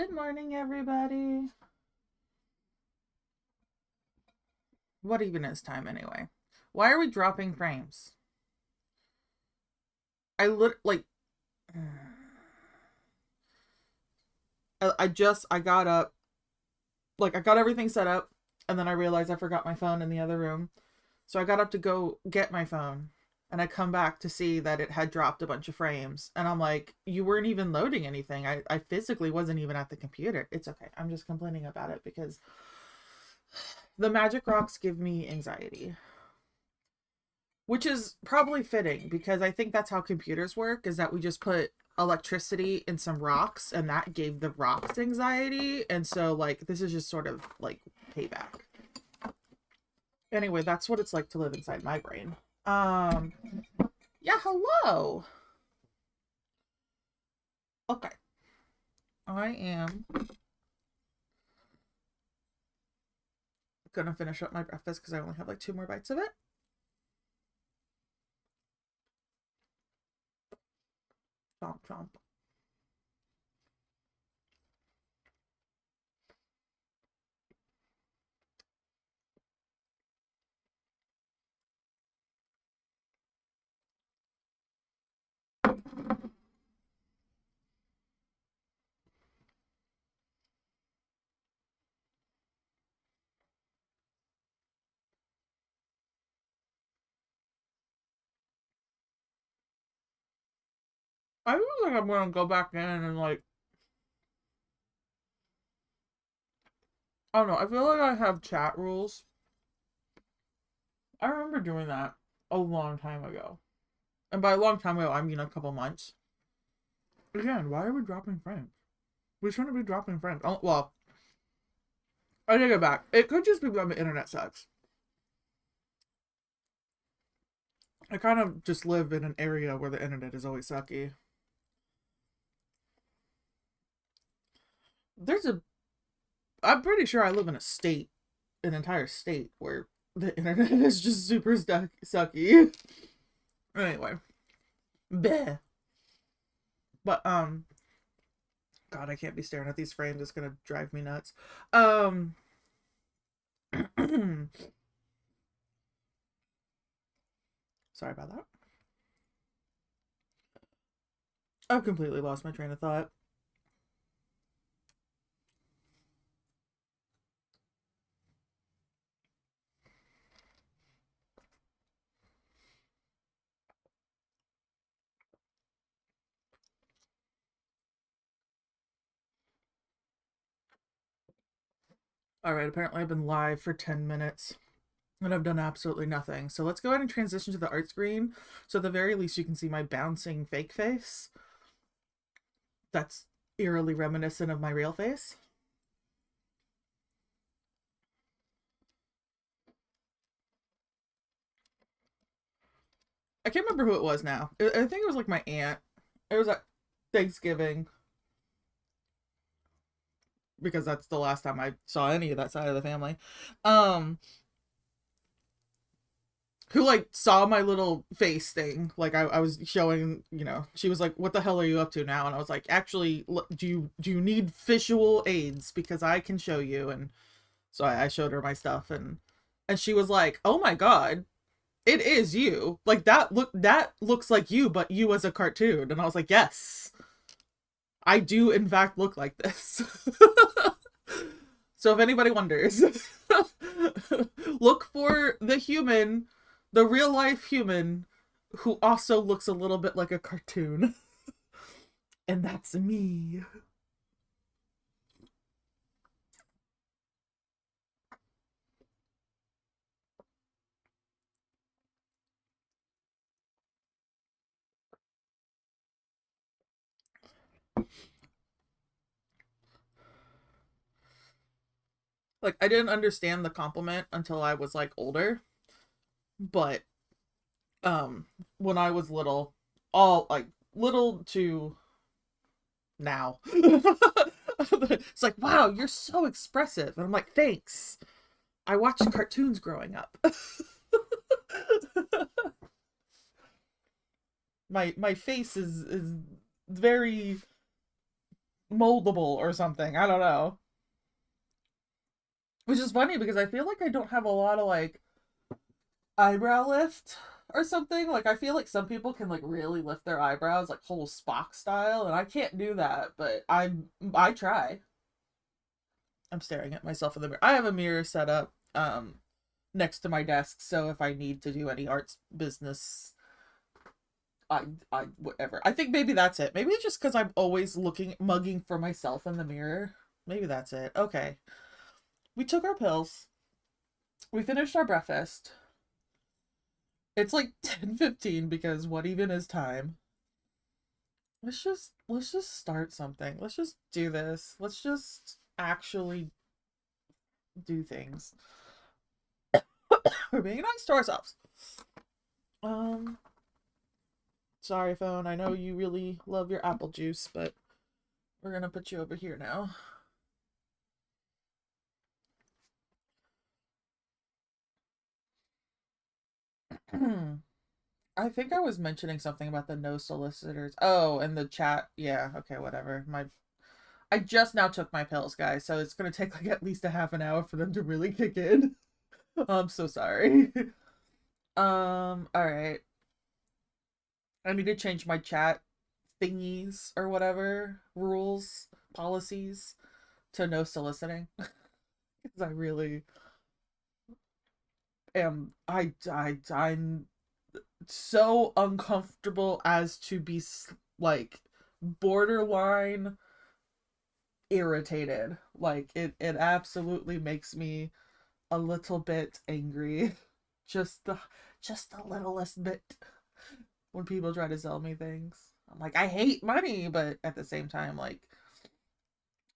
Good morning, everybody. What even is time anyway? Why are we dropping frames? Like I got up, like I got everything set up, and then I realized I forgot my phone in the other room. So I got up to go get my phone, and I come back to see that it had dropped a bunch of frames, and I'm like, you weren't even loading anything. I physically wasn't even at the computer. It's okay. I'm just complaining about it because the magic rocks give me anxiety. Which is probably fitting because I think that's how computers work, is that we just put electricity in some rocks and that gave the rocks anxiety. And so like this is just sort of like payback. Anyway, that's what it's like to live inside my brain. Um yeah, hello. Okay. I am gonna finish up my breakfast because I only have like 2 more bites of it. Chomp chomp. I feel like I'm gonna go back in and like, I don't know, I feel like I have chat rules. I remember doing that a long time ago. And by a long time ago, I mean a couple months. Again, why are we dropping frames? We shouldn't be dropping frames. Oh, well, I take it back. It could just be that the internet sucks. I kind of just live in an area where the internet is always sucky. There's a. I'm pretty sure I live in a state, an entire state, where the internet is just super sucky. Anyway, bleh. But God, I can't be staring at these frames. It's gonna drive me nuts. Um, sorry about that. I've completely lost my train of thought. All right, apparently I've been live for 10 minutes and I've done absolutely nothing. So let's go ahead and transition to the art screen. So at the very least you can see my bouncing fake face. That's eerily reminiscent of my real face. I can't remember who it was now. I think it was like my aunt. It was at Thanksgiving because that's the last time I saw any of that side of the family. Um, who like saw my little face thing, like I was showing, she was like, what the hell are you up to now? And I was like, actually, do you need visual aids, because I can show you. And so I showed her my stuff, and she was like, oh my god, it is you, like that looks like you, but you as a cartoon. And I was like, yes, I do in fact look like this. So if anybody wonders, look for the human, the real life human, who also looks a little bit like a cartoon. And that's me. Like, I didn't understand the compliment until I was like older, but um when I was little, all like little to now, it's like, wow, you're so expressive. And I'm like, thanks. I watched cartoons growing up. My face is very moldable or something. I don't know. Which is funny because I feel like I don't have a lot of like eyebrow lift or something. Like I feel like some people can like really lift their eyebrows like whole Spock style, and I can't do that, but I try. I'm staring at myself in the mirror. I have a mirror set up next to my desk, so if I need to do any arts business, I whatever. I think maybe that's it. Maybe it's just because I'm always looking mugging for myself in the mirror. Maybe that's it. Okay. We took our pills. We finished our breakfast. It's like 10:15 because what even is time? Let's just start something. Let's just do this. Let's just actually do things. We're being nice to ourselves. Um Sorry, phone. I know you really love your apple juice, but we're gonna put you over here now. I think I was mentioning something about the no solicitors. Oh, in the chat. Yeah, okay, whatever. I just now took my pills, guys, so it's gonna take like at least a half an hour for them to really kick in. I'm so sorry. All right. I need to change my chat thingies or whatever rules, policies to no soliciting because I really am. I'm so uncomfortable as to be like borderline irritated. Like it absolutely makes me a little bit angry. Just the just the littlest bit when people try to sell me things. I'm like, I hate money, but at the same time, like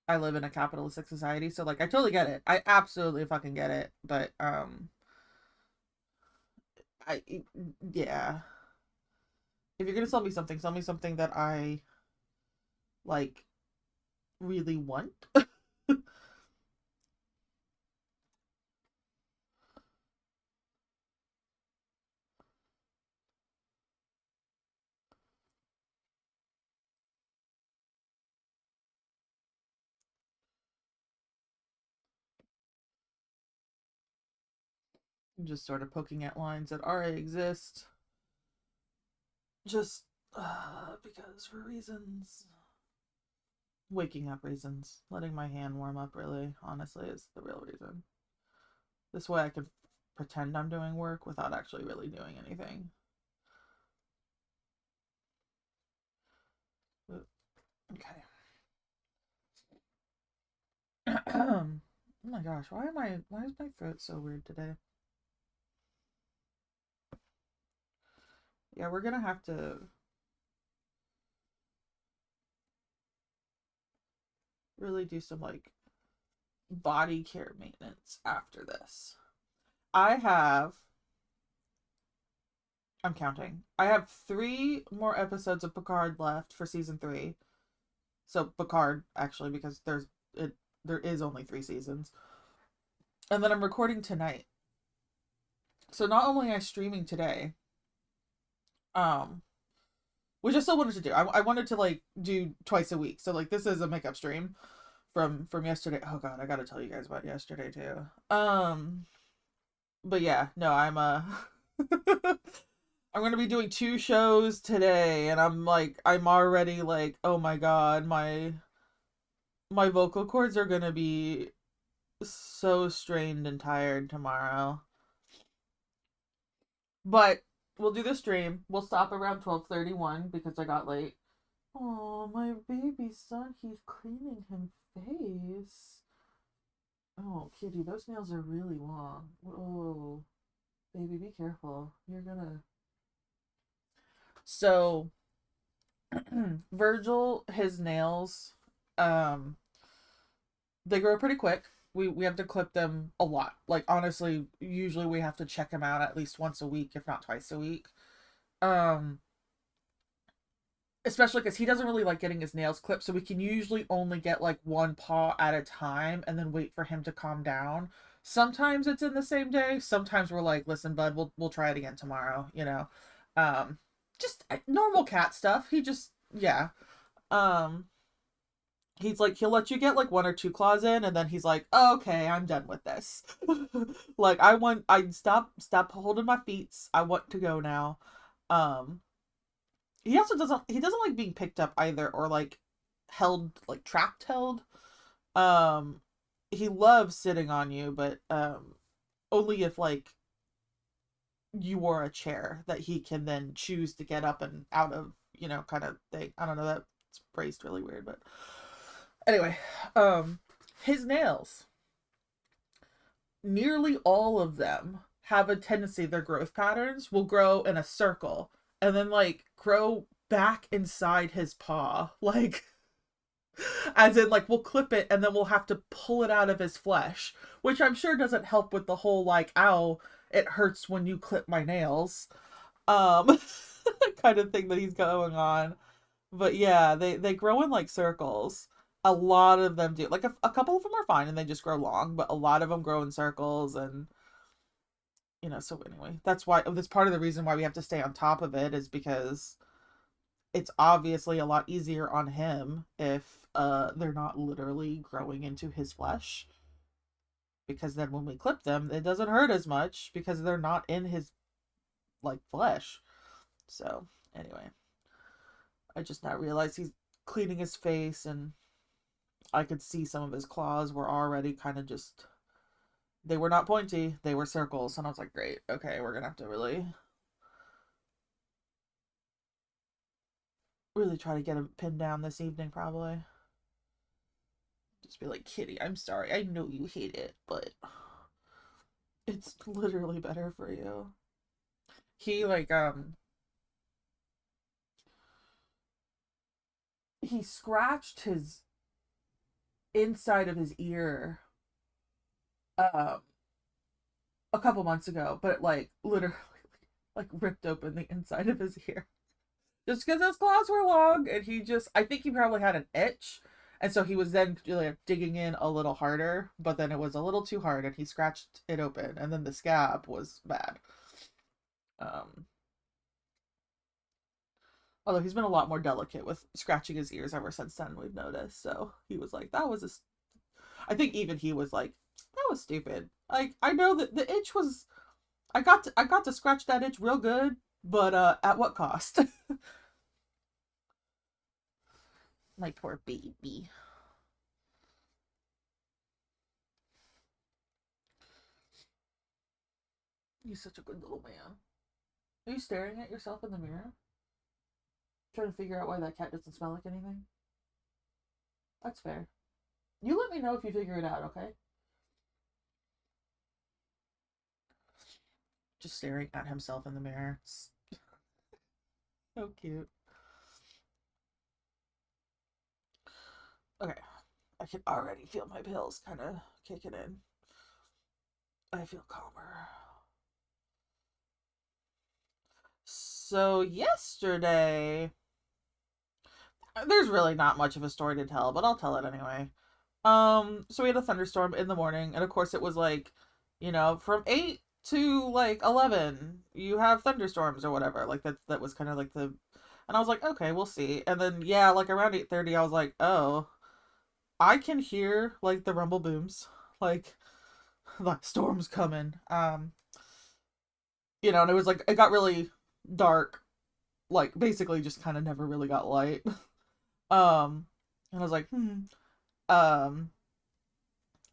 I live in a capitalistic society, so like I totally get it. I absolutely fucking get it. But I yeah. If you're gonna sell me something that I like really want. I'm just sort of poking at lines that already exist. Just because for reasons. Waking up reasons. Letting my hand warm up, really, honestly, is the real reason. This way I can pretend I'm doing work without actually really doing anything. Okay. Oh my gosh, why is my throat so weird today? Yeah, we're gonna have to really do some like body care maintenance after this. I have I'm counting. I have 3 more episodes of Picard left for season 3. So Picard actually because there is only 3 seasons. And then I'm recording tonight. So not only am I streaming today, um, which I still wanted to do. I wanted to like do twice a week. So like this is a makeup stream from yesterday. Oh god, I gotta tell you guys about yesterday too. But yeah, no, I'm gonna be doing 2 shows today, and I'm already like, oh my god, my vocal cords are gonna be so strained and tired tomorrow. But we'll do the stream. We'll stop around 12:31 because I got late. Oh, my baby son, he's cleaning his face. Oh, kitty, those nails are really long. Oh, baby, be careful. You're gonna. So, Virgil, his nails, um, they grow pretty quick. We have to clip them a lot. Like honestly, usually we have to check him out at least once a week, if not twice a week. Um, Especially because he doesn't really like getting his nails clipped, so we can usually only get like one paw at a time and then wait for him to calm down. Sometimes it's in the same day. Sometimes we're like, listen, bud, we'll try it again tomorrow. Um, just normal cat stuff. He just yeah. Um, He's like, he'll let you get like one or two claws in, and then he's like, oh, okay, I'm done with this. Like, I stop holding my feet. I want to go now. Um, he doesn't like being picked up either, or like held, like trapped held. Um, he loves sitting on you, but only if like you wore a chair that he can then choose to get up and out of, kind of thing. I don't know, that's phrased really weird, but anyway, his nails, nearly all of them have a tendency, their growth patterns will grow in a circle and then like grow back inside his paw. Like, as in, like, we'll clip it and then we'll have to pull it out of his flesh, which I'm sure doesn't help with the whole, like, ow, it hurts when you clip my nails, um, kind of thing that he's going on. But yeah, they grow in, like, circles. A lot of them do. Like, a couple of them are fine and they just grow long, but a lot of them grow in circles. And, so anyway, that's part of the reason why we have to stay on top of it, is because it's obviously a lot easier on him if they're not literally growing into his flesh, because then when we clip them it doesn't hurt as much because they're not in his like flesh. So anyway, I just now realized he's cleaning his face, and I could see some of his claws were already kind of just, they were not pointy, they were circles, and I was like, great, okay, we're gonna have to really try to get him pinned down this evening, probably. Just be like, Kitty, I'm sorry. I know you hate it, but it's literally better for you. He like he scratched his inside of his ear um a couple months ago, but like literally like ripped open the inside of his ear. Just because his claws were long, and I think he probably had an itch. And so he was then like digging in a little harder, but then it was a little too hard and he scratched it open, and then the scab was bad. Um, Although he's been a lot more delicate with scratching his ears ever since then, we've noticed. So he was like, I think even he was like, that was stupid. Like, I know that the itch was, I got to scratch that itch real good, but at what cost? My poor baby. He's such a good little man. Are you staring at yourself in the mirror? Trying to figure out why that cat doesn't smell like anything? That's fair. You let me know if you figure it out, okay? Just staring at himself in the mirror. So cute. Okay. I can already feel my pills kind of kicking in. I feel calmer. So yesterday, there's really not much of a story to tell, but I'll tell it anyway. So we had a thunderstorm in the morning, and of course it was like, from 8 to like 11, you have thunderstorms or whatever. Like that was kind of like and I was like, okay, we'll see. And then yeah, like around 8:30, I was like, oh, I can hear like the rumble booms, like the storm's coming. And it was like it got really dark, like basically just kind of never really got light. And I was like, um,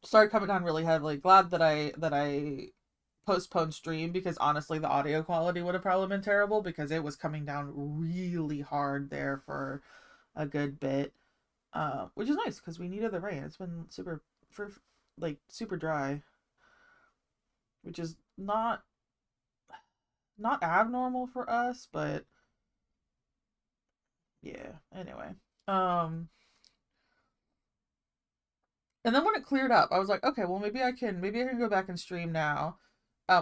started coming down really heavily. Glad that I postponed stream, because honestly the audio quality would have probably been terrible, because it was coming down really hard there for a good bit. Which is nice because we needed the rain. It's been super dry, which is not abnormal for us, but yeah. Anyway, and then when it cleared up, I was like, okay, well maybe I can go back and stream now.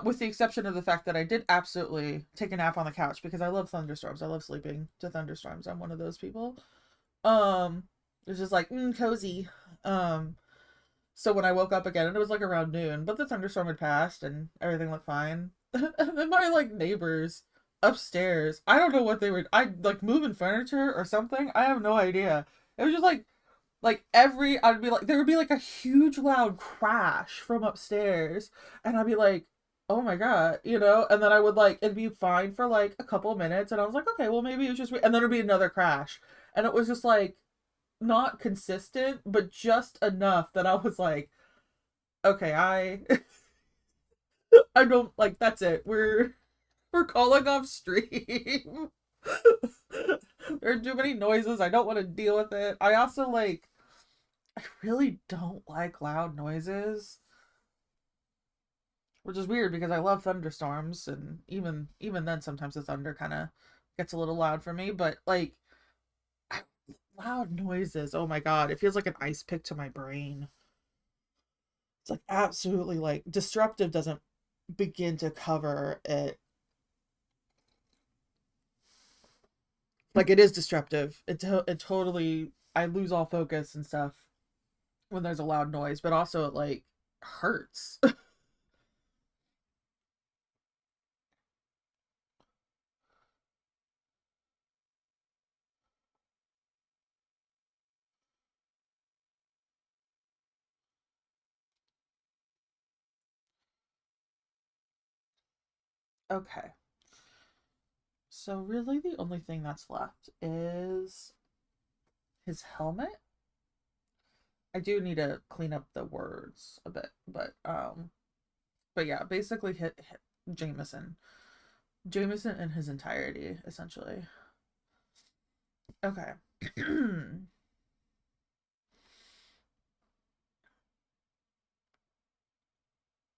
With the exception of the fact that I did absolutely take a nap on the couch, because I love thunderstorms. I love sleeping to thunderstorms. I'm one of those people. It was just like cozy. Um, so when I woke up again, and it was like around noon, but the thunderstorm had passed and everything looked fine. And then my like neighbors upstairs, I don't know what they were, I like moving furniture or something. I have no idea. It was just like Like I'd be like, there would be like a huge loud crash from upstairs, and I'd be like, oh my god, you know, and then I would like, it'd be fine for like a couple minutes, and I was like, okay, well maybe it was just, and then it'd be another crash, and it was just like not consistent, but just enough that I was like, okay, I don't like, that's it. We're calling off stream. There are too many noises. I don't want to deal with it. I also like, I really don't like loud noises, which is weird because I love thunderstorms, and even then sometimes the thunder kind of gets a little loud for me, but like loud noises, oh my god, it feels like an ice pick to my brain. It's like absolutely like disruptive doesn't begin to cover it. Like it is disruptive. It totally, I lose all focus and stuff when there's a loud noise, but also it like hurts. Okay. So really the only thing that's left is his helmet. I do need to clean up the words a bit, but yeah, basically hit Jameson. Jameson in his entirety, essentially. Okay.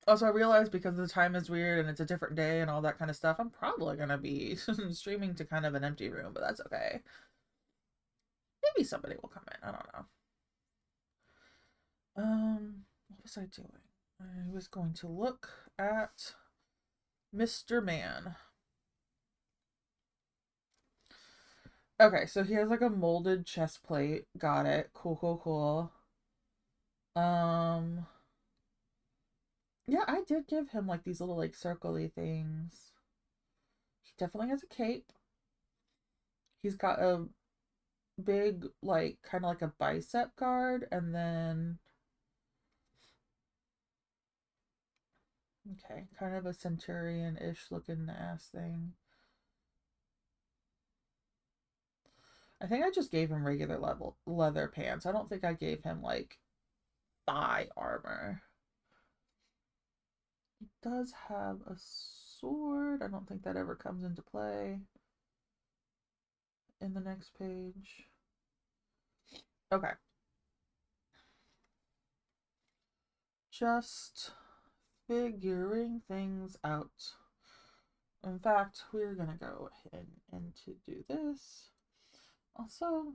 Also, I realized because the time is weird and it's a different day and all that kind of stuff, I'm probably gonna be streaming to kind of an empty room, but that's okay. Maybe somebody will come in. I don't know. What was I doing? I was going to look at Mr. Man. Okay, so he has like a molded chest plate. Got it. Cool, cool, cool. Um, yeah, I did give him like these little like circly things. He definitely has a cape. He's got a big like kind of like a bicep guard, and then okay, kind of a centurion-ish looking ass thing. I think I just gave him regular level leather pants. I don't think I gave him like thigh armor. He does have a sword. I don't think that ever comes into play in the next page. Okay. Just figuring things out. In fact, we're gonna go ahead and to do this. Also,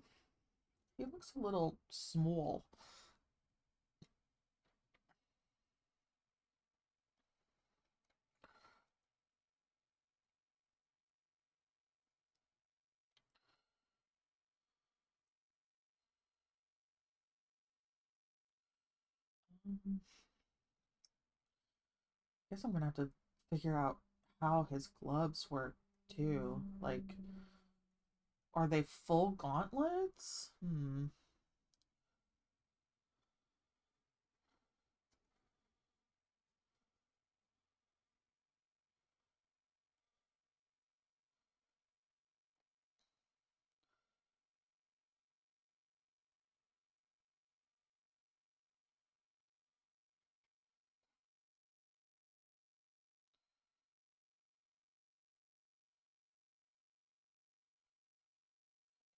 he looks a little small. I guess I'm gonna have to figure out how his gloves work too. Like, are they full gauntlets?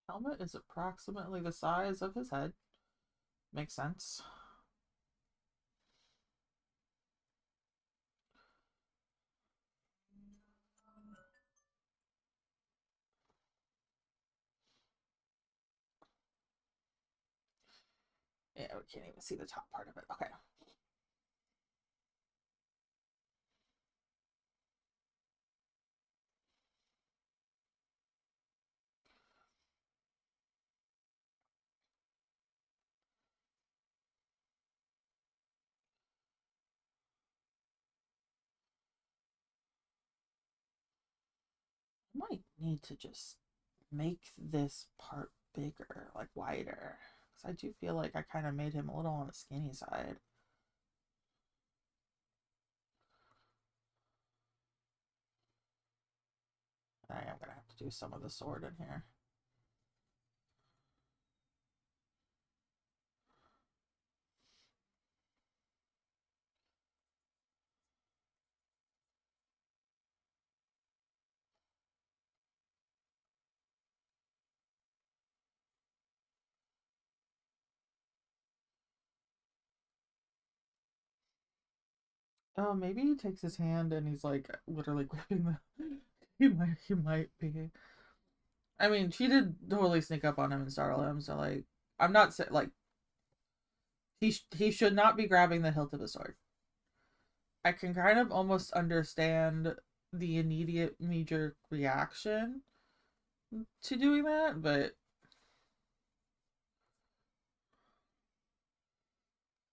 Helmet is approximately the size of his head. Makes sense. Yeah, we can't even see the top part of it. Okay. I might need to just make this part bigger, like wider. Because I do feel like I kind of made him a little on the skinny side. I am going to have to do some of the sword in here. Oh, maybe he takes his hand and he's like literally gripping the. He might be. I mean, she did totally sneak up on him and startle him. So like, I'm not saying like he should not be grabbing the hilt of the sword. I can kind of almost understand the immediate knee-jerk reaction to doing that, but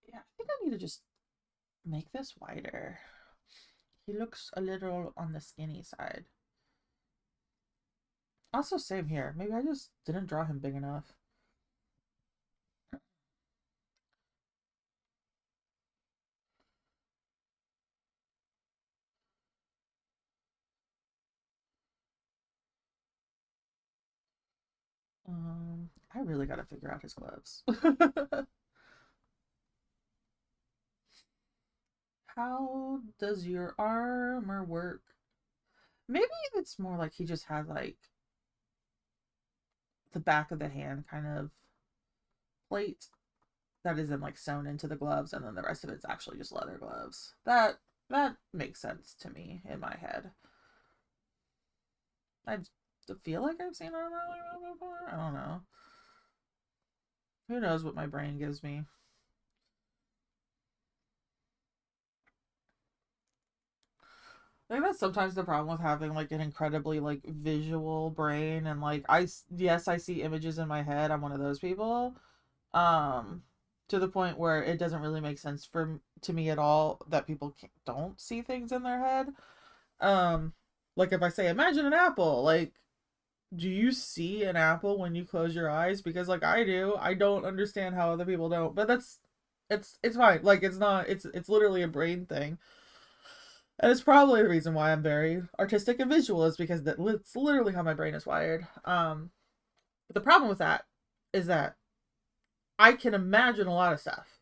yeah, I think I need to just make this wider. He looks a little on the skinny side. Also, same here. Maybe I just didn't draw him big enough. I really gotta figure out his gloves. How does your armor work? Maybe it's more like he just has like the back of the hand kind of plate that isn't like sewn into the gloves, and then the rest of it's actually just leather gloves. That makes sense to me in my head. I feel like I've seen armor like that before. I don't know. Who knows what my brain gives me? I think that's sometimes the problem with having like an incredibly like visual brain, and like yes, I see images in my head. I'm one of those people. Um to the point where it doesn't really make sense to me at all that people don't see things in their head. Um like if I say imagine an apple, like do you see an apple when you close your eyes? Because like I do. I don't understand how other people don't. But that's it's fine. Like it's not it's literally a brain thing. And it's probably the reason why I'm very artistic and visual is because it's literally how my brain is wired. But the problem with that is that I can imagine a lot of stuff.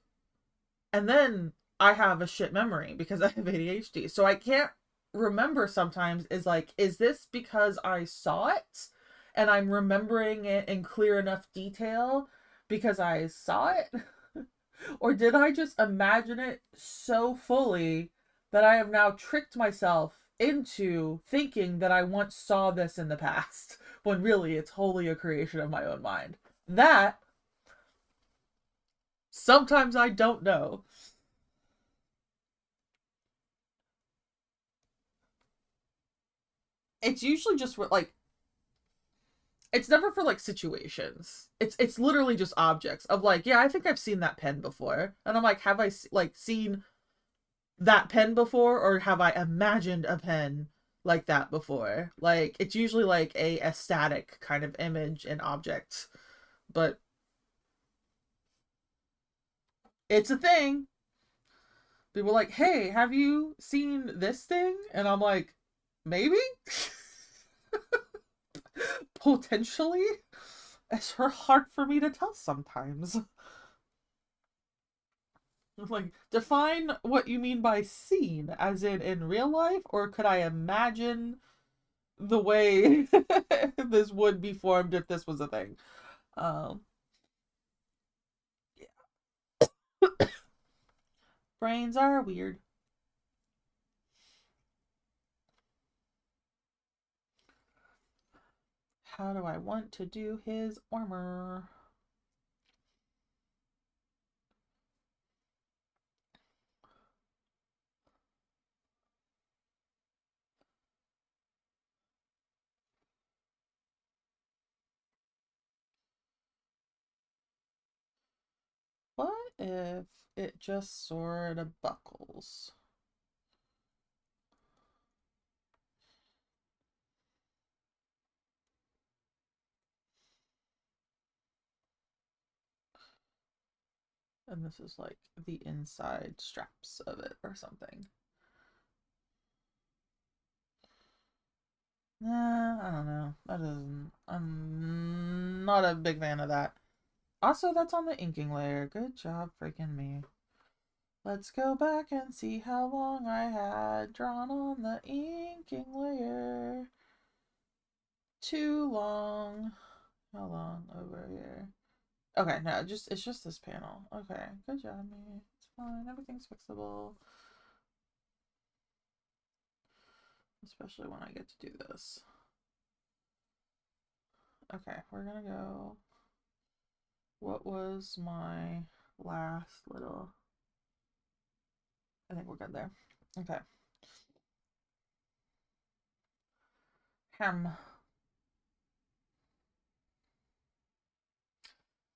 And then I have a shit memory because I have ADHD. So I can't remember sometimes is like, is this because I saw it and I'm remembering it in clear enough detail because I saw it? Or did I just imagine it so fully that I have now tricked myself into thinking that I once saw this in the past when really it's wholly a creation of my own mind? That sometimes I don't know. It's usually just like it's never for like situations. It's literally just objects of like, yeah, I think I've seen that pen before. And I'm like, have I like seen that pen before, or have I imagined a pen like that before? Like it's usually like a static kind of image and object. But it's a thing. People are like, "Hey, have you seen this thing?" And I'm like, "Maybe?" Potentially. It's hard for me to tell sometimes. Like, define what you mean by seen, as in real life, or could I imagine the way this would be formed if this was a thing? Um, Brains are weird. How do I want to do his armor? What if it just sort of buckles? And this is like the inside straps of it or something. Nah, I don't know. That isn't. I'm not a big fan of that. Also, that's on the inking layer. Good job, freaking me. Let's go back and see how long I had drawn on the inking layer. Too long. How long over here? Okay, no, it's just this panel. Okay, good job, me. It's fine. Everything's fixable. Especially when I get to do this. Okay, we're gonna go. What was my last little? I think we're good there. Okay. Hem.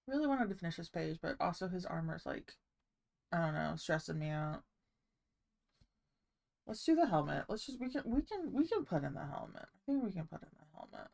Really wanted to finish this page, but also his armor's like, I don't know, stressing me out. Let's do the helmet. Let's just we can put in the helmet. I think we can put in the helmet.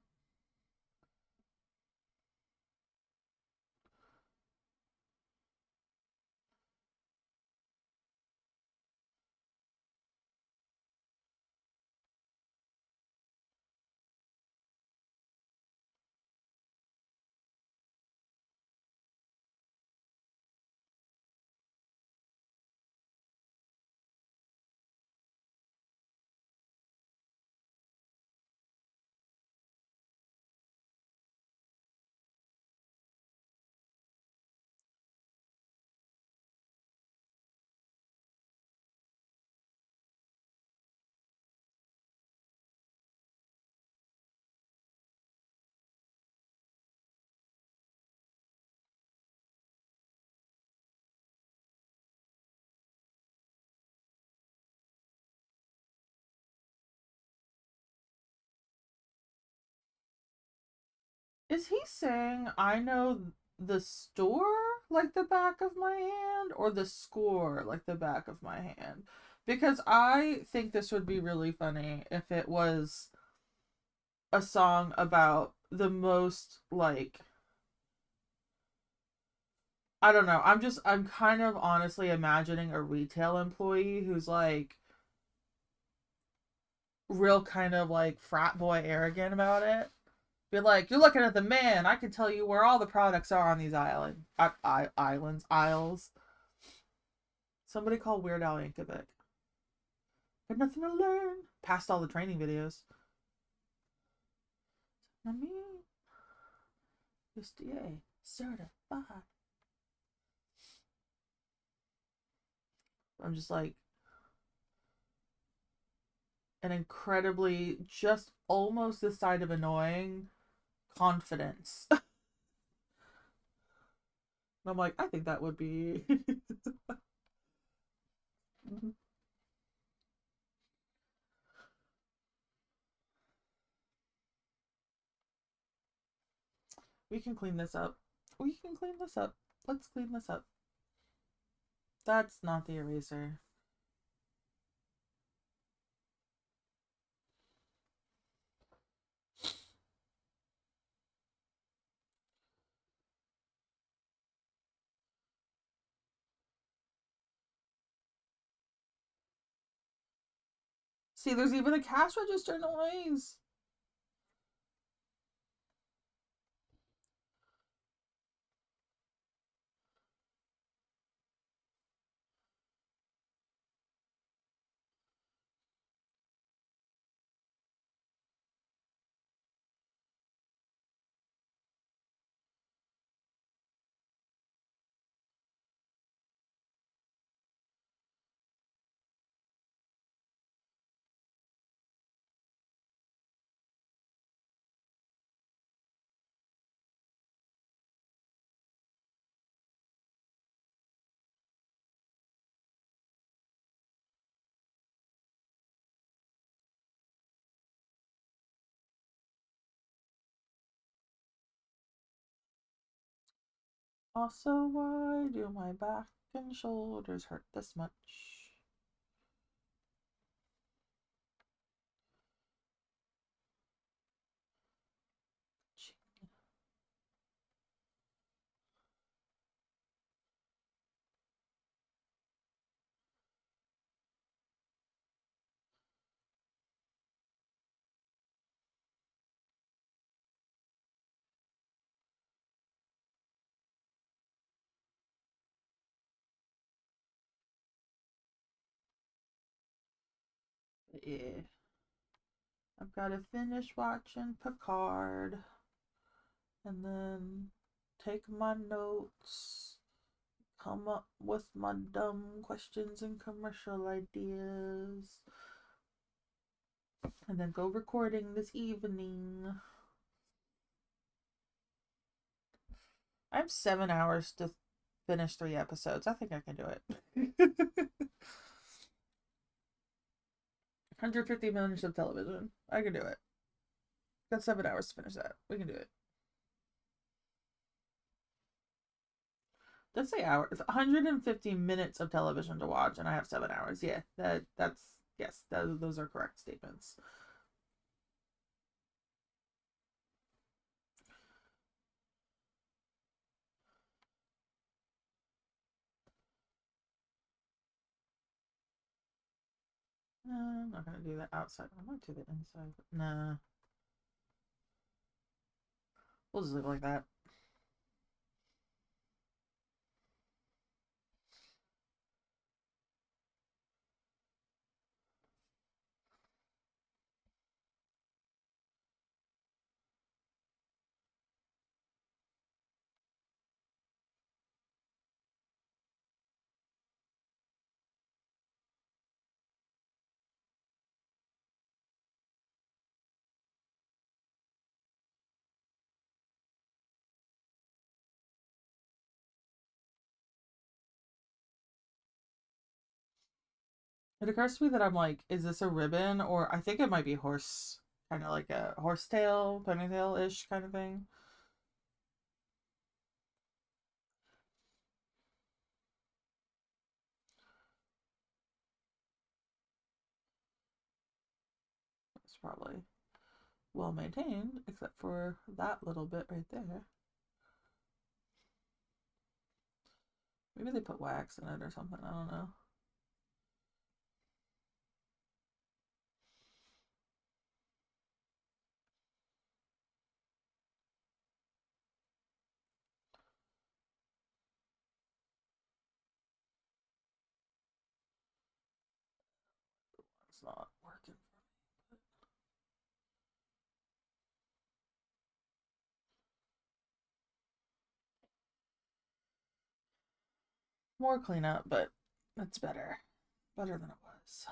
Is he saying I know the store like the back of my hand or the score like the back of my hand? Because I think this would be really funny if it was a song about the most like I don't know. I'm kind of honestly imagining a retail employee who's like real kind of like frat boy arrogant about it. Be like, you're looking at the man. I can tell you where all the products are on these aisles. Somebody call Weird Al Yankovic. Got nothing to learn. Past all the training videos. I mean, USDA certified. I'm just like an incredibly, just almost this side of annoying confidence. And I'm like, I think that would be. We can clean this up. We can clean this up. Let's clean this up. That's not the eraser. See, there's even a cash register noise. Also, why do my back and shoulders hurt this much? Yeah. I've got to finish watching Picard and then take my notes, come up with my dumb questions and commercial ideas, and then go recording this evening. I have 7 hours to finish 3 episodes. I think I can do it. 150 minutes of television. I can do it. Got 7 hours to finish that. We can do it. Let's say hours. 150 minutes of television to watch, and I have 7 hours. Yeah, that's yes. Those are correct statements. I'm not gonna do that outside. I might do the inside. Nah, we'll just leave it like that. It occurs to me that I'm like, is this a ribbon, or I think it might be horse, kind of like a horsetail, ponytail ish kind of thing. It's probably well maintained, except for that little bit right there. Maybe they put wax in it or something. I don't know. It's not working for me. More cleanup, but that's better. Better than it was.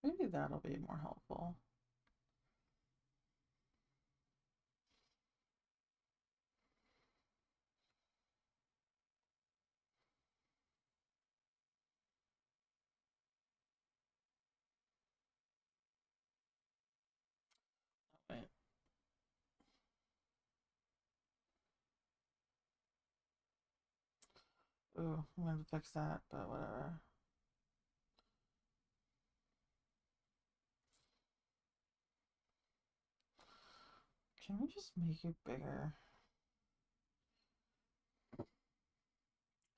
Maybe that'll be more helpful. Wait. Ooh, I'm gonna fix that, but whatever. Can we just make it bigger?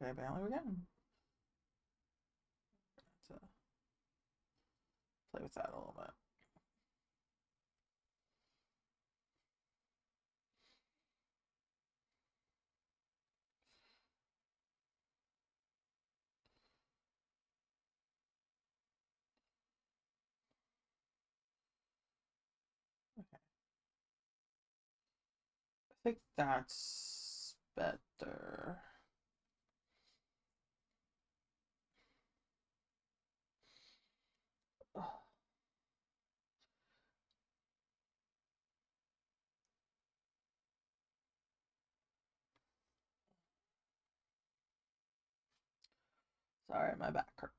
Okay, apparently we can. Let's play with that a little bit. Okay. I think that's better. Oh, sorry, my back hurts.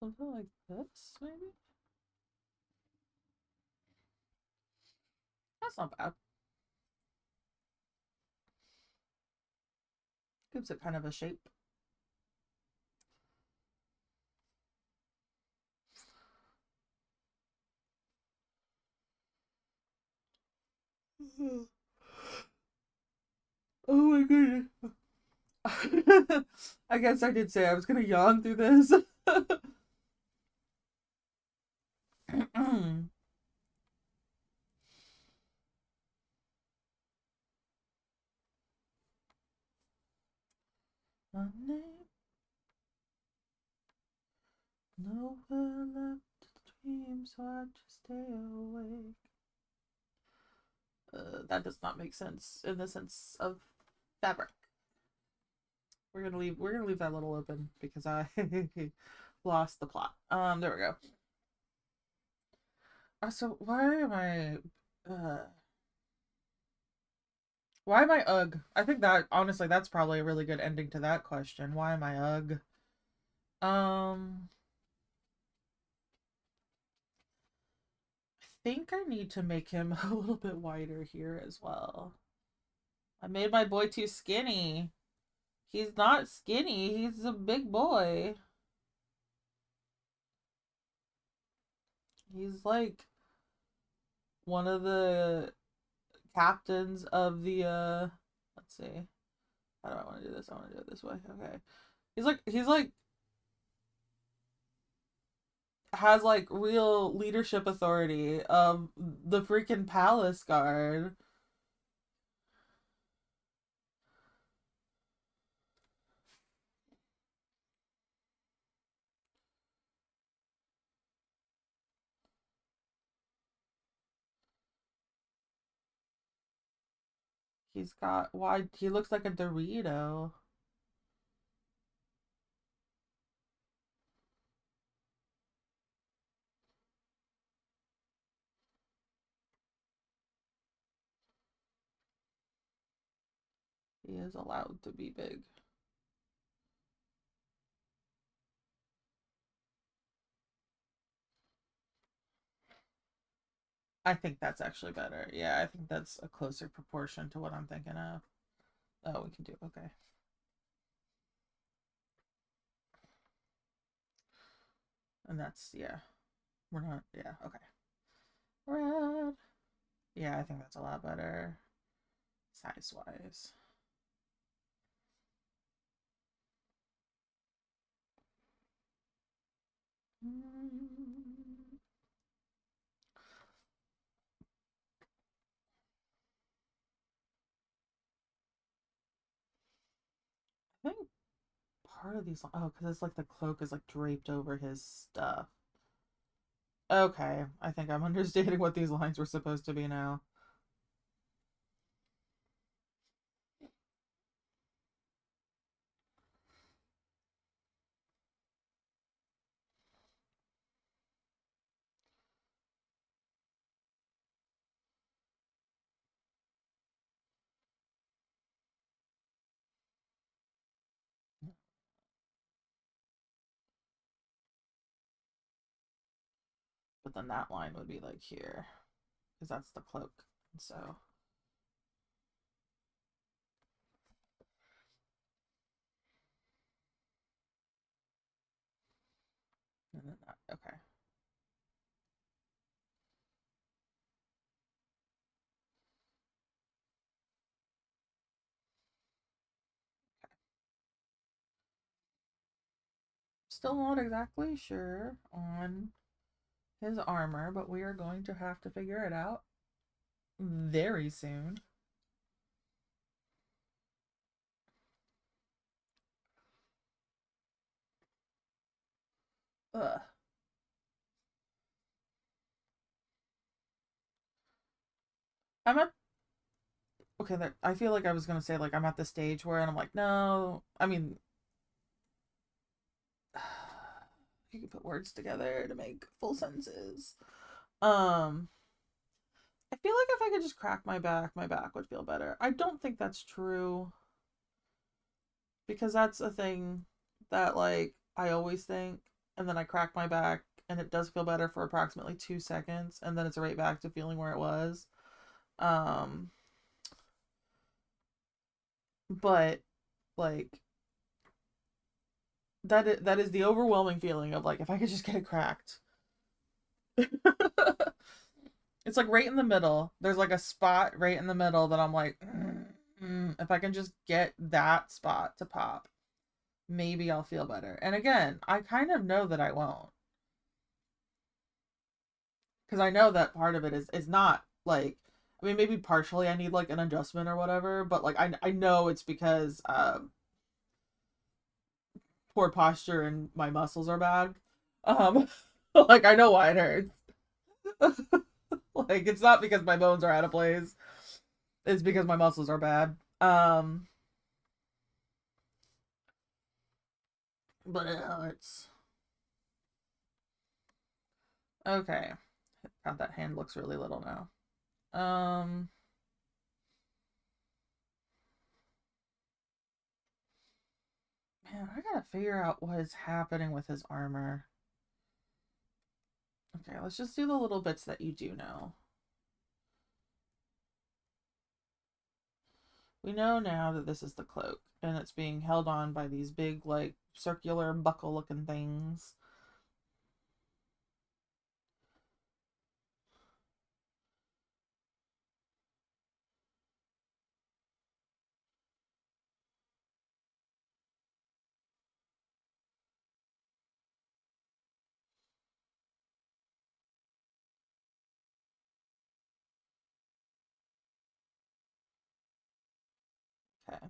Something like this, maybe? That's not bad. Gives it kind of a shape. Oh my goodness. I guess I did say I was gonna yawn through this. My name, nowhere left to dream, so I just stay awake. That does not make sense in the sense of fabric. We're gonna leave that little open because I lost the plot. There we go. So why am I ugh? I think that honestly that's probably a really good ending to that question. Why am I ugh? Um I think I need to make him a little bit wider here as well. I made my boy too skinny. He's not skinny, he's a big boy. He's like one of the captains of the let's see. How do I want to do this? I want to do it this way. Okay. He's like has like real leadership authority of the freaking palace guard. He's got why he looks like a Dorito. He is allowed to be big. I think that's actually better. Yeah, I think that's a closer proportion to what I'm thinking of. Oh, we can do okay. And that's yeah. We're not yeah, okay. Red. Yeah, I think that's a lot better size wise. I think part of these oh, because it's like the cloak is like draped over his stuff. Okay, I think I'm understanding what these lines were supposed to be now. But then that line would be like here, because that's the cloak. So, and then that, okay. Still not exactly sure on his armor, but we are going to have to figure it out very soon. Ugh. I'm at okay. I feel like I was gonna say like I'm at the stage where, and I'm like, no. I mean, you can put words together to make full sentences. Um, I feel like if I could just crack my back would feel better. I don't think that's true because that's a thing that like I always think, and then I crack my back, and it does feel better for approximately 2 seconds, and then it's right back to feeling where it was. Um, but like that is the overwhelming feeling of like if I could just get it cracked. It's like right in the middle. There's like a spot right in the middle that I'm like, if I can just get that spot to pop, maybe I'll feel better. And again, I kind of know that I won't. Because I know that part of it is not like, I mean, maybe partially I need like an adjustment or whatever, but like I know it's because poor posture and my muscles are bad. Um like I know why it hurts. Like it's not because my bones are out of place. It's because my muscles are bad. But it hurts. Okay. God, that hand looks really little now. Man, I gotta figure out what is happening with his armor. Okay, let's just do the little bits that you do know. We know now that this is the cloak, and it's being held on by these big, like, circular buckle looking things. Okay.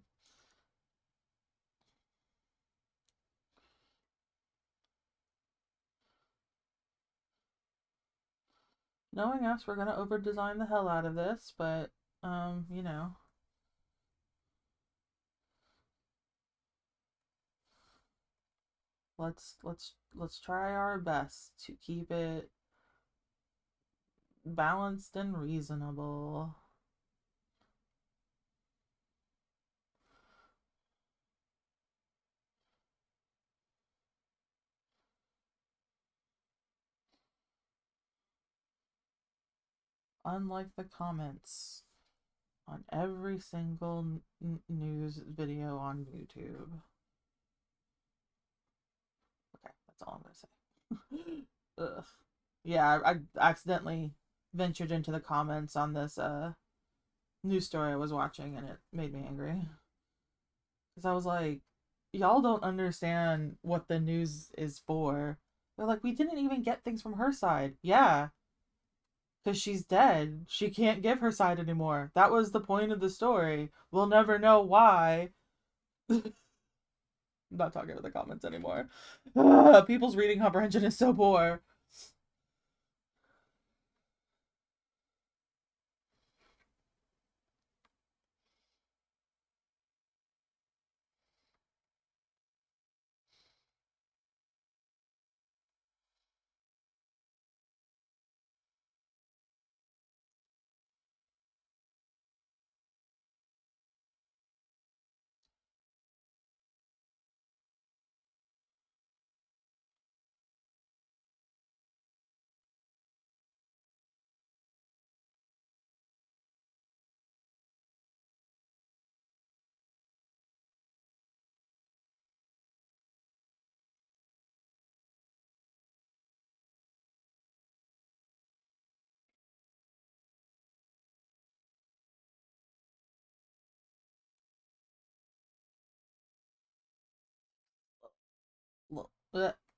Knowing us, we're gonna over design the hell out of this, but, you know. Let's try our best to keep it balanced and reasonable. Unlike the comments on every single news video on YouTube. Okay, that's all I'm gonna say. Ugh. Yeah, I accidentally ventured into the comments on this news story I was watching, and it made me angry because I was like, y'all don't understand what the news is for. They're like, we didn't even get things from her side. Yeah, because she's dead. She can't give her side anymore. That was the point of the story. We'll never know why. I'm not talking about the comments anymore. People's reading comprehension is so poor.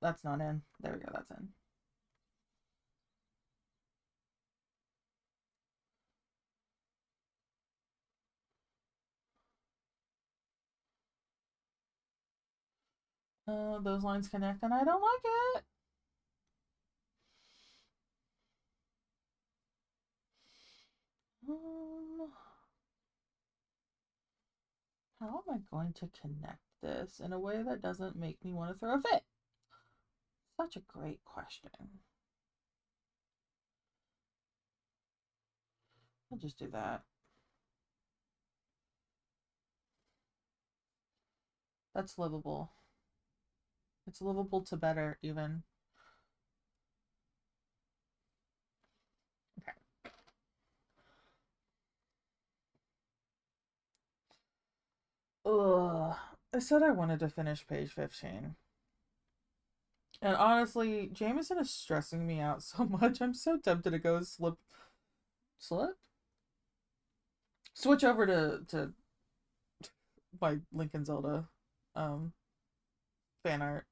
That's not in. There we go. That's in. Those lines connect, and I don't like it. Um, how am I going to connect this in a way that doesn't make me want to throw a fit? Such a great question. I'll just do that. That's livable. It's livable to better, even. Okay. Ugh. I said I wanted to finish page 15. And honestly, Jameson is stressing me out so much. I'm so tempted to go slip? Switch over to my Lincoln Zelda um fan art.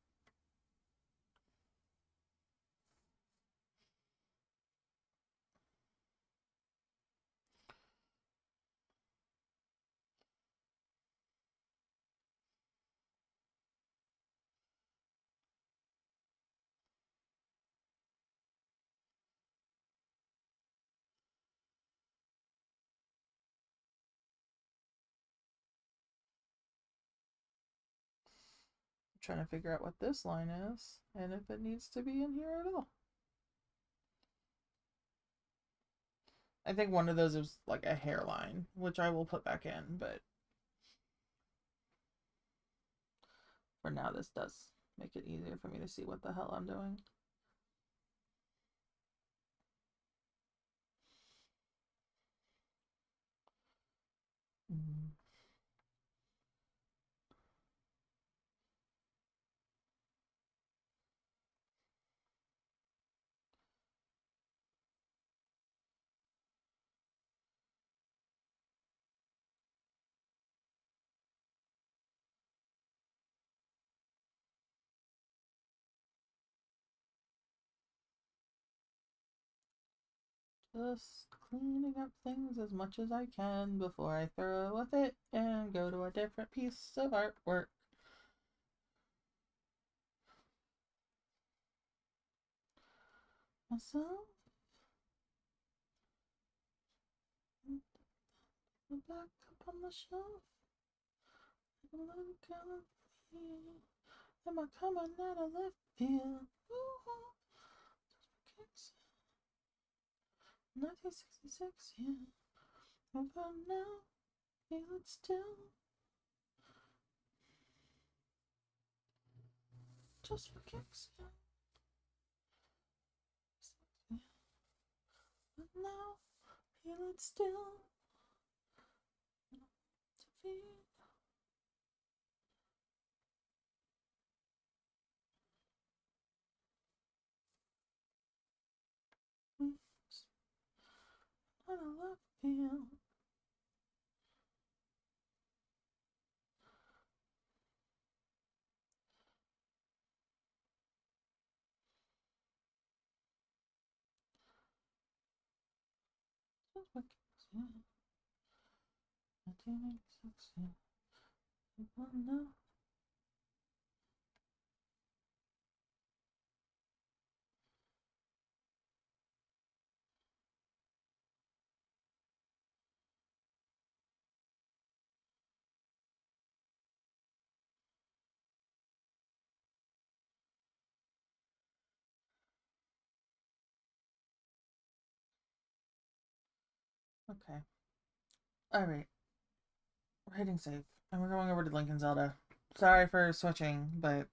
I'm trying to figure out what this line is and if it needs to be in here at all. I think one of those is like a hairline, which I will put back in, but for now this does make it easier for me to see what the hell I'm doing. Mm. Just cleaning up things as much as I can before I throw a fit and go to a different piece of artwork. Myself, back up on the shelf. Am I coming out of left field? Ooh, 1966, yeah. Over now, feel it still. Just for kicks, yeah. But now, feel it still. To feel. Out of left field. Just for kicks, yeah. 1986, yeah. Over now. Okay. Alright. We're hitting save. And we're going over to Lincoln Zelda. Sorry for switching, but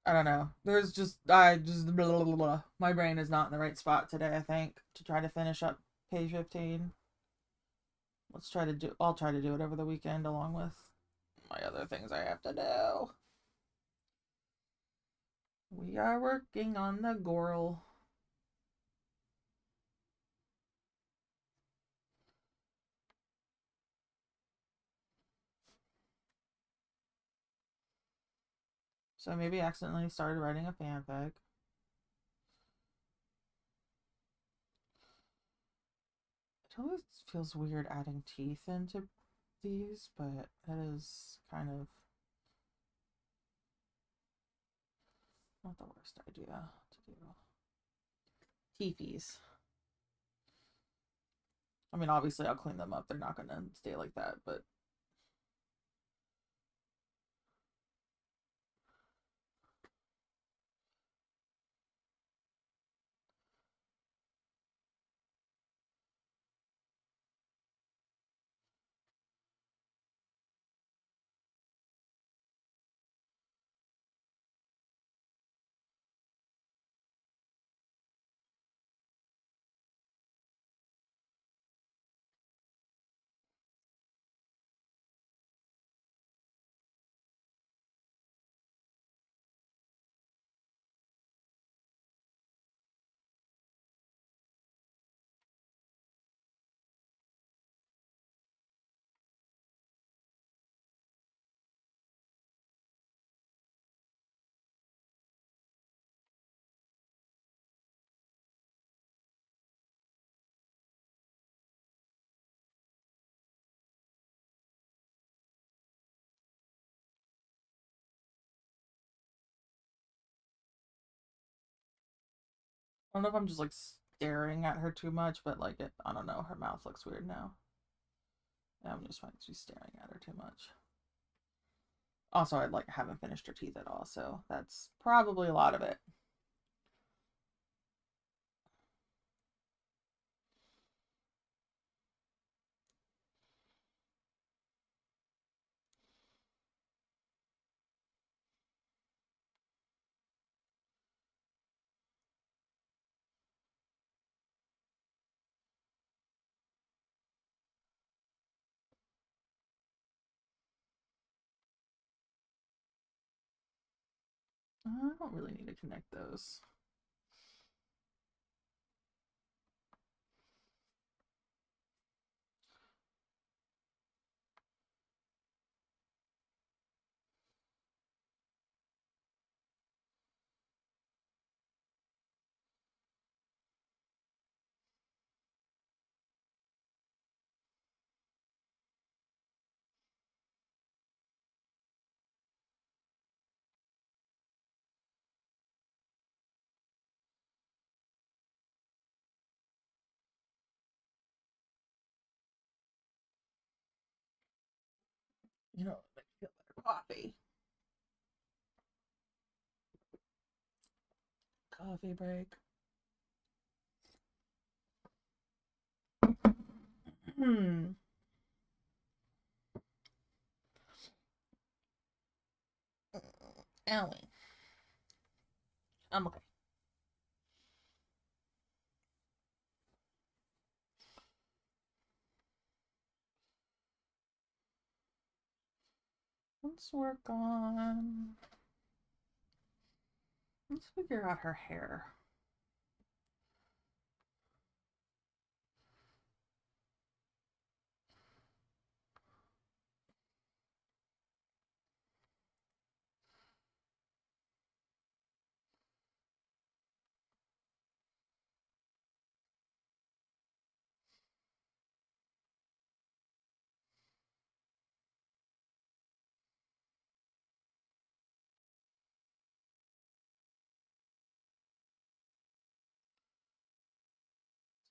I don't know. There's just blah, blah, blah, blah. My brain is not in the right spot today, I think, to try to finish up page 15. I'll try to do it over the weekend along with my other things I have to do. We are working on the Goral. So maybe accidentally started writing a fanfic. It always feels weird adding teeth into these, but it is kind of not the worst idea to do. Teethies. I mean, obviously I'll clean them up. They're not gonna stay like that, but I don't know if I'm just like staring at her too much, but like I don't know. Her mouth looks weird now. Yeah, I'm just fine. She's staring at her too much. Also, I like haven't finished her teeth at all, so that's probably a lot of it. I don't really need to connect those. You know, make me feel better. Coffee. Coffee break. Hmm. Ellie. I'm okay. Let's work on. Let's figure out her hair.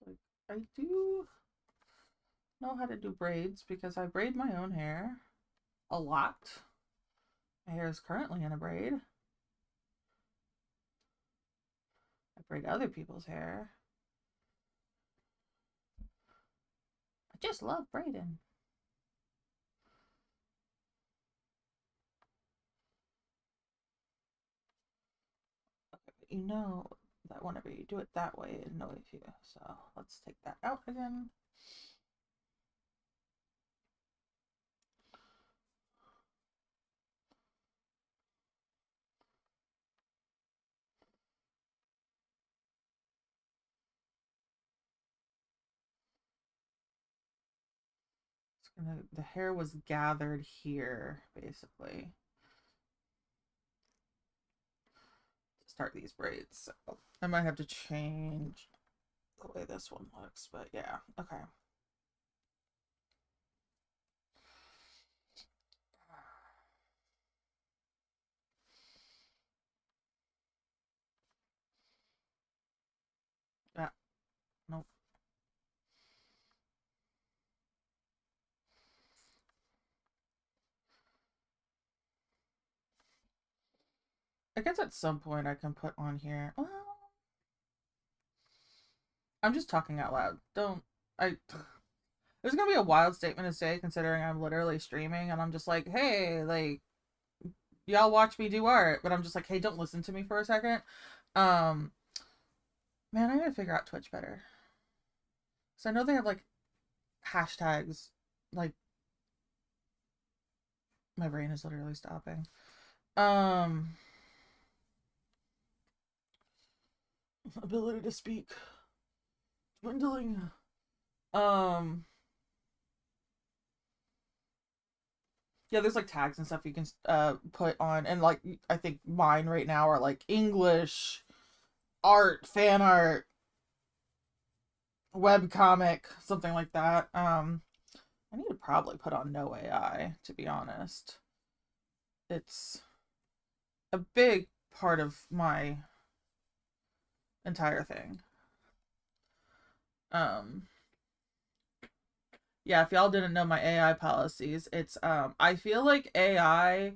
So I do know how to do braids because I braid my own hair a lot. My hair is currently in a braid. I braid other people's hair. I just love braiding. Okay, but you know that whenever you do it that way, it annoys you. So let's take that out again. The hair was gathered here, basically, to start these braids. So I might have to change the way this one looks, but yeah, okay. Yeah, nope. I guess at some point I can put on here. Well, I'm just talking out loud. Don't I? There's gonna be a wild statement to say considering I'm literally streaming and I'm just like, hey, like y'all watch me do art, but I'm just like, hey, don't listen to me for a second. Um, man, I gotta figure out Twitch better. So I know they have like hashtags. Like my brain is literally stopping. Um, ability to speak dwindling. Um, yeah, there's like tags and stuff you can put on, and like I think mine right now are like English, art, fan art, web comic, something like that. I need to probably put on no AI, to be honest. It's a big part of my entire thing. Um, yeah, if y'all didn't know my AI policies, it's I feel like AI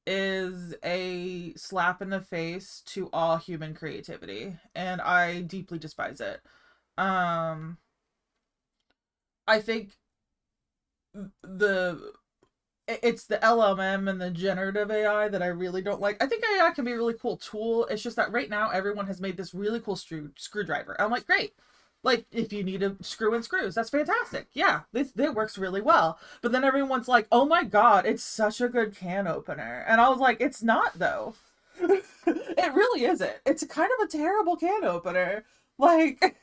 is a slap in the face to all human creativity, and I deeply despise it. Um, I think the it's the LLM and the generative AI that I really don't like. I think AI can be a really cool tool. It's just that right now everyone has made this really cool screwdriver. I'm like, great. Like, if you need to screw in screws, that's fantastic. Yeah, this works really well. But then everyone's like, oh my god, it's such a good can opener. And I was like, it's not though. It really isn't. It's kind of a terrible can opener. Like,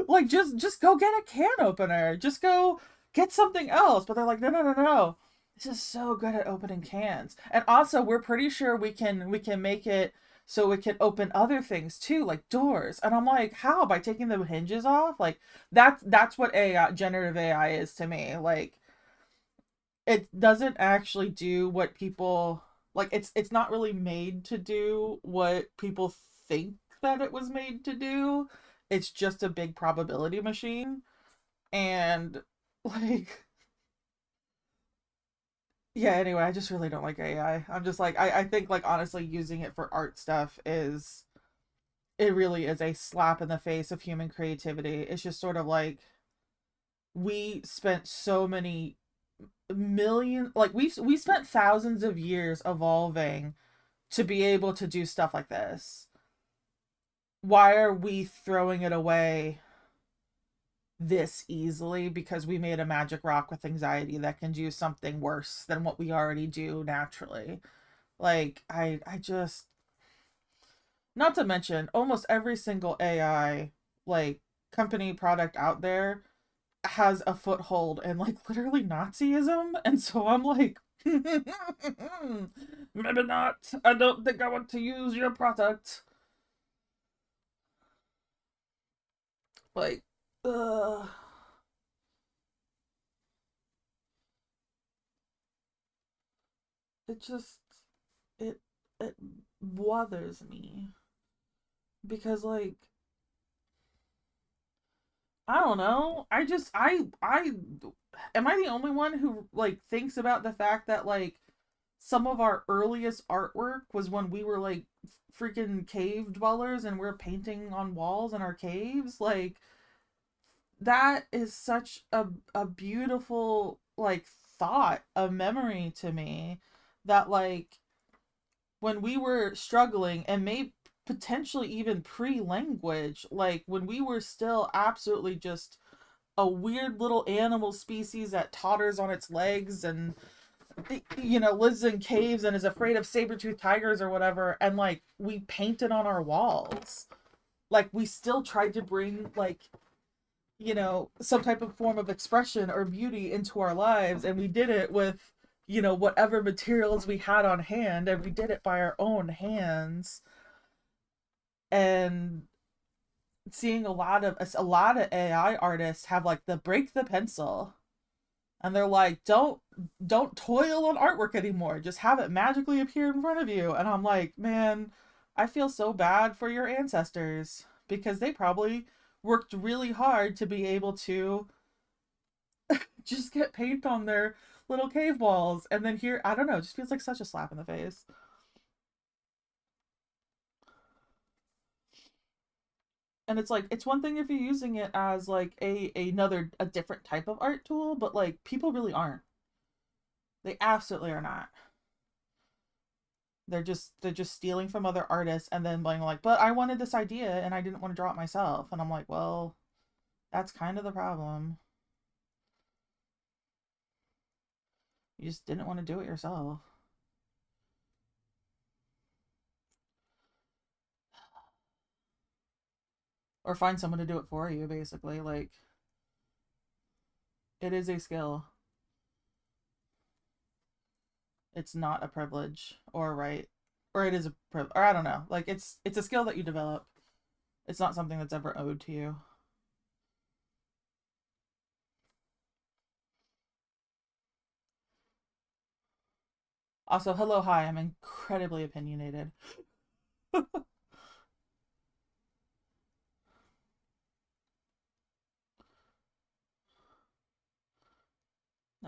like just go get a can opener. Just go get something else. But they're like, no, no, no, no. This is so good at opening cans. And also, we're pretty sure we can make it so it can open other things too, like doors. And I'm like, how? By taking the hinges off? Like that's what AI generative AI is to me. Like it doesn't actually do what people like it's not really made to do what people think that it was made to do. It's just a big probability machine. And like yeah, anyway, I just really don't like AI. I'm just like I think like honestly using it for art stuff is it really is a slap in the face of human creativity. It's just sort of like we spent so many million like we spent thousands of years evolving to be able to do stuff like this. Why are we throwing it away this easily because we made a magic rock with anxiety that can do something worse than what we already do naturally? Like I just not to mention almost every single AI like company product out there has a foothold in like literally Nazism, and so I'm like maybe not. I don't think I want to use your product. Like uh it just it it bothers me because like I don't know. I am I the only one who like thinks about the fact that like some of our earliest artwork was when we were like freaking cave dwellers and we're painting on walls in our caves? Like that is such a beautiful like thought, a memory to me that like when we were struggling and maybe potentially even pre-language, like when we were still absolutely just a weird little animal species that totters on its legs and lives in caves and is afraid of saber-toothed tigers or whatever, and like we painted on our walls, like we still tried to bring like some type of form of expression or beauty into our lives, and we did it with whatever materials we had on hand, and we did it by our own hands. And seeing a lot of AI artists have like the break the pencil, and they're like, don't toil on artwork anymore, just have it magically appear in front of you. And I'm like, man, I feel so bad for your ancestors because they probably worked really hard to be able to just get paint on their little cave walls, and then here, I don't know, it just feels like such a slap in the face. And it's like it's one thing if you're using it as like a different type of art tool, but like people really aren't. They absolutely are not. They're just stealing from other artists and then being like, but I wanted this idea and I didn't want to draw it myself. And I'm like, well, that's kind of the problem. You just didn't want to do it yourself. Or find someone to do it for you, basically. Like, it is a skill. It's not a privilege or a right. Or it is a privilege. Or I don't know. Like, it's a skill that you develop. It's not something that's ever owed to you. Also, hello, hi. I'm incredibly opinionated.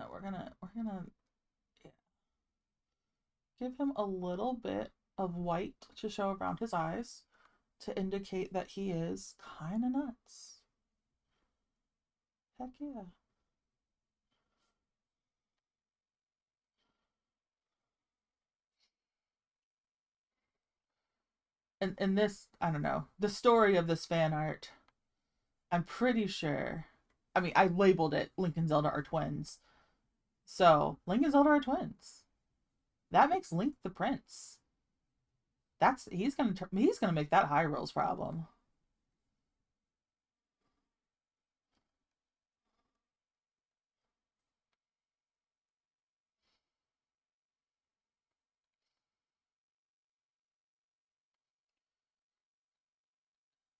No, we're gonna yeah, give him a little bit of white to show around his eyes to indicate that he is kind of nuts. Heck yeah. And this, I don't know, the story of this fan art, I'm pretty sure. I mean, I labeled it Link and Zelda are twins. So, Link and Zelda are twins. That makes Link the prince. That's he's gonna make that Hyrule's problem.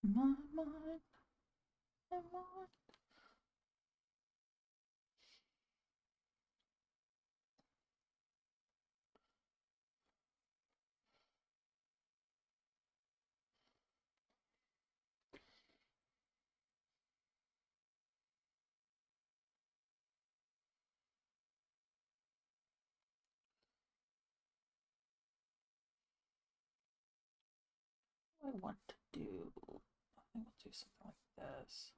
My mind, my mind. What do I want to do? I think we'll do something like this.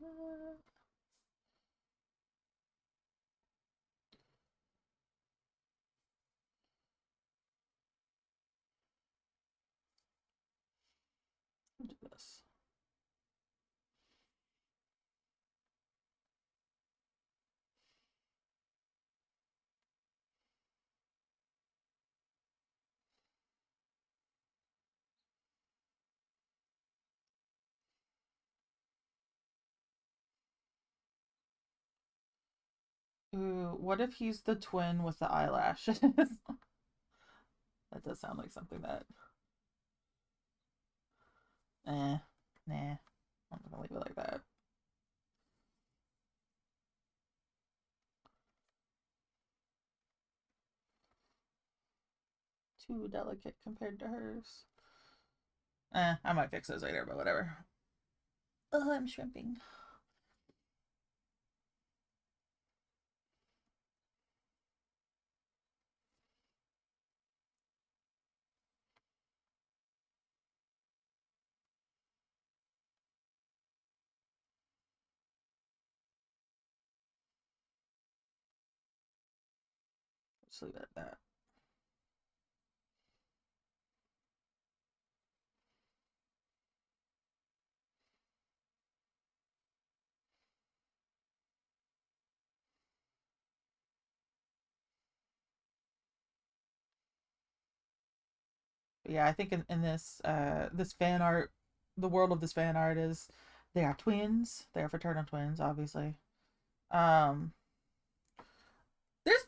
Uh, we'll do this. Ooh, what if he's the twin with the eyelashes? That does sound like something that. Nah. I'm gonna leave it like that. Too delicate compared to hers. I might fix those later, but whatever. Oh, I'm shrimping. Just leave it at that. But yeah, I think in this this fan art, the world of this fan art is they are twins. They are fraternal twins, obviously. Um,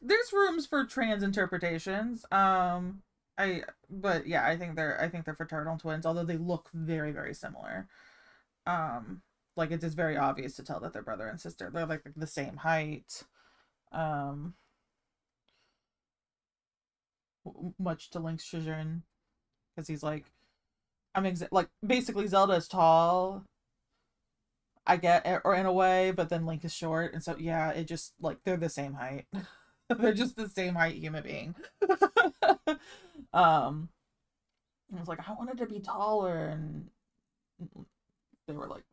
there's rooms for trans interpretations. But yeah, I think they're fraternal twins, although they look very similar. Um, like it is very obvious to tell that they're brother and sister. They're like the same height. Um, much to Link's chagrin, because he's like, like basically Zelda is tall. I get, or in a way, but then Link is short, and so yeah, it just like they're the same height. They're just the same height human being. um, I was like, I wanted to be taller, and they were like,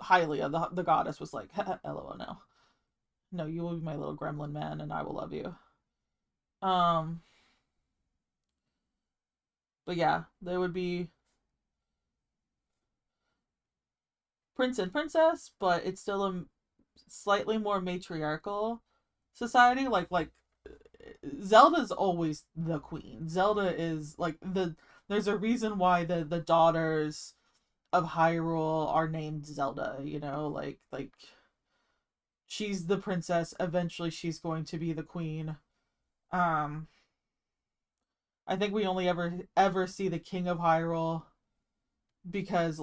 Hylia, the goddess, was like, LOL, no, you will be my little gremlin man, and I will love you. Um, but yeah, there would be prince and princess, but it's still a slightly more matriarchal society. Like Zelda's always the queen. Zelda is like there's a reason why the daughters of Hyrule are named Zelda, like she's the princess, eventually she's going to be the queen. Um I think we only ever see the king of Hyrule because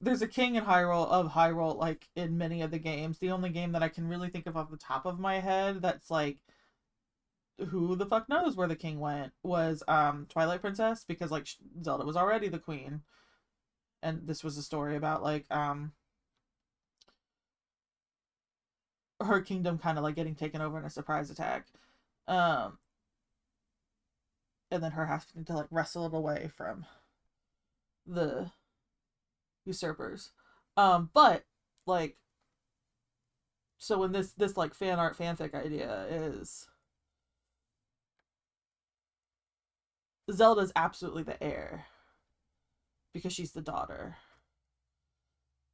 there's a king in Hyrule like in many of the games. The only game that I can really think of off the top of my head that's like who the fuck knows where the king went, was Twilight Princess, because like Zelda was already the queen, and this was a story about like her kingdom kind of like getting taken over in a surprise attack, um and then her having to like wrestle it away from the usurpers. But like, so when this like fan art fanfic idea is Zelda's absolutely the heir because she's the daughter,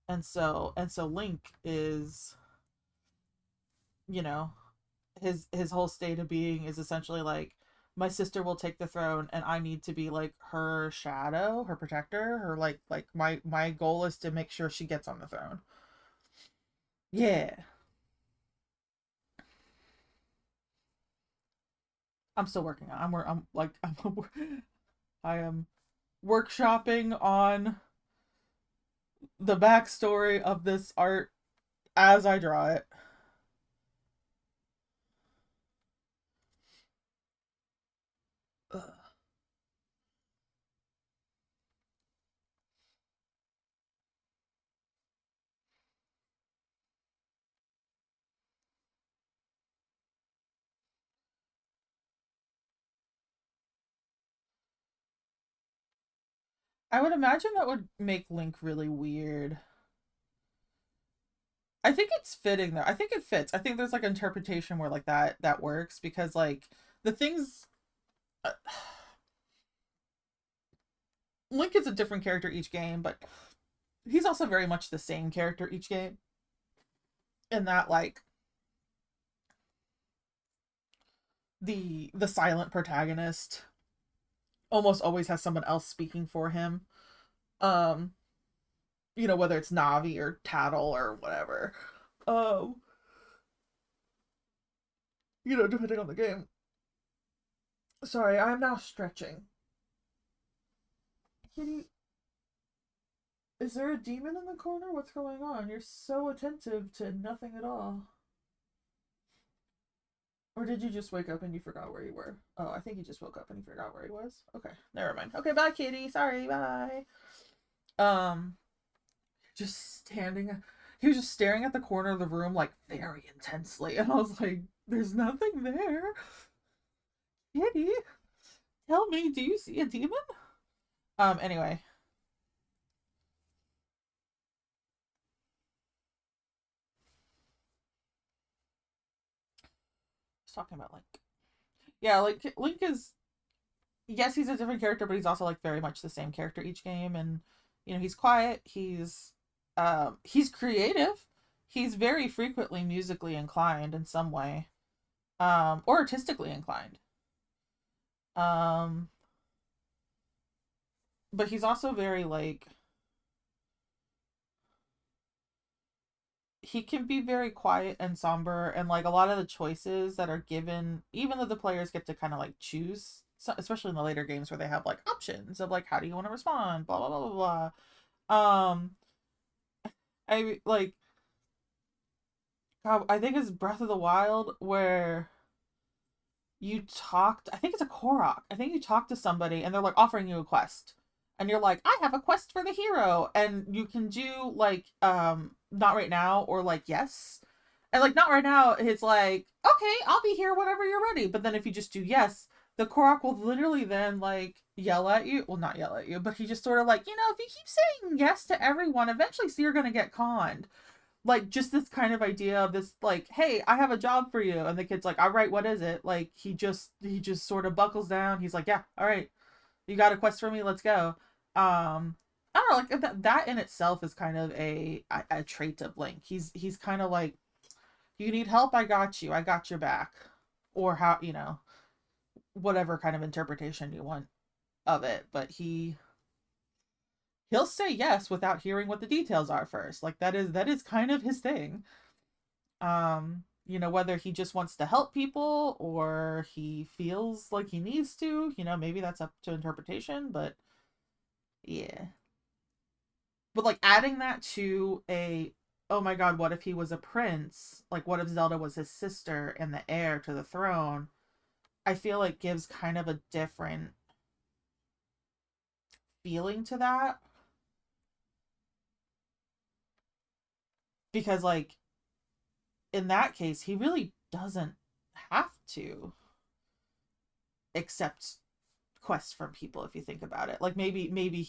and so Link is, you know, his whole state of being is essentially like, my sister will take the throne and I need to be like her shadow, her protector, her like my goal is to make sure she gets on the throne. Yeah. I'm still working on. I'm like I am workshopping on the backstory of this art as I draw it. Ugh. I would imagine that would make Link really weird. I think it's fitting though. I think it fits. I think there's like interpretation where like that works, because like the things uh, Link is a different character each game, but he's also very much the same character each game. In that like the silent protagonist almost always has someone else speaking for him. Um, whether it's Navi or Tattle or whatever. Um, depending on the game. Sorry, I'm now stretching. Kitty, is there a demon in the corner? What's going on? You're so attentive to nothing at all. Or did you just wake up and you forgot where you were? Oh, I think he just woke up and he forgot where he was. Okay, never mind. Okay, bye, kitty. Sorry, bye. Um, just standing. He was just staring at the corner of the room, like very intensely, and I was like, "There's nothing there, kitty. Tell me, do you see a demon?" Anyway, I was talking about Link. Yeah, like Link is, yes, he's a different character, but he's also like very much the same character each game, and he's quiet. He's creative. He's very frequently musically inclined in some way, or artistically inclined. Um, but he's also very like, he can be very quiet and somber, and like a lot of the choices that are given, even though the players get to kind of like choose, so, especially in the later games where they have like options of like, how do you want to respond, blah blah blah blah blah. I like, I think it's Breath of the Wild where you talked, I think it's a Korok, I think you talk to somebody and they're like offering you a quest, and you're like, I have a quest for the hero, and you can do like not right now, or like yes, and like not right now, it's like, okay, I'll be here whenever you're ready. But then if you just do yes, the Korok will literally then like yell at you, well, not yell at you, but he just sort of like, if you keep saying yes to everyone, eventually so you're gonna get conned. Like, just this kind of idea of this, like, hey, I have a job for you, and the kid's like, all right, what is it? Like, he just sort of buckles down. He's like, yeah, all right, you got a quest for me, let's go. I don't know, like that in itself is kind of a trait of Link. He's kind of like, you need help, I got you, I got your back. Or how, whatever kind of interpretation you want of it, but he'll say yes without hearing what the details are first. Like, that is kind of his thing. Whether he just wants to help people or he feels like he needs to, maybe that's up to interpretation, but yeah. But like adding that to oh my god, what if he was a prince? Like, what if Zelda was his sister and the heir to the throne? I feel like gives kind of a different feeling to that, because like in that case he really doesn't have to accept quests from people, if you think about it. Like maybe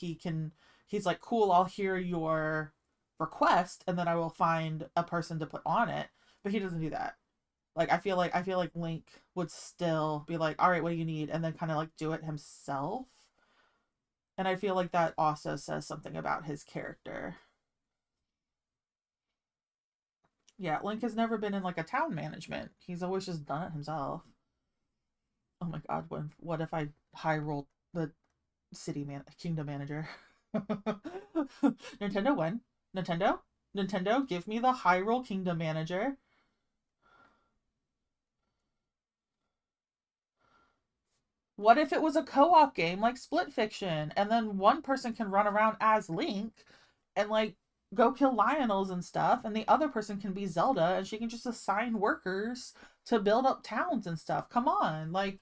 he's like, cool, I'll hear your request and then I will find a person to put on it, but he doesn't do that. Like I feel like Link would still be like, all right, what do you need, and then kind of like do it himself. And I feel like that also says something about his character. Yeah, Link has never been in like a town management. He's always just done it himself. Oh my god, what if I high rolled the kingdom manager? Nintendo, when? Nintendo? Nintendo, give me the Hyrule Kingdom manager. What if it was a co-op game like Split Fiction, and then one person can run around as Link and like go kill Lionels and stuff, and the other person can be Zelda and she can just assign workers to build up towns and stuff. Come on, like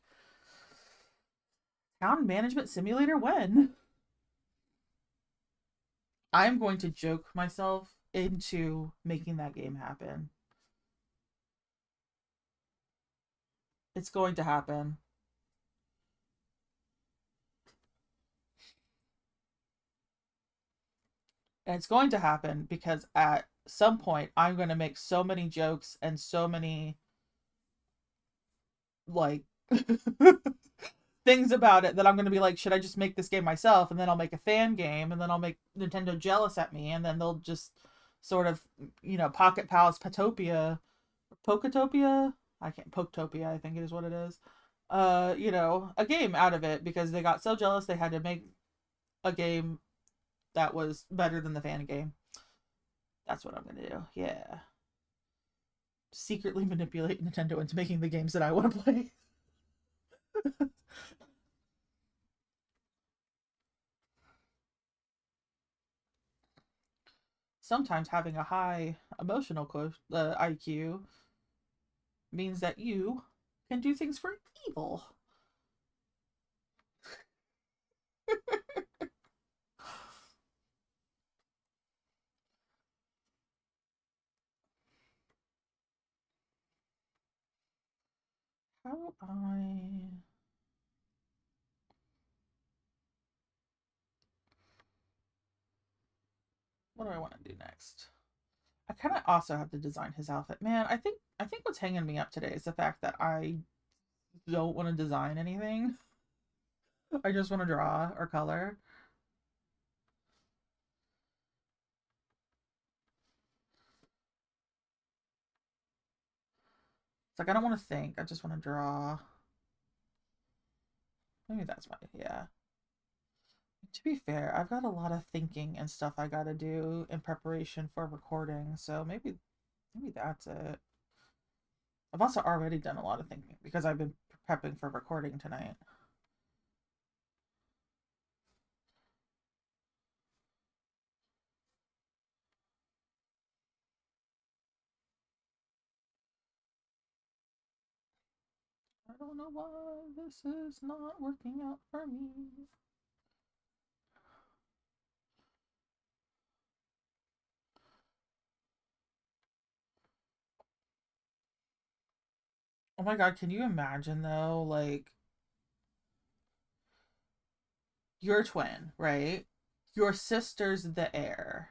town management simulator when? I'm going to joke myself into making that game happen. It's going to happen. And it's going to happen because at some point I'm going to make so many jokes and so many like things about it that I'm going to be like, should I just make this game myself? And then I'll make a fan game and then I'll make Nintendo jealous at me and then they'll just sort of, Pocket Pals Potopia, Poketopia? I can't, Poketopia, I think it is what it is. A game out of it because they got so jealous they had to make a game that was better than the fan game. That's what I'm gonna do. Yeah. Secretly manipulate Nintendo into making the games that I want to play. Sometimes having a high emotional IQ means that you can do things for evil. How I. What do I want to do next? I kind of also have to design his outfit. Man, I think what's hanging me up today is the fact that I don't want to design anything. I just want to draw or color. It's like I don't want to think. I just want to draw. Maybe that's my, yeah. To be fair, I've got a lot of thinking and stuff I got to do in preparation for recording, so maybe that's it. I've also already done a lot of thinking because I've been prepping for recording tonight. I don't know why this is not working out for me. Oh my god, can you imagine though, like your twin, right? Your sister's the heir.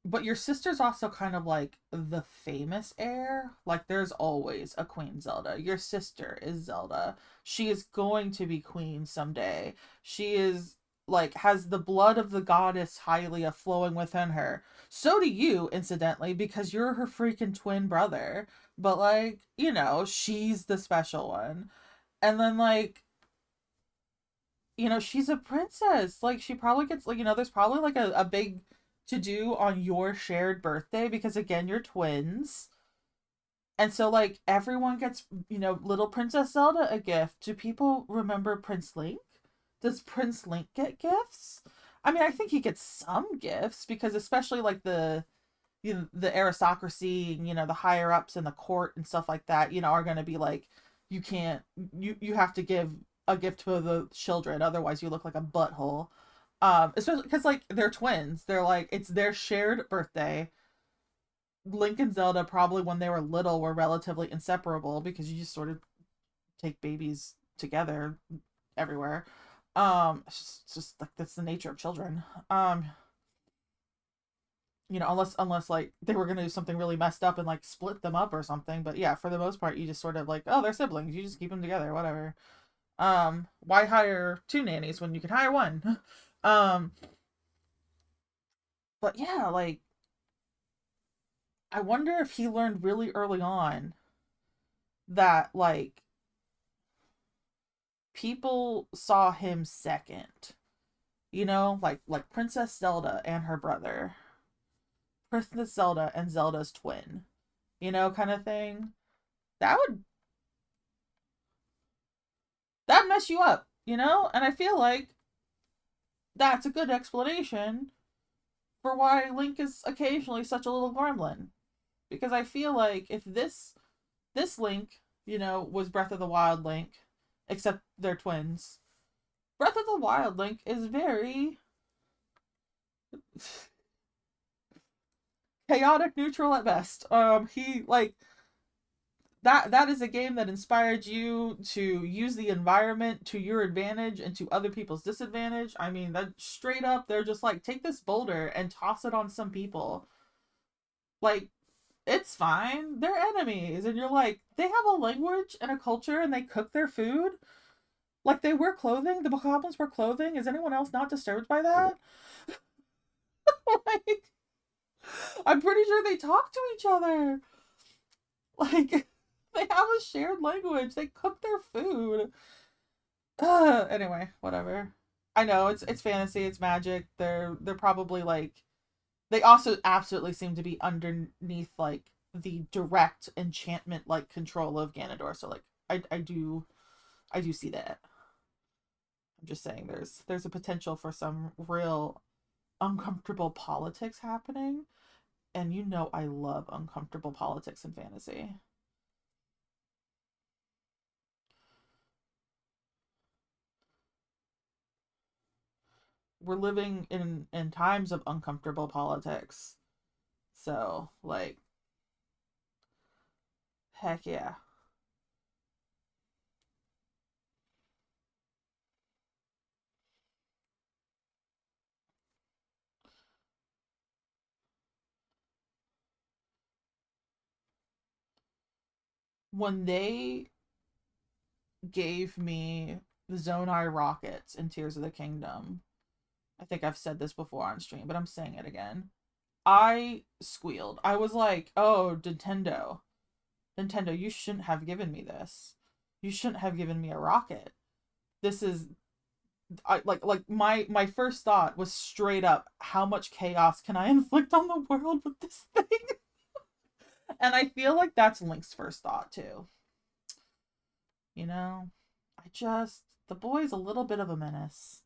But your sister's also kind of like the famous heir. Like there's always a Queen Zelda. Your sister is Zelda. She is going to be queen someday. She is like has the blood of the goddess Hylia flowing within her. So do you, incidentally, because you're her freaking twin brother. But like, she's the special one. And then like, she's a princess. Like she probably gets like, there's probably like a big to do on your shared birthday because again, you're twins. And so like everyone gets, little Princess Zelda a gift. Do people remember Prince Link? Does Prince Link get gifts? I mean, I think he gets some gifts because especially like the aristocracy, the higher ups in the court and stuff like that, are going to be like, you can't, you have to give a gift to the children, otherwise you look like a butthole. Especially because like they're twins, they're like it's their shared birthday. Link and Zelda probably when they were little were relatively inseparable because you just sort of take babies together everywhere. It's just like that's the nature of children. Unless like they were gonna do something really messed up and like split them up or something. But yeah, for the most part, you just sort of like, oh, they're siblings. You just keep them together, whatever. Why hire two nannies when you can hire one? um, but yeah, like I wonder if he learned really early on that like people saw him second. Like Princess Zelda and her brother, Princess Zelda and Zelda's twin, kind of thing. That would that mess you up. And I feel like that's a good explanation for why Link is occasionally such a little gremlin. Because I feel like if this Link, was Breath of the Wild Link, except they're twins. Breath of the Wild Link is very chaotic neutral at best. He like that is a game that inspired you to use the environment to your advantage and to other people's disadvantage. I mean, that straight up they're just like take this boulder and toss it on some people. Like it's fine. They're enemies and you're like they have a language and a culture and they cook their food. Like they wear clothing. The goblins wear clothing. Is anyone else not disturbed by that? Like I'm pretty sure they talk to each other. Like they have a shared language. They cook their food. Anyway, whatever. I know it's fantasy, it's magic. They're probably like they also absolutely seem to be underneath like the direct enchantment like control of Ganondorf. So like I do see that. I'm just saying there's a potential for some real uncomfortable politics happening. And I love uncomfortable politics in fantasy. We're living in times of uncomfortable politics. So, like, heck yeah. When they gave me the Zonai rockets in Tears of the Kingdom, I think I've said this before on stream, but I'm saying it again. I squealed. I was like, "Oh, Nintendo. Nintendo, you shouldn't have given me this. You shouldn't have given me a rocket. This is like my first thought was straight up, how much chaos can I inflict on the world with this thing?" And I feel like that's Link's first thought too. You know, the boy's a little bit of a menace.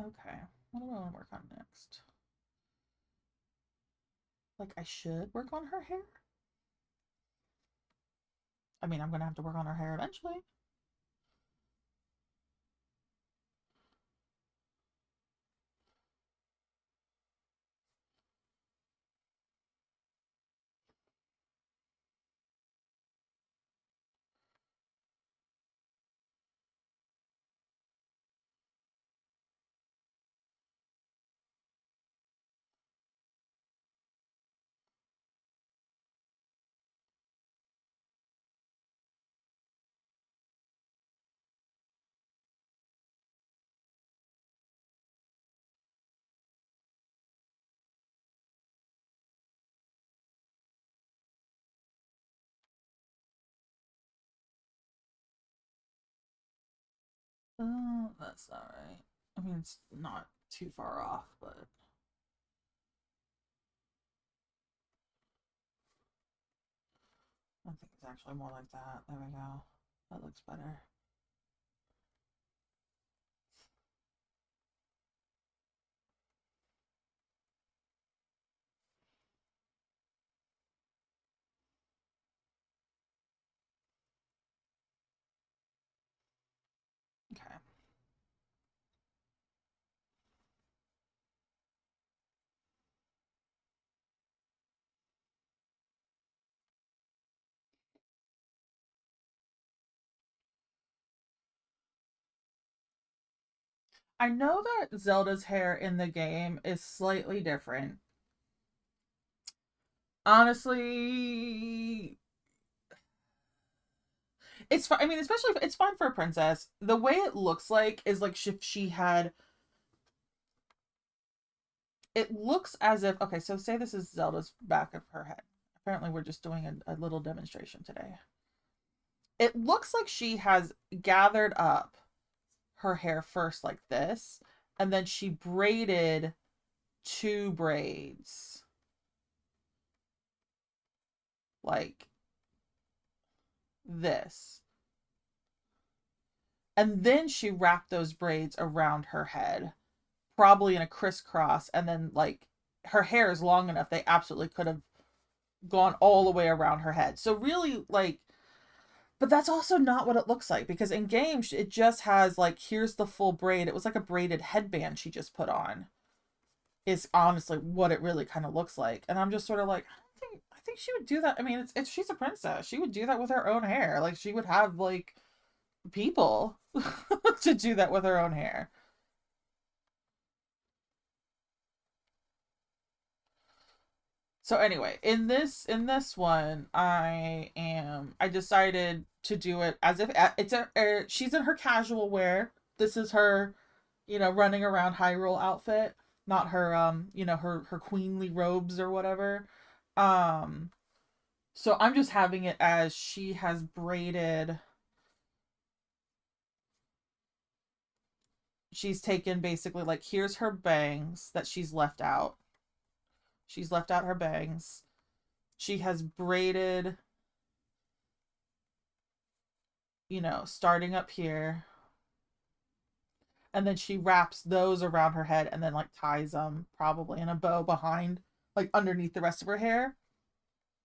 Okay, what do I want to work on next? Like, I should work on her hair? I mean, I'm gonna have to work on her hair eventually. Oh, that's not right. I mean, it's not too far off, but I think it's actually more like that. There we go. That looks better. I know that Zelda's hair in the game is slightly different. Honestly, it's fine. I mean, especially if it's fine for a princess. The way it looks like is like if she had. It looks as if, okay, so say this is Zelda's back of her head. Apparently, we're just doing a little demonstration today. It looks like she has gathered up her hair first like this, and then she braided two braids like this. And then she wrapped those braids around her head, probably in a crisscross, and then like her hair is long enough they absolutely could have gone all the way around her head. So really like, but that's also not what it looks like, because in games it just has like, here's the full braid. It was like a braided headband she just put on. Is honestly what it really kind of looks like. And I'm just sort of like, I think she would do that. I mean, it's she's a princess. She would do that with her own hair. Like she would have like people to do that with her own hair. So anyway, in this one, I decided to do it as if it's she's in her casual wear. This is her, running around Hyrule outfit, not her her queenly robes or whatever. Um so I'm just having it as she has braided, she's taken basically like, here's her bangs that she's left out. She's left out her bangs. She has braided, starting up here, and then she wraps those around her head and then like ties them probably in a bow behind, like underneath the rest of her hair,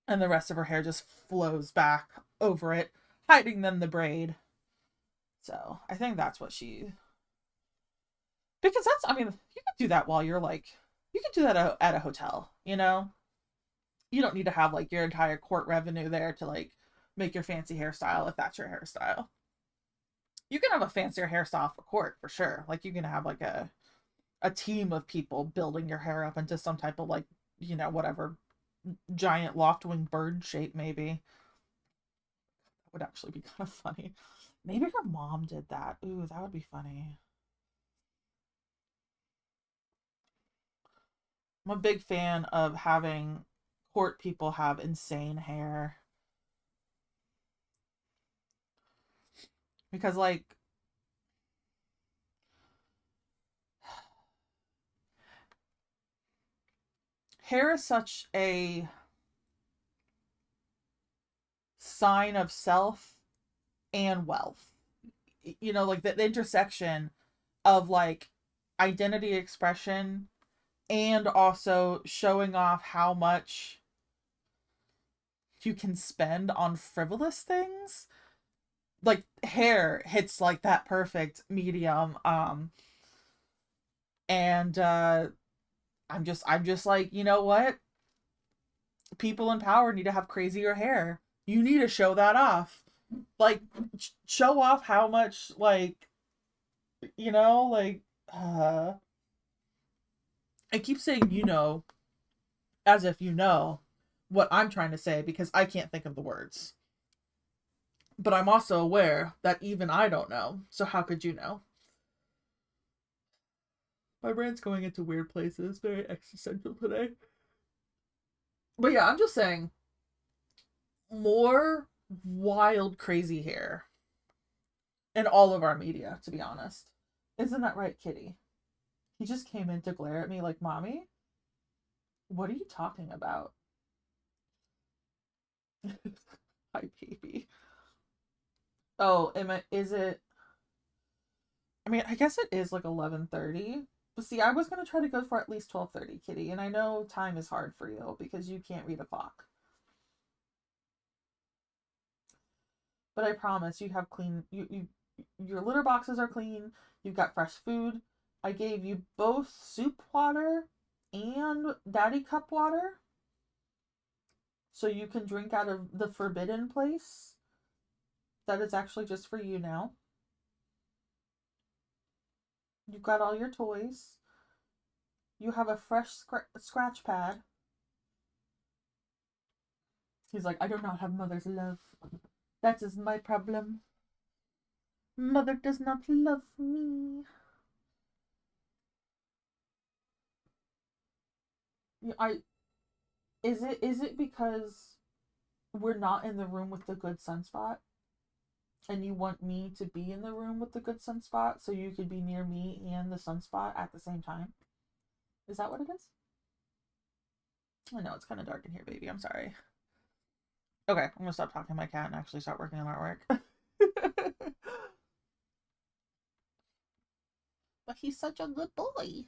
and the rest of her hair just flows back over it, hiding then the braid. So I think that's what she, because that's, I mean, you could do that while you're like, you could do that at a hotel, you don't need to have like your entire court revenue there to like make your fancy hairstyle if that's your hairstyle. You can have a fancier hairstyle for court for sure. Like you can have like a team of people building your hair up into some type of like, whatever giant loft wing bird shape maybe. That would actually be kind of funny. Maybe her mom did that. Ooh, that would be funny. I'm a big fan of having court people have insane hair, because like, hair is such a sign of self and wealth. Like the intersection of like identity expression and also showing off how much you can spend on frivolous things. Like hair hits like that perfect medium. And I'm just like, you know what? People in power need to have crazier hair. You need to show that off. Like show off how much like, like, I keep saying, as if you know what I'm trying to say because I can't think of the words. But I'm also aware that even I don't know. So how could you know? My brain's going into weird places, very existential today. But yeah, I'm just saying, more wild, crazy hair in all of our media, to be honest. Isn't that right, Kitty? He just came in to glare at me like, Mommy, what are you talking about? Hi, baby. Oh, is it? I mean, I guess it is like 11:30. But see, I was gonna try to go for at least 12:30, Kitty, and I know time is hard for you because you can't read a clock. But I promise you have clean, your litter boxes are clean. You've got fresh food. I gave you both soup water and daddy cup water so you can drink out of the forbidden place that is actually just for you now. You got all your toys. You have a fresh scratch pad. He's like, I do not have mother's love. That is my problem. Mother does not love me. I is it because we're not in the room with the good sunspot? And you want me to be in the room with the good sunspot so you could be near me and the sunspot at the same time? Is that what it is? I know it's kind of dark in here, baby. I'm sorry. Okay, I'm gonna stop talking to my cat and actually start working on artwork. But he's such a good boy.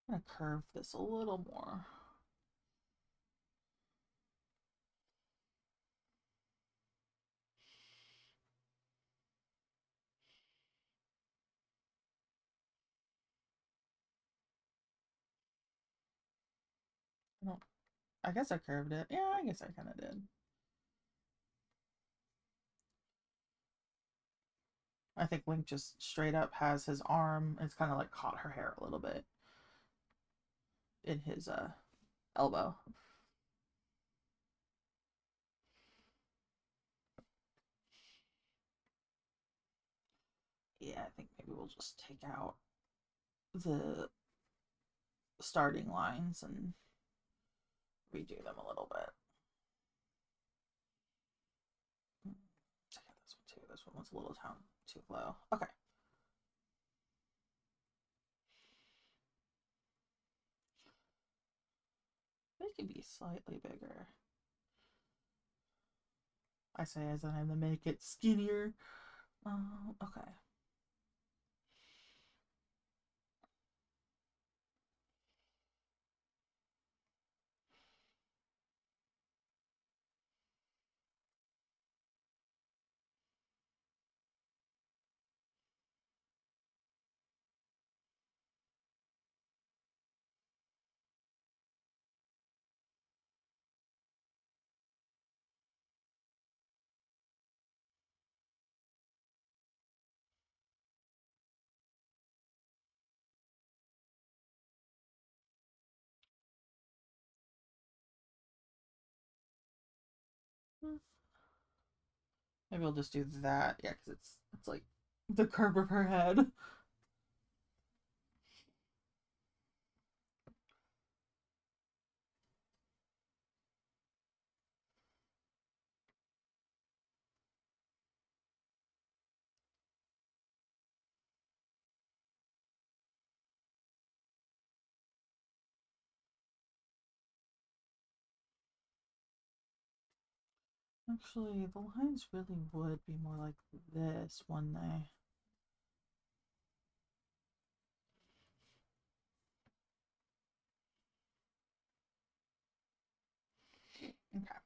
I'm gonna curve this a little more. No, I guess I curved it. Yeah, I guess I kind of did. I think Link just straight up has his arm. It's kind of like caught her hair a little bit in his elbow. Yeah, I think maybe we'll just take out the starting lines and redo them a little bit. Check out this one too. This one was a little too low. Okay. They could be slightly bigger. I say as I'm to make it skinnier. Okay. Maybe we'll just do that. Yeah, because it's like the curve of her head. Actually, the lines really would be more like this, wouldn't they? Okay.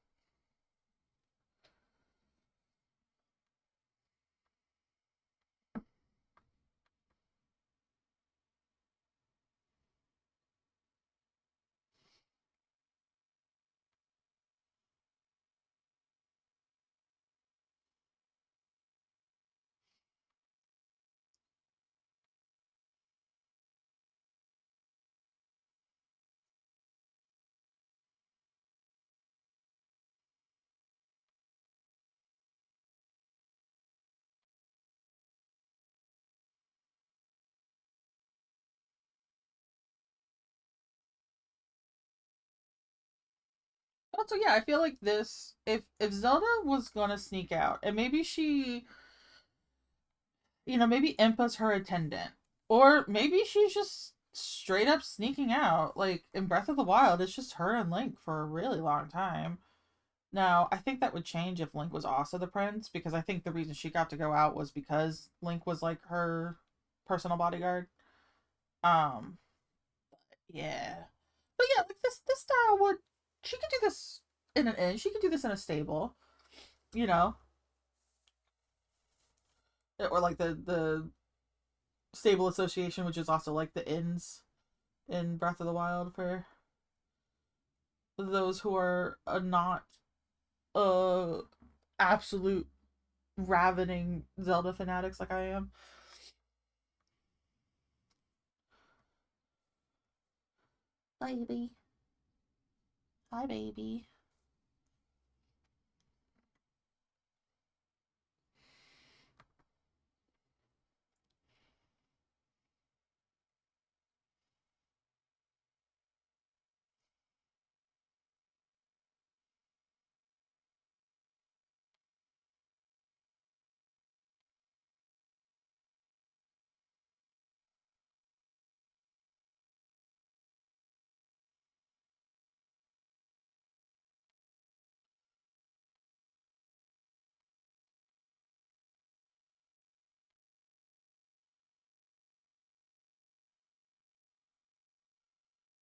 Also, yeah, I feel like this. If Zelda was gonna sneak out, and maybe she, maybe Impa's her attendant, or maybe she's just straight up sneaking out. Like in Breath of the Wild, it's just her and Link for a really long time. Now, I think that would change if Link was also the prince, because I think the reason she got to go out was because Link was like her personal bodyguard. Um, yeah, but yeah, like this style would she could do this in an inn. She could do this in a stable, you know, or like the stable association, which is also like the inns. in Breath of the Wild for those who are not uh absolute ravening Zelda fanatics like I am. Baby. Hi, baby.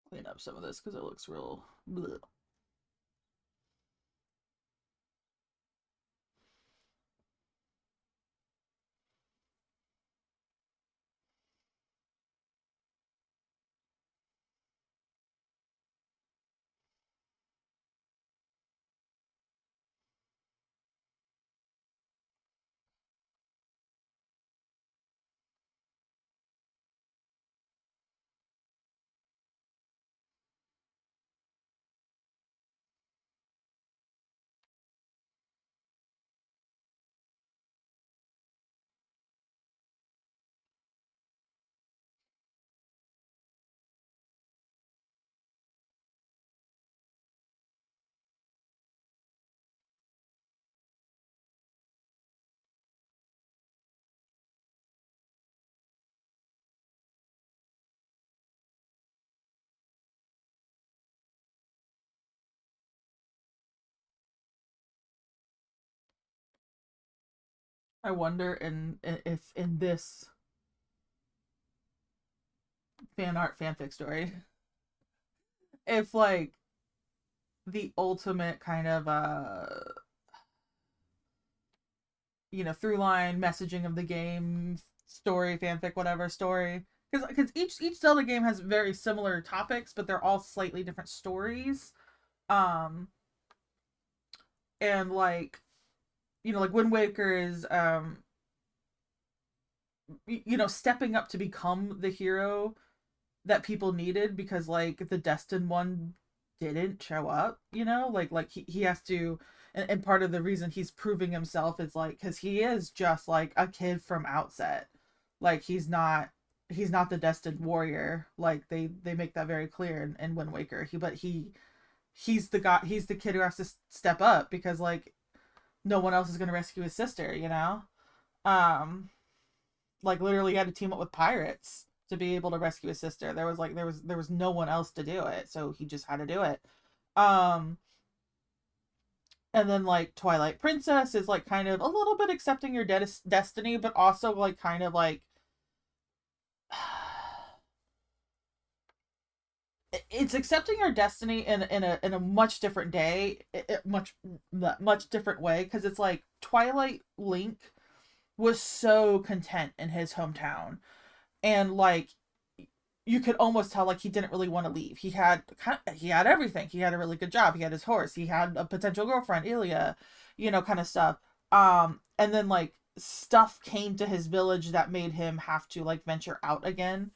Clean up some of this because it looks real bleh. I wonder if in this fan art fanfic story, if like the ultimate kind of through line messaging of the game, story, fanfic, whatever story, because each Zelda game has very similar topics, but they're all slightly different stories. Um, and like like Wind Waker is stepping up to become the hero that people needed because like the destined one didn't show up, like he has to, and part of the reason he's proving himself is like because he is just like a kid from outset, like he's not the destined warrior, like they make that very clear in Wind Waker. He's the guy, he's the kid who has to step up because like no one else is going to rescue his sister, um like literally he had to team up with pirates to be able to rescue his sister. There was no one else to do it, so he just had to do it. Um and then like Twilight Princess is like kind of a little bit accepting your destiny, but also like kind of like it's accepting your destiny in a much different day, much different way, because it's like Twilight Link was so content in his hometown, and like you could almost tell like he didn't really want to leave. He had everything. He had a really good job. He had his horse. He had a potential girlfriend, Ilya, kind of stuff. And then like stuff came to his village that made him have to like venture out again.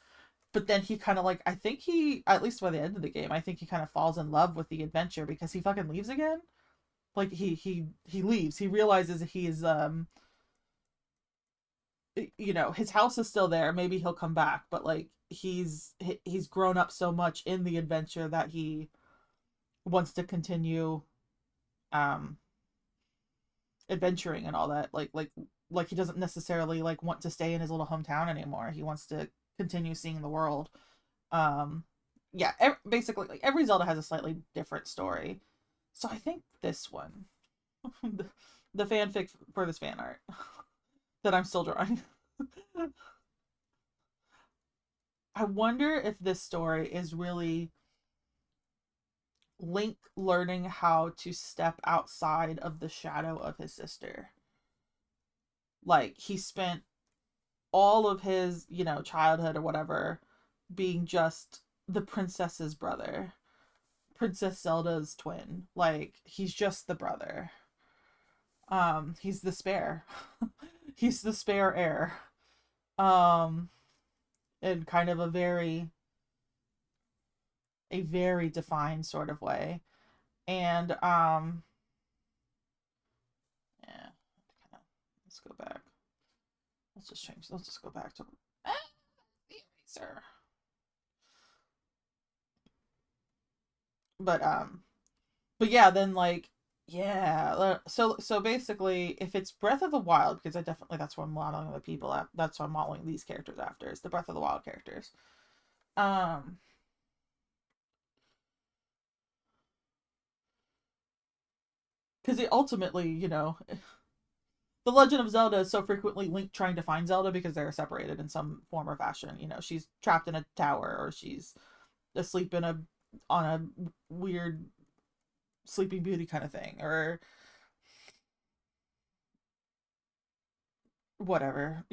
But then he kind of like, I think he, at least by the end of the game, I think he kind of falls in love with the adventure because he fucking leaves again. Like he leaves. He realizes he's his house is still there, maybe he'll come back, but like he's grown up so much in the adventure that he wants to continue um adventuring and all that, like he doesn't necessarily like want to stay in his little hometown anymore. He wants to continue seeing the world. um yeah, basically like every Zelda has a slightly different story, so I think this one the fanfic for this fan art that I'm still drawing, I wonder if this story is really Link learning how to step outside of the shadow of his sister. Like he spent all of his, childhood or whatever being just the princess's brother. Princess Zelda's twin. Like, he's just the brother. He's the spare. He's the spare heir. Um, in kind of a very defined sort of way. And yeah, let's go back. Let's just go back to the eraser. But but yeah, then like yeah, so basically, if it's Breath of the Wild, because I definitely that's what I'm modeling the people at. That's what I'm modeling these characters after. Is the Breath of the Wild characters. Um, because it ultimately, the Legend of Zelda is so frequently Link trying to find Zelda because they're separated in some form or fashion. She's trapped in a tower, or she's asleep on a weird Sleeping Beauty kind of thing, or whatever.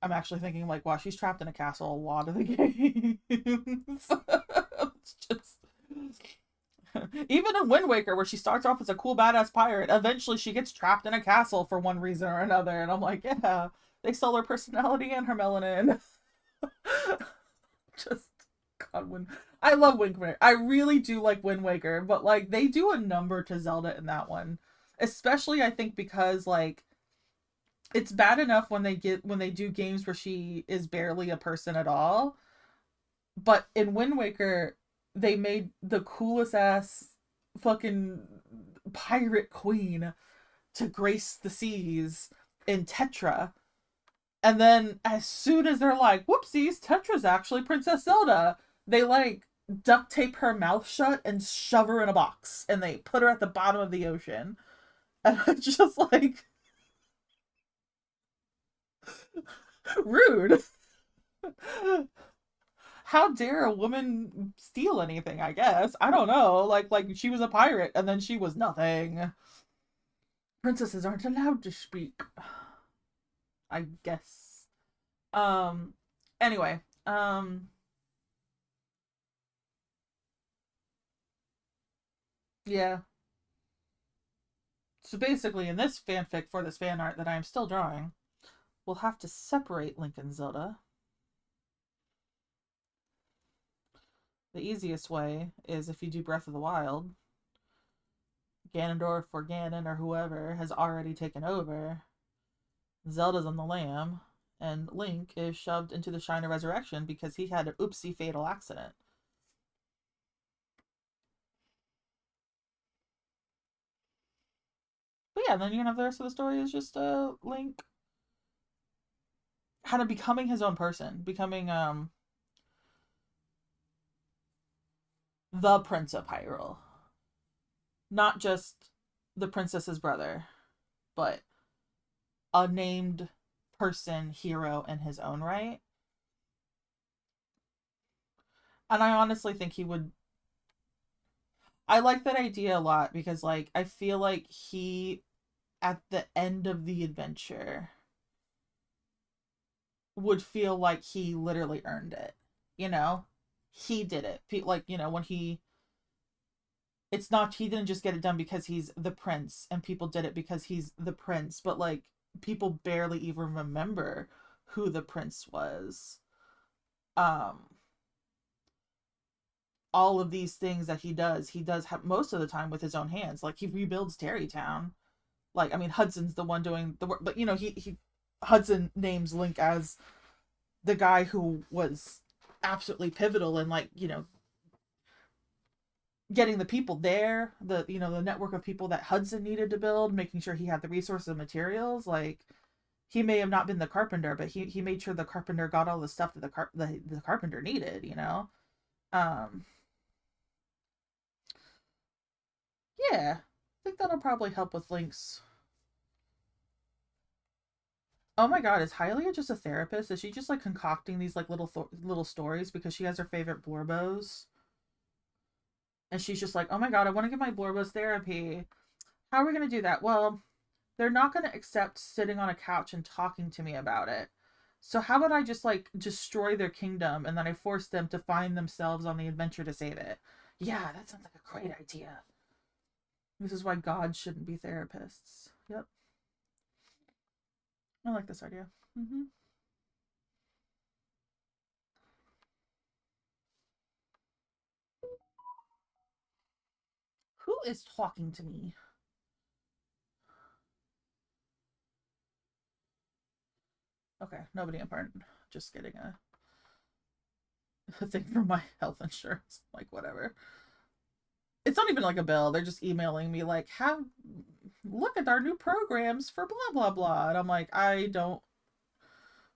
I'm actually thinking like, wow, she's trapped in a castle a lot of the games. It's just even in Wind Waker, where she starts off as a cool badass pirate, eventually she gets trapped in a castle for one reason or another, and I'm like, yeah, they stole her personality and her melanin. Just God, I love Wind Waker. I really do like Wind Waker, but like they do a number to Zelda in that one, especially I think because like it's bad enough when they do games where she is barely a person at all, but in Wind Waker they made the coolest ass fucking pirate queen to grace the seas in Tetra. And then as soon as they're like, whoopsies, Tetra's actually Princess Zelda, they like duct tape her mouth shut and shove her in a box and they put her at the bottom of the ocean. And I'm just like, rude. How dare a woman steal anything, I guess. I don't know. Like she was a pirate and then she was nothing. Princesses aren't allowed to speak. I guess. Um anyway, yeah. So basically in this fanfic for this fan art that I am still drawing, we'll have to separate Link and Zelda. The easiest way is if you do Breath of the Wild, Ganondorf or Ganon or whoever has already taken over. Zelda's on the lamb, and Link is shoved into the Shrine of Resurrection because he had an oopsie fatal accident. But yeah, then you can have the rest of the story is just Link kind of becoming his own person, becoming the Prince of Hyrule. Not just the princess's brother, but a named person, hero in his own right. And I honestly think he would. I like that idea a lot because, like, I feel like he, at the end of the adventure, would feel like he literally earned it. You know? He did it. Like, when it's not, he didn't just get it done because he's the prince and people did it because he's the prince, but like, people barely even remember who the prince was. Um, all of these things that he does have most of the time with his own hands. Like he rebuilds Terrytown. Like I mean, Hudson's the one doing the work, but he Hudson names Link as the guy who was absolutely pivotal in like getting the people there, the network of people that Hudson needed to build, making sure he had the resources and materials. Like he may have not been the carpenter, but he made sure the carpenter got all the stuff that the carpenter needed. Um, yeah, I think that'll probably help with Link's. Oh my god, is Hylia just a therapist? Is she just like concocting these like little stories because she has her favorite Blorbos? And she's just like, oh my god, I want to give my Blorbos therapy. How are we going to do that? Well, they're not going to accept sitting on a couch and talking to me about it. So how about I just like destroy their kingdom and then I force them to find themselves on the adventure to save it? Yeah, that sounds like a great idea. This is why gods shouldn't be therapists. Yep. I like this idea. Mm-hmm. Who is talking to me? Okay, nobody important. Just getting a thing for my health insurance. Like, whatever. It's not even like a bill. They're just emailing me like, have look at our new programs for blah blah blah. And I'm like, I don't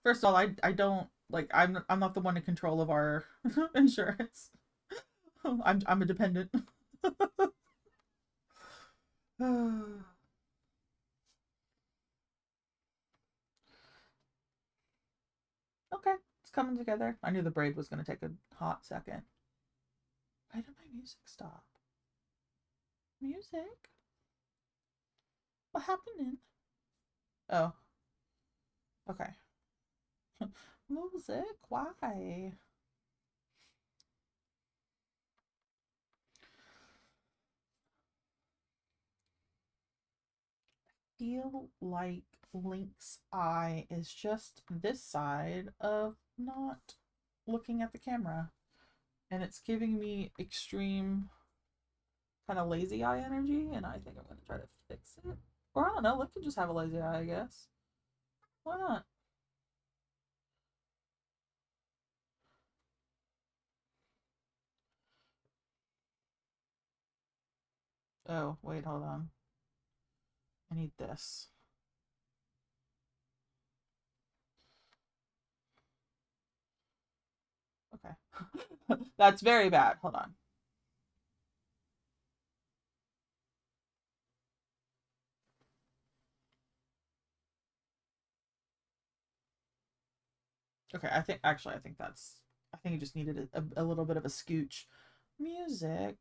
first of all, I don't like I'm not the one in control of our insurance. I'm a dependent. Okay, it's coming together. I knew the braid was gonna take a hot second. Why did my music stop? Music? What happened? Oh, okay. Music? Why? Feel like Link's eye is just this side of not looking at the camera. And it's giving me extreme kind of lazy eye energy, and I think I'm gonna try to fix it. Or I don't know, Link can just have a lazy eye, I guess. Why not? Oh, wait, hold on. I need this. Okay. That's very bad. Hold on. Okay, I think that's I think you just needed a little bit of a scooch. Music.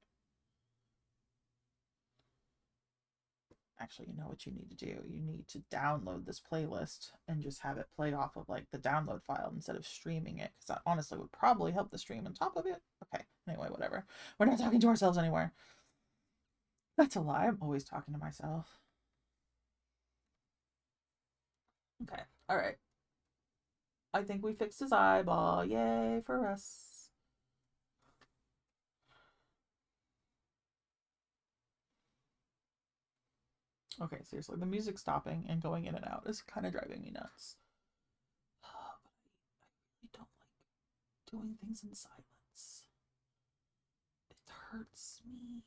Actually, you know what you need to do? You need to download this playlist and just have it play off of like the download file instead of streaming it, because that honestly would probably help the stream on top of it. Okay, anyway, whatever. We're not talking to ourselves anywhere. That's a lie. I'm always talking to myself. Okay, all right. I think we fixed his eyeball. Yay for us. Okay, seriously, the music stopping and going in and out is kind of driving me nuts. But I don't like doing things in silence. It hurts me.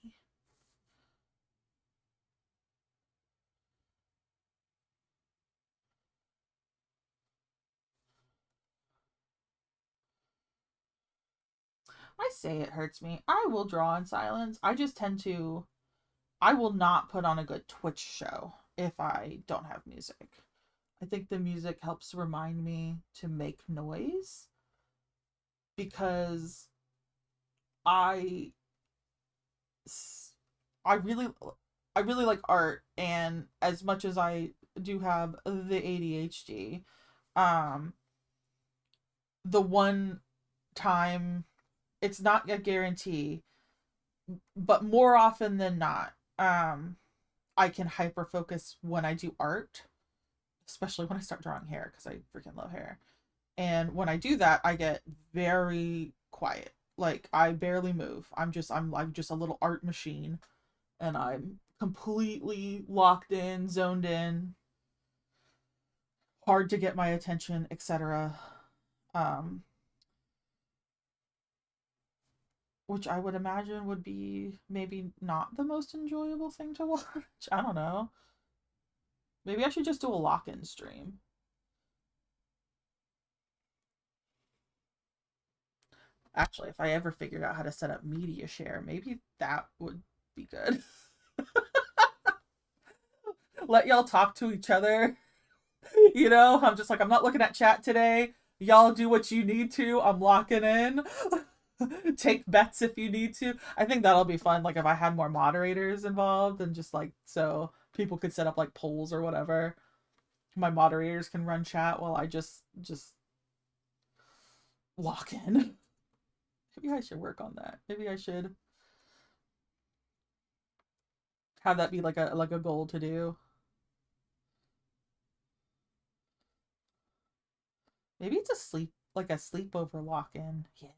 I say it hurts me. I will draw in silence. I just tend to. I will not put on a good Twitch show if I don't have music. I think the music helps remind me to make noise because I I really I really like art, and as much as I do have the ADHD, um the one time, it's not a guarantee, but more often than not, I can hyper focus when I do art, especially when I start drawing hair because I freaking love hair. And when I do that, I get very quiet. Like I barely move. I'm just a little art machine, and I'm completely locked in, zoned in, hard to get my attention, etc. Um which I would imagine would be maybe not the most enjoyable thing to watch. I don't know. Maybe I should just do a lock-in stream. Actually, if I ever figured out how to set up media share, maybe that would be good. Let y'all talk to each other. You know, I'm just like, I'm not looking at chat today. Y'all do what you need to. I'm locking in. Take bets if you need to. I think that'll be fun. Like if I had more moderators involved and just like so people could set up like polls or whatever. My moderators can run chat while I just lock-in. Maybe I should work on that. Maybe I should have that be like a goal to do. Maybe it's a sleepover lock-in. Yeah.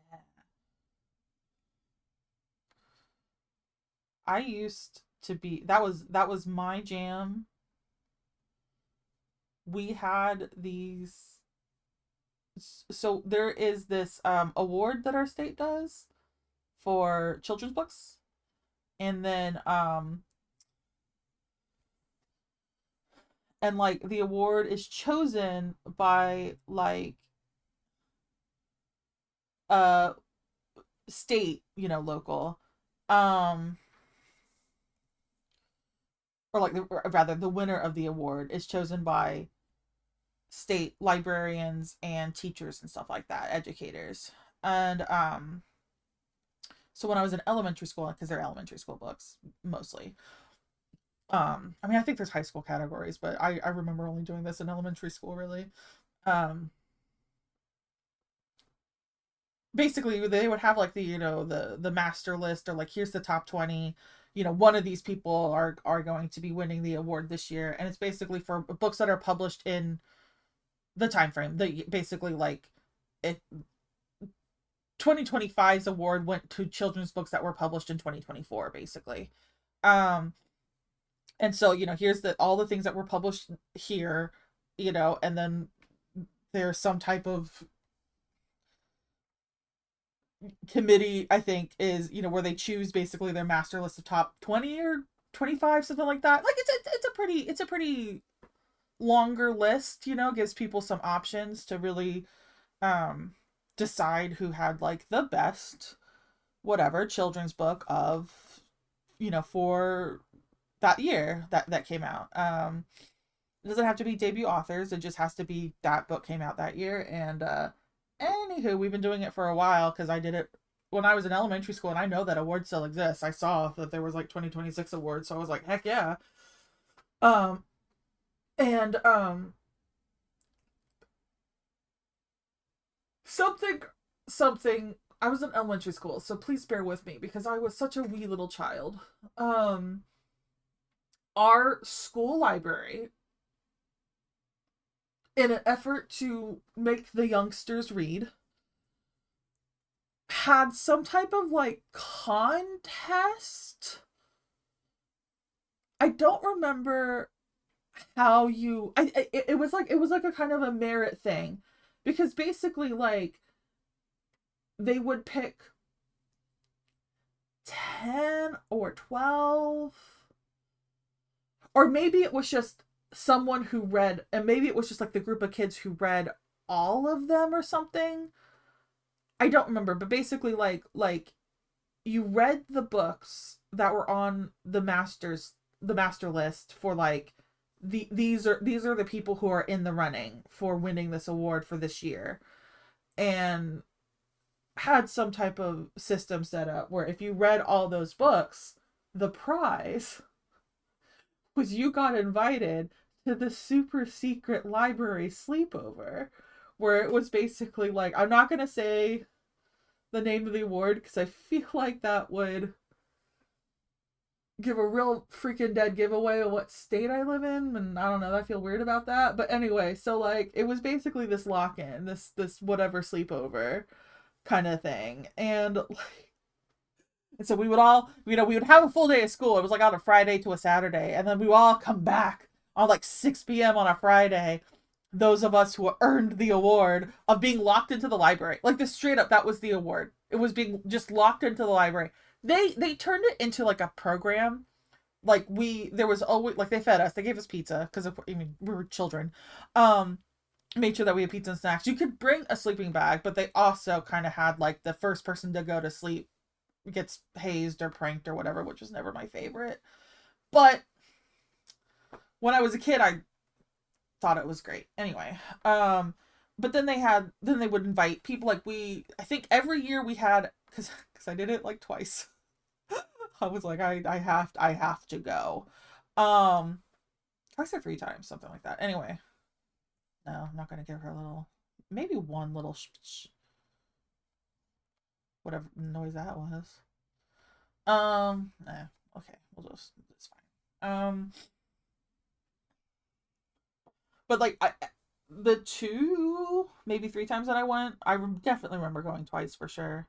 I used to be that was my jam. We had these, so there is this award that our state does for children's books, and then and like the award is chosen by like uh state, local, um or like rather the winner of the award is chosen by state librarians and teachers and stuff like that, educators. And so when I was in elementary school, because they're elementary school books mostly, I mean, I think there's high school categories, but I remember only doing this in elementary school, really. um Basically they would have like the master list, or like, here's the top 20, one of these people are going to be winning the award this year, and it's basically for books that are published in the time frame. The basically like it 2025's award went to children's books that were published in 2024, basically. um and so, here's all the things that were published here, and then there's some type of committee, I think, is, where they choose basically their master list of top 20 or 25, something like that. Like, it's a pretty longer list, gives people some options to really um decide who had like the best whatever children's book of, for that year that came out. It doesn't have to be debut authors, it just has to be that book came out that year. And anywho, we've been doing it for a while, because I did it when I was in elementary school, and I know that award still exists. I saw that there was like 2026 awards, so I was like, heck yeah. um and something something I was in elementary school, so please bear with me because I was such a wee little child. um our school library, in an effort to make the youngsters read, had some type of like contest. I don't remember how you it was like a kind of a merit thing, because basically like they would pick 10 or 12, or maybe it was just someone who read, and maybe it was just like the group of kids who read all of them or something. I don't remember, but basically like you read the books that were on the master list for like these are the people who are in the running for winning this award for this year, and had some type of system set up where if you read all those books, the prize was you got invited to the super secret library sleepover, where it was basically like, I'm not going to say the name of the award because I feel like that would give a real freaking dead giveaway of what state I live in, and I don't know, I feel weird about that. But anyway, so like it was basically this lock-in, this whatever sleepover kind of thing. And so we would all, we would have a full day of school. It was like on a Friday to a Saturday, and then we would all come back on like 6 p.m. on a Friday, those of us who earned the award of being locked into the library. Like, this straight up, that was the award. It was being just locked into the library. They turned it into like a program. Like, there was always, like, they fed us, they gave us pizza because, I mean, we were children. um Made sure that we had pizza and snacks. You could bring a sleeping bag, but they also kind of had like the first person to go to sleep gets hazed or pranked or whatever, which was never my favorite. But when I was a kid, I thought it was great. Anyway, but then they would invite people. Like, I think every year we had, because I did it like twice. I was like, I have to go. Twice or 3 times, something like that. Anyway, no, I'm not gonna give her a little, maybe one little. whatever noise that was. Okay, it's fine. But like the two, maybe three times that I went, definitely remember going twice for sure.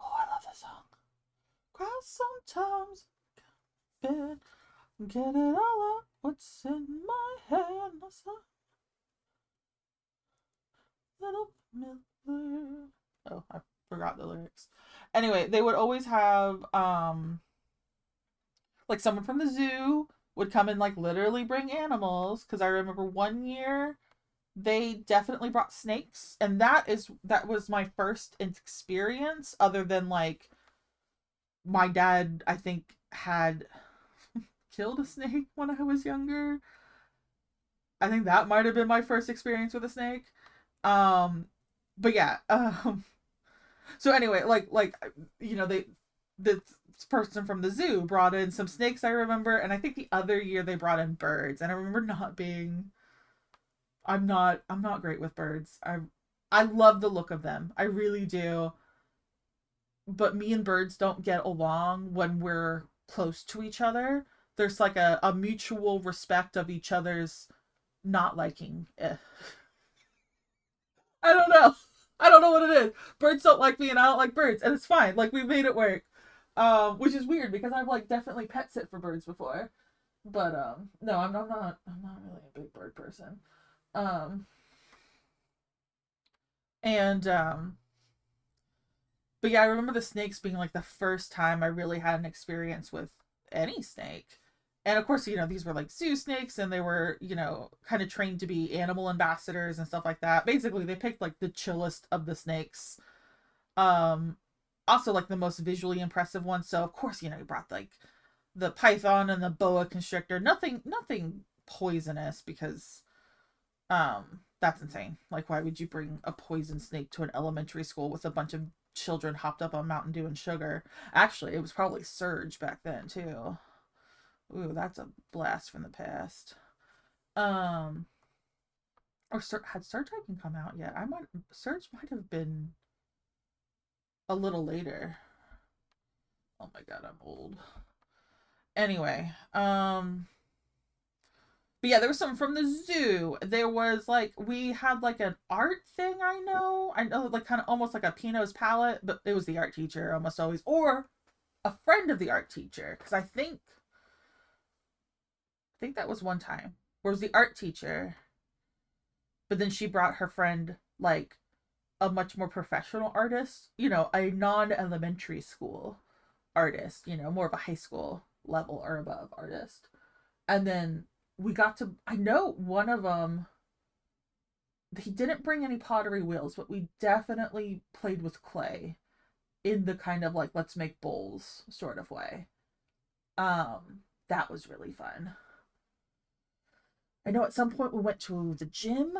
Oh, I love this song. Cry sometimes, bed, get it all out. What's in my head? Little Miller. Oh, I forgot the lyrics. Anyway, they would always have like someone from the zoo would come and like literally bring animals, because I remember one year they definitely brought snakes, and that was my first experience other than like my dad, I think, had killed a snake when I was younger. I think that might have been my first experience with a snake. Um but yeah, so anyway, like this person from the zoo brought in some snakes, I remember, and I think the other year they brought in birds, and I remember not being I'm not great with birds. I love the look of them. I really do. But me and birds don't get along when we're close to each other. There's like a mutual respect of each other's not liking it. I don't know. I don't know what it is. Birds don't like me and I don't like birds, and it's fine. Like, we made it work. Which is weird because I've like definitely pet sit for birds before. But no, I'm not really a big bird person. Um and But yeah, I remember the snakes being like the first time I really had an experience with any snake. And of course, these were like zoo snakes, and they were, kind of trained to be animal ambassadors and stuff like that. Basically, they picked like the chillest of the snakes. Um, Also like the most visually impressive ones. So of course, you brought like the python and the boa constrictor. Nothing poisonous, because that's insane. Like, why would you bring a poison snake to an elementary school with a bunch of children hopped up on Mountain Dew and sugar? Actually, it was probably Surge back then too. Ooh, that's a blast from the past. Um, or had Surge even come out yet? Surge might have been a little later. Oh my god, I'm old. Anyway, but yeah, there was some from the zoo. There was like, we had like an art thing. I know, like kind of almost like a Pinot's palette, but it was the art teacher almost always, or a friend of the art teacher. Because I think that was one time where it was the art teacher, but then she brought her friend, like a much more professional artist, a non-elementary school artist, more of a high school level or above artist. And then I know one of them, he didn't bring any pottery wheels, but we definitely played with clay in the kind of like, let's make bowls sort of way. That was really fun. I know at some point we went to the gym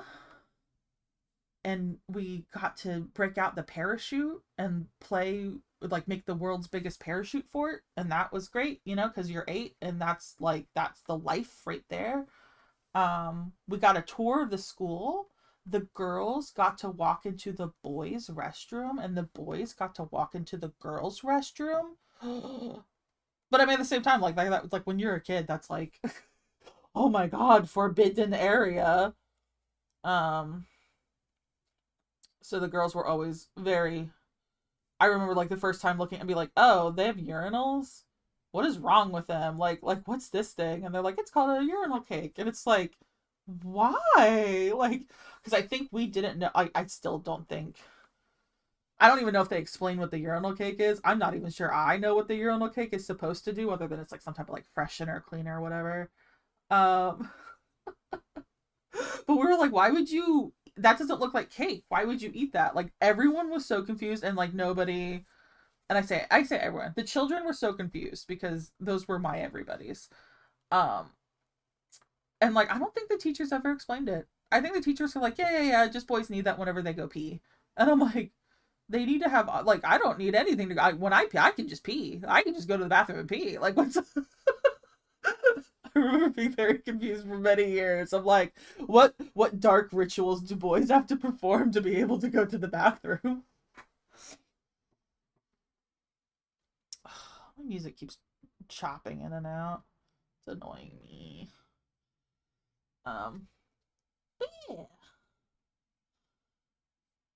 and we got to break out the parachute and play, like make the world's biggest parachute fort, and that was great, because you're 8, and that's the life right there. We got a tour of the school. The girls got to walk into the boys' restroom, and the boys got to walk into the girls' restroom. But I mean, at the same time, like that was like, when you're a kid, that's like, oh my god, forbidden area. Um, so the girls were always very. I remember like the first time looking and be like, oh, they have urinals? What is wrong with them? Like what's this thing? And they're like, it's called a urinal cake. And it's like, why? Like, because I think we didn't know. I still don't think. I don't even know if they explain what the urinal cake is. I'm not even sure I know what the urinal cake is supposed to do, other than it's like some type of like freshener, cleaner, or whatever. Um, but we were like, why would you? That doesn't look like cake. Why would you eat that? Like, everyone was so confused, and like nobody. And I say everyone. The children were so confused because those were my everybody's. Um, and like, I don't think the teachers ever explained it. I think the teachers were like, yeah, just boys need that whenever they go pee. And I'm like, they need to have, like, I don't need anything to go. When I pee, I can just pee. I can just go to the bathroom and pee. Like, what's. I remember being very confused for many years. I'm like, what dark rituals do boys have to perform to be able to go to the bathroom? music keeps chopping in and out. It's annoying me. Yeah.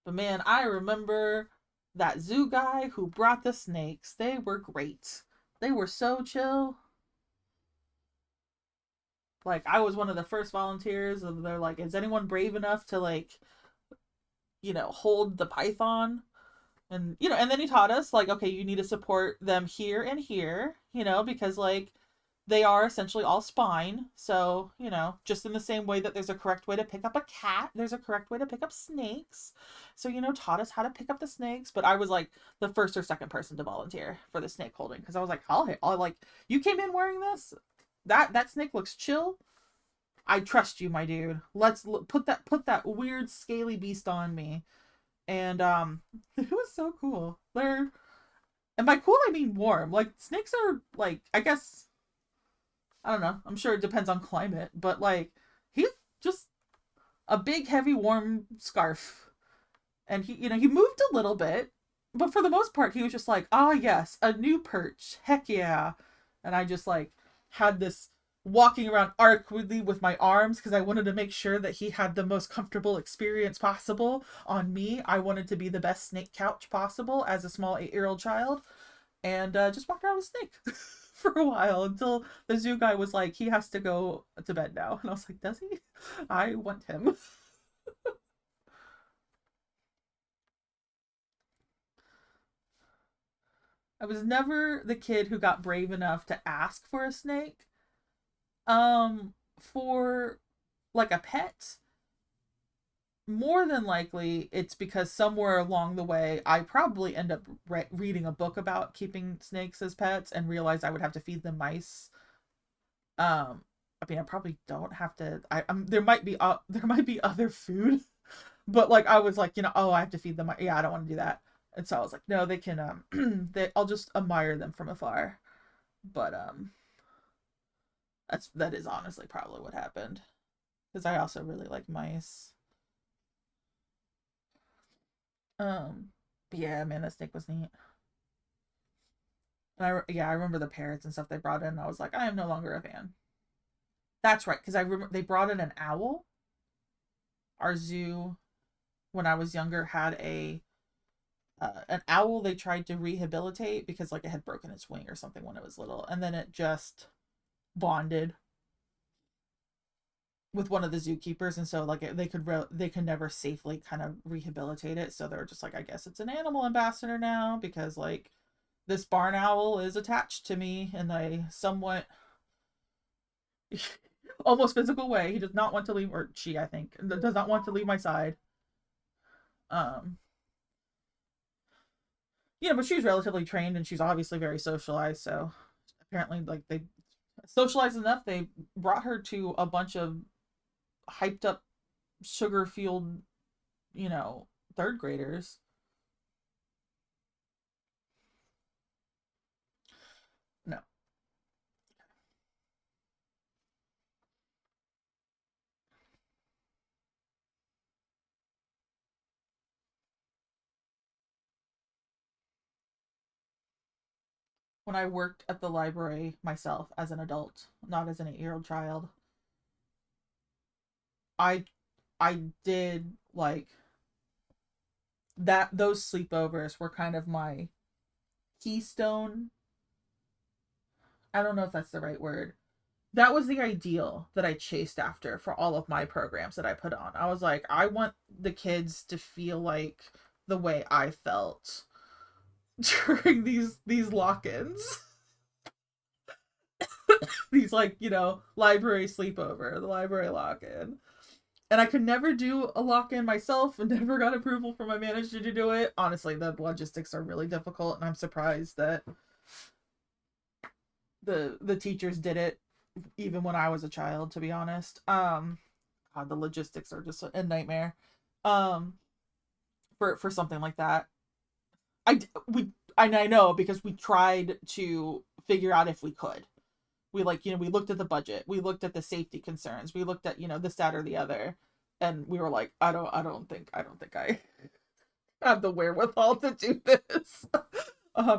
But man, I remember that zoo guy who brought the snakes. They were great. They were so chill. Like I was one of the first volunteers of they're like, is anyone brave enough to like, hold the python? And and then he taught us like, okay, you need to support them here and here, because like they are essentially all spine. So, just in the same way that there's a correct way to pick up a cat, there's a correct way to pick up snakes. So, taught us how to pick up the snakes. But I was like the first or second person to volunteer for the snake holding because I was like, I'll like, you came in wearing this? That snake looks chill. I trust you, my dude. Let's put that weird scaly beast on me. And it was so cool. And by cool I mean warm. Like snakes are like, I guess, I don't know. I'm sure it depends on climate, but like he's just a big, heavy, warm scarf. And he moved a little bit, but for the most part, he was just like, ah, yes, a new perch. Heck yeah. And I just like had this walking around awkwardly with my arms because I wanted to make sure that he had the most comfortable experience possible on me. I wanted to be the best snake couch possible as a small 8-year-old child. And just walked around with Snake for a while until the zoo guy was like, he has to go to bed now. And I was like, does he? I want him. I was never the kid who got brave enough to ask for a snake. For like a pet, more than likely it's because somewhere along the way I probably end up reading a book about keeping snakes as pets and realized I would have to feed them mice. I mean, I probably don't have to. There might be other food, but like I was like, oh, I have to feed them. Yeah, I don't want to do that. And so I was like, no, they can. I'll just admire them from afar. But that is honestly probably what happened because I also really like mice. But yeah, man, that snake was neat. And I remember the parrots and stuff they brought in. And I was like, I am no longer a fan. That's right, because I remember they brought in an owl. Our zoo, when I was younger, had an owl they tried to rehabilitate because like it had broken its wing or something when it was little, and then it just bonded with one of the zookeepers, and so like they could never safely kind of rehabilitate it, so they were just like, I guess it's an animal ambassador now because like this barn owl is attached to me in a somewhat almost physical way. He does not want to leave, or she, I think, does not want to leave my side. Um, but she's relatively trained and she's obviously very socialized. So apparently, like they socialized enough, they brought her to a bunch of hyped up, sugar fueled, third graders. No, when I worked at the library myself as an adult, not as an 8-year-old child, I I did like that. Those sleepovers were kind of my keystone. I don't know if that's the right word. That was the ideal that I chased after for all of my programs that I put on. I was like, I want the kids to feel like the way I felt during these lock-ins. These like, library sleepover, the library lock-in. And I could never do a lock-in myself and never got approval from my manager to do it. Honestly, the logistics are really difficult and I'm surprised that the teachers did it even when I was a child, to be honest. God, the logistics are just a nightmare. Um, for something like that. I know because we tried to figure out if we could. We like, we looked at the budget, we looked at the safety concerns, we looked at, this, that, or the other, and we were like, I don't think I have the wherewithal to do this.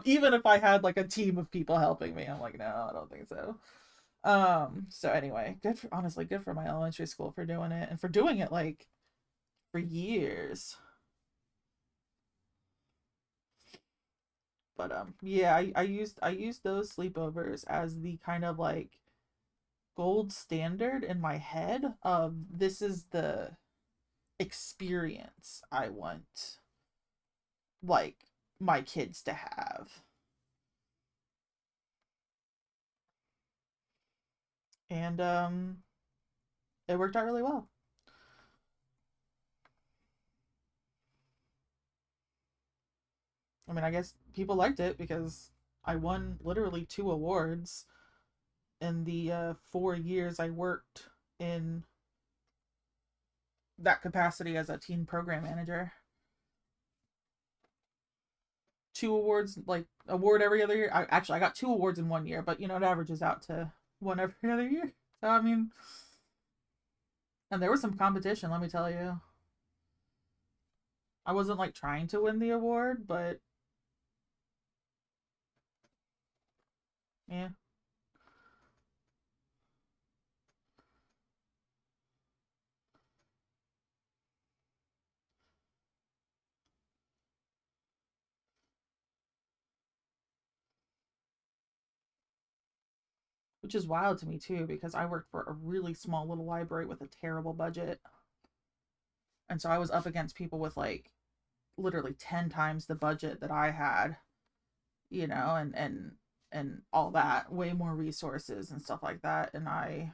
Even if I had like a team of people helping me, I'm like, no, I don't think so. So anyway, honestly, good for my elementary school for doing it and for doing it like for years. But yeah, I used those sleepovers as the kind of like gold standard in my head of this is the experience I want like my kids to have. And it worked out really well. I mean, I guess people liked it because I won literally two awards in the 4 years I worked in that capacity as a teen program manager. Two awards, like award every other year. I got two awards in 1 year, but you know it averages out to one every other year. So I mean, and there was some competition. Let me tell you, I wasn't like trying to win the award, but yeah, which is wild to me too because I worked for a really small little library with a terrible budget, and so I was up against people with like literally 10 times the budget that I had, you know, and all that, way more resources and stuff like that, and I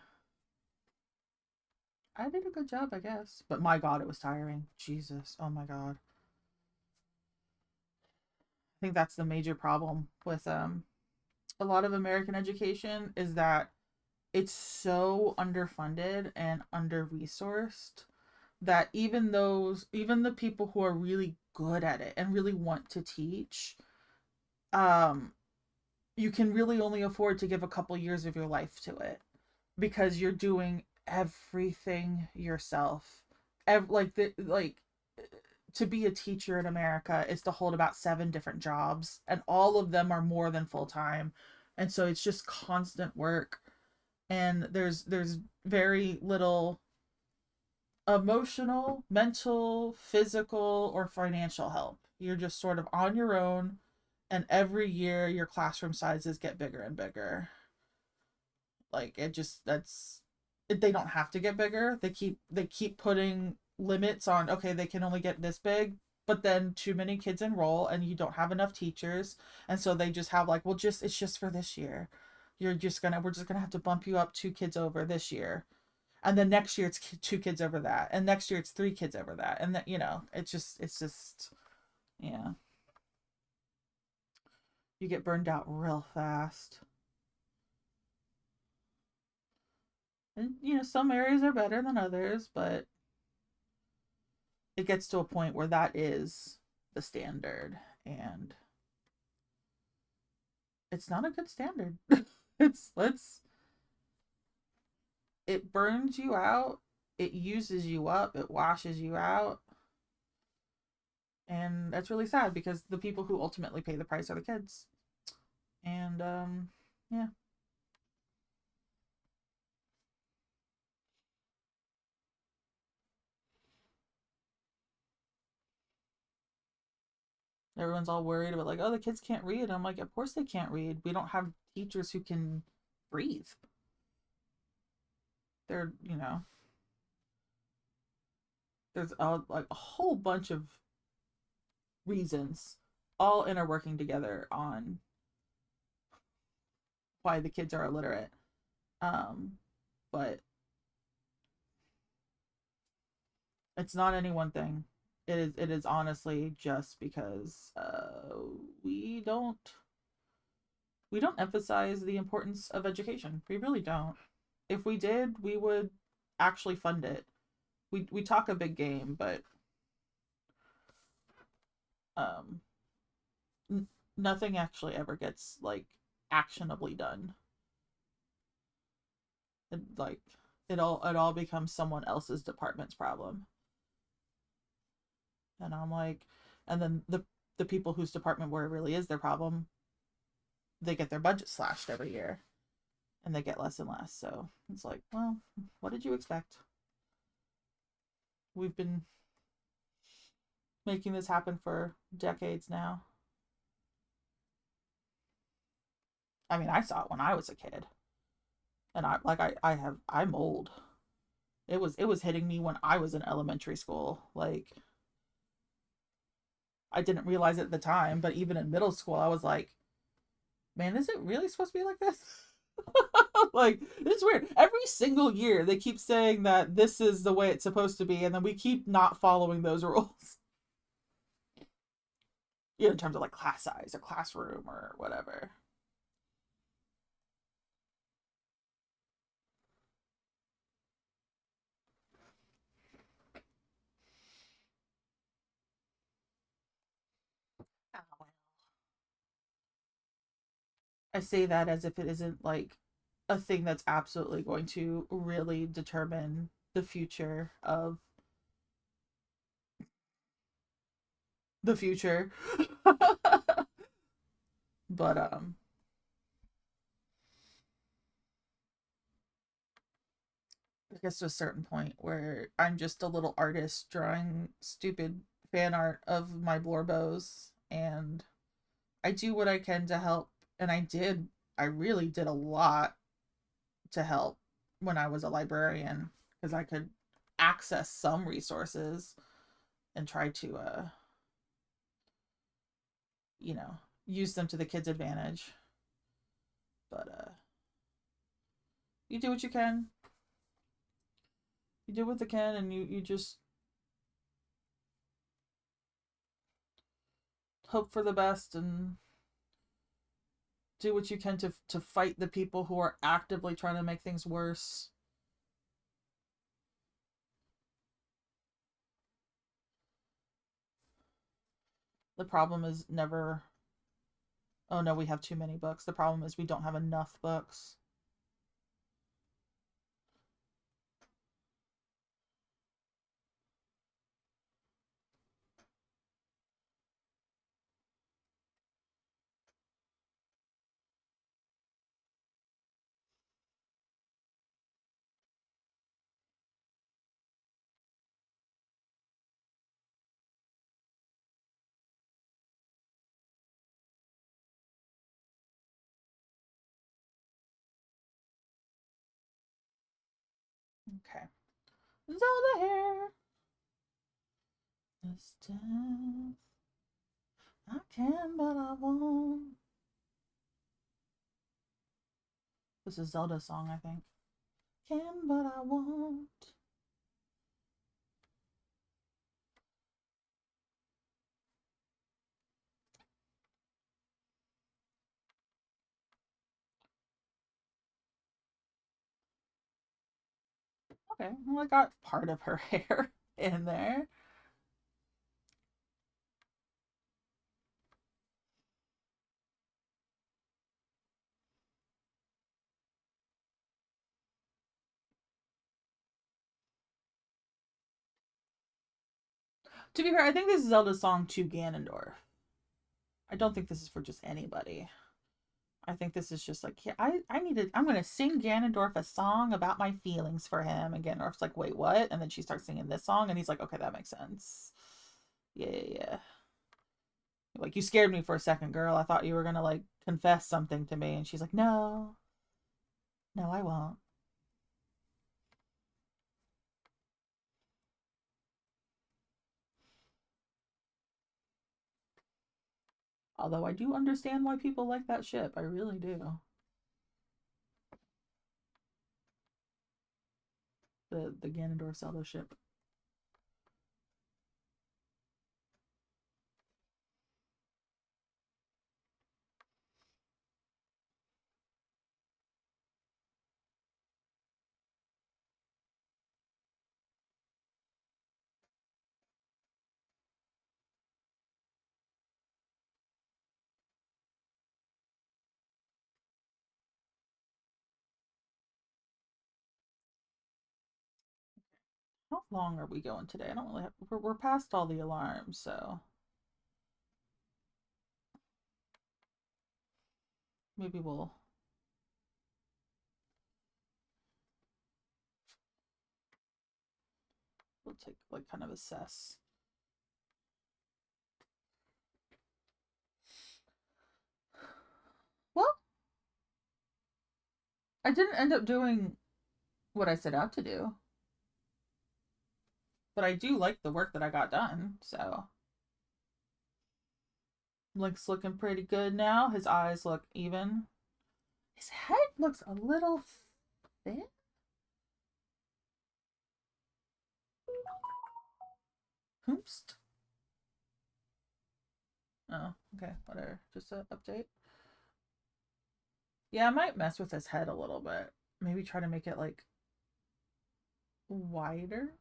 did a good job, I guess. But my god, it was tiring. Jesus. Oh my god. I think that's the major problem with a lot of American education is that it's so underfunded and under-resourced that even the people who are really good at it and really want to teach, um you can really only afford to give a couple years of your life to it because you're doing everything yourself. Like to be a teacher in America is to hold about 7 different jobs, and all of them are more than full time, and so it's just constant work. And there's very little emotional, mental, physical, or financial help. You're just sort of on your own, and every year your classroom sizes get bigger and bigger. Like it just that's they don't have to get bigger. They keep putting limits on, okay, they can only get this big, but then too many kids enroll and you don't have enough teachers, and so they just have like, well, just it's just for this year. We're just gonna have to bump you up 2 kids over this year, and then next year it's 2 kids over that, and next year it's 3 kids over that, and that, it's just yeah, you get burned out real fast. And some areas are better than others, but it gets to a point where that is the standard, and it's not a good standard. It's it burns you out, it uses you up, it washes you out, and that's really sad because the people who ultimately pay the price are the kids. And yeah, everyone's all worried about like, oh, the kids can't read. I'm like, of course they can't read. We don't have teachers who can breathe. They're, there's like a whole bunch of reasons all interworking together on why the kids are illiterate. Um, but it's not any one thing. It is honestly just because we don't emphasize the importance of education. We really don't. If we did, we would actually fund it. We talk a big game, but um nothing actually ever gets like actionably done. Like it all becomes someone else's department's problem. And I'm like, and then the people whose department where it really is their problem, they get their budget slashed every year and they get less and less. So it's like, well, what did you expect? We've been making this happen for decades now. I mean, I saw it when I was a kid. And I'm old. It was hitting me when I was in elementary school. Like I didn't realize it at the time, but even in middle school I was like, man, is it really supposed to be like this? Like it's weird. Every single year they keep saying that this is the way it's supposed to be, and then we keep not following those rules. You know, in terms of like class size or classroom or whatever. Oh, well. I say that as if it isn't like a thing that's absolutely going to really determine the future of the future. But I guess to a certain point where I'm just a little artist drawing stupid fan art of my Blorbos, and I do what I can to help, and I really did a lot to help when I was a librarian because I could access some resources and try to you know, use them to the kids' advantage. But you do what you can. You do what you can, and you just hope for the best and do what you can to fight the people who are actively trying to make things worse. The problem is never, oh no, we have too many books. The problem is we don't have enough books. Okay. Zelda here. This death. I can, but I won't. This is Zelda's song, I think. Can, but I won't. Okay, well, I got part of her hair in there. To be fair, I think this is Zelda's song to Ganondorf. I don't think this is for just anybody. I think this is just like, yeah, I need to, I'm going to sing Ganondorf a song about my feelings for him. And Ganondorf's like, wait, what? And then she starts singing this song, and he's like, okay, that makes sense. Yeah, yeah, yeah. Like, you scared me for a second, girl. I thought you were going to, like, confess something to me. And she's like, no, no, I won't. Although I do understand why people like that ship. I really do. The Ganondorf Zelda ship. How long are we going today? I don't really have, we're past all the alarms, so. maybe we'll take like kind of assess. Well, I didn't end up doing what I set out to do, but I do like the work that I got done. So Link's looking pretty good now. His eyes look even. His head looks a little thin. Hoomst. Oh, okay, whatever. Just an update. Yeah, I might mess with his head a little bit. Maybe try to make it like wider.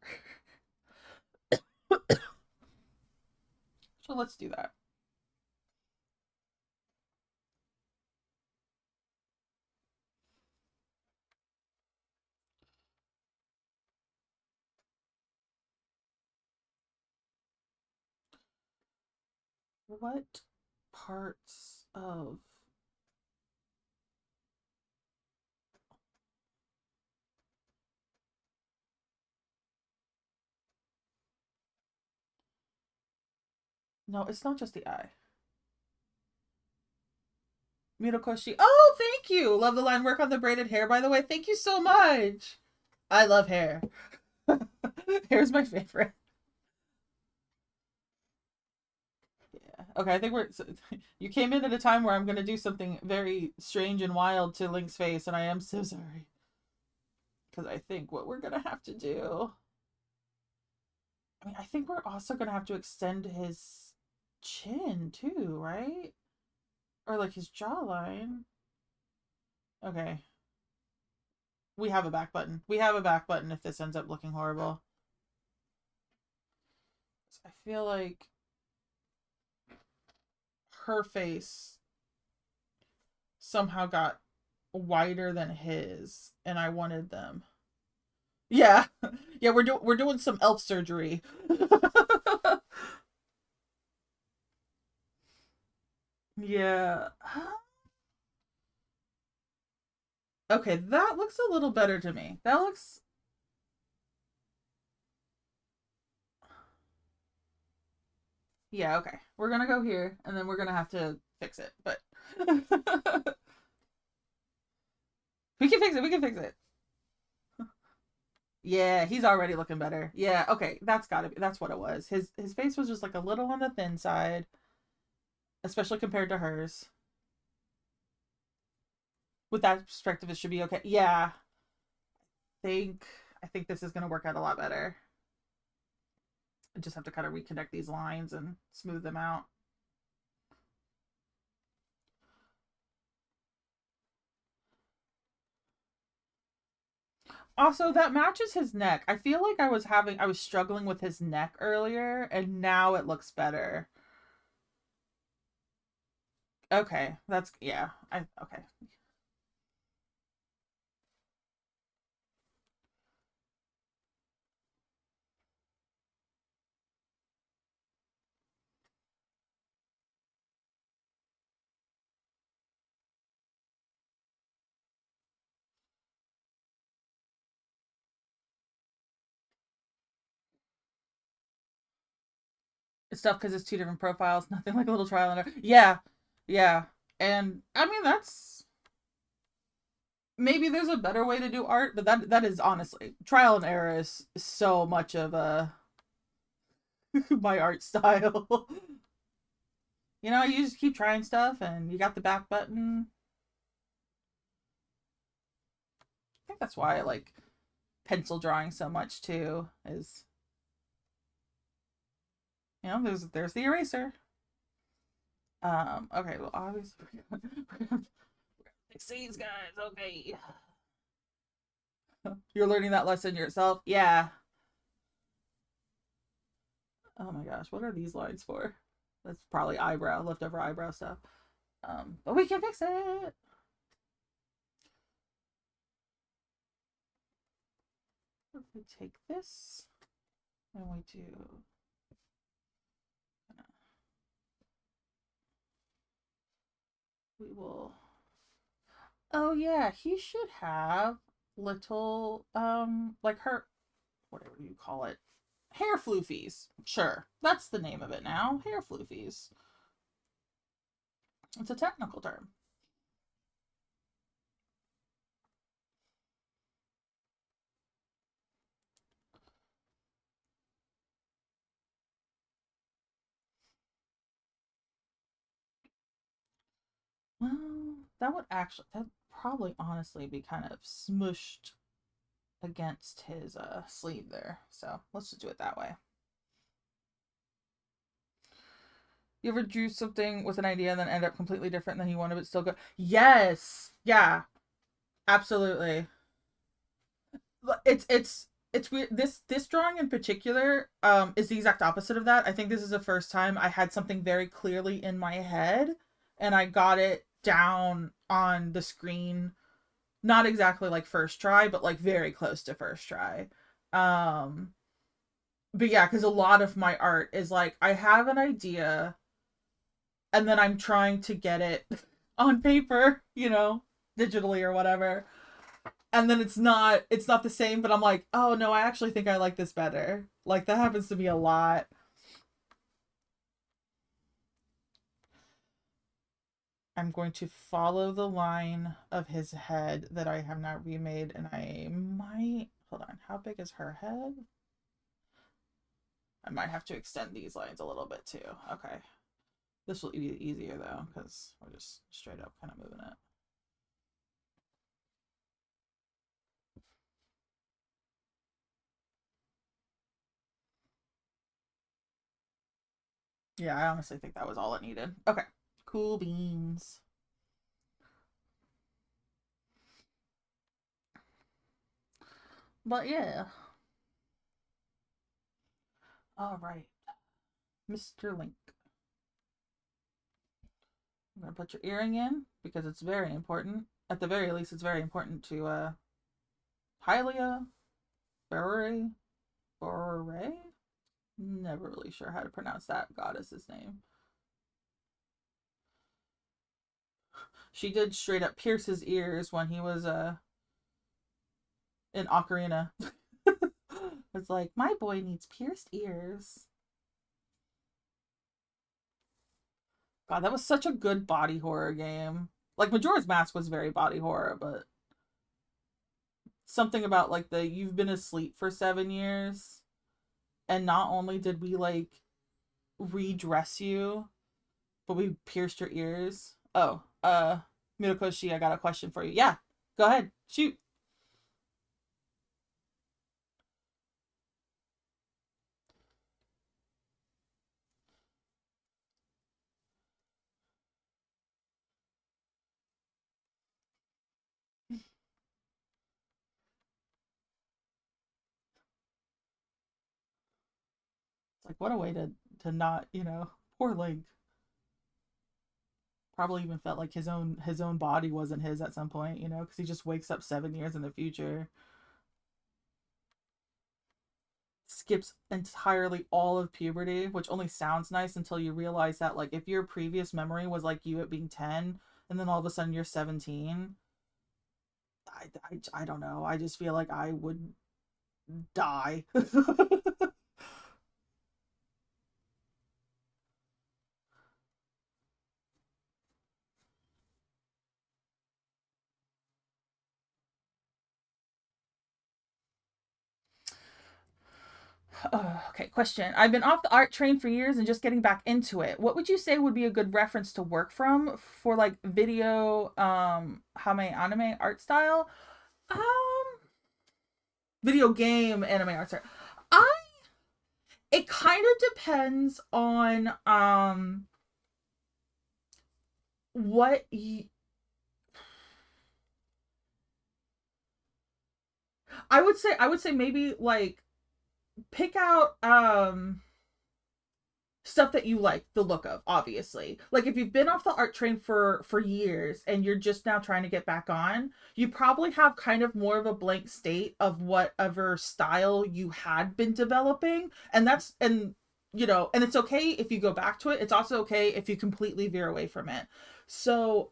So let's do that. What parts of no, it's not just the eye. Mirakoshi. Oh, thank you. Love the line work on the braided hair, by the way. Thank you so much. I love hair. Hair's my favorite. Yeah. Okay, I think you came in at a time where I'm going to do something very strange and wild to Link's face, and I am so sorry. Because I think what we're going to have to do... I mean, I think we're also going to have to extend his chin, too, right? Or, like, his jawline. Okay. We have a back button. We have a back button if this ends up looking horrible. I feel like her face somehow got wider than his, and I wanted them. Yeah, yeah, we're doing some elf surgery. Yeah. Okay, that looks a little better to me. That looks. Yeah, okay. We're gonna go here, and then we're gonna have to fix it, but we can fix it. We can fix it. Yeah, he's already looking better. Yeah, okay, that's what it was. His face was just like a little on the thin side, especially compared to hers. With that perspective, it should be okay. Yeah, think I think this is gonna work out a lot better. I just have to kind of reconnect these lines and smooth them out. Also, that matches his neck. I feel like I was struggling with his neck earlier, and now it looks better. Okay, that's yeah. Okay. It's tough because it's two different profiles. Nothing like a little trial and error. Yeah, yeah. And I mean that's maybe there's a better way to do art, but that is honestly trial and error is so much of my art style. You know, you just keep trying stuff, and you got the back button. I think that's why I like pencil drawing so much too. Is you know, there's the eraser. Okay, well, obviously we're gonna fix these guys. Okay, you're learning that lesson yourself. Yeah. Oh my gosh, what are these lines for? That's probably leftover eyebrow stuff. But we can fix it. If we take this and we do we will Oh yeah, he should have little like her, whatever you call it, hair floofies. Sure, that's the name of it now. Hair floofies. It's a technical term. Well, that probably honestly be kind of smushed against his sleeve there. So let's just do it that way. You ever drew something with an idea and then end up completely different than you wanted, but still good? Yes. Yeah. Absolutely. It's weird. This drawing in particular is the exact opposite of that. I think this is the first time I had something very clearly in my head and I got it down on the screen, not exactly like first try, but like very close to first try. Um but yeah, cuz a lot of my art is like I have an idea and then I'm trying to get it on paper, digitally or whatever. And then it's not the same, but I'm like, oh no, I actually think I like this better. Like that happens to me a lot. I'm going to follow the line of his head that I have not remade, and I might hold on. How big is her head? I might have to extend these lines a little bit too. Okay. This will be easier though, because we're just straight up kind of moving it. Yeah, I honestly think that was all it needed. Okay. Cool beans. But yeah. All right. Mr. Link. I'm gonna put your earring in because it's very important. At the very least, it's very important to Hylia Bure Bure. Never really sure how to pronounce that goddess's name. She did straight up pierce his ears when he was in Ocarina. It's like my boy needs pierced ears. God, that was such a good body horror game. Like Majora's Mask was very body horror, but something about like the you've been asleep for 7 years, and not only did we like redress you, but we pierced your ears. Oh, Mirakoshi, I got a question for you. Yeah, go ahead, shoot. It's like what a way to not, poor Link. Probably even felt like his own body wasn't his at some point, because he just wakes up 7 years in the future, skips entirely all of puberty, which only sounds nice until you realize that like if your previous memory was like you at being 10, and then all of a sudden you're 17, I don't know. I just feel like I would die. Okay, question. I've been off the art train for years and just getting back into it. What would you say would be a good reference to work from for like video hame anime art style? Um Video game anime art style. I It kind of depends on what I would say maybe like pick out stuff that you like the look of, obviously. Like if you've been off the art train for years and you're just now trying to get back on, you probably have kind of more of a blank state of whatever style you had been developing, and it's okay if you go back to it. It's also okay if you completely veer away from it. So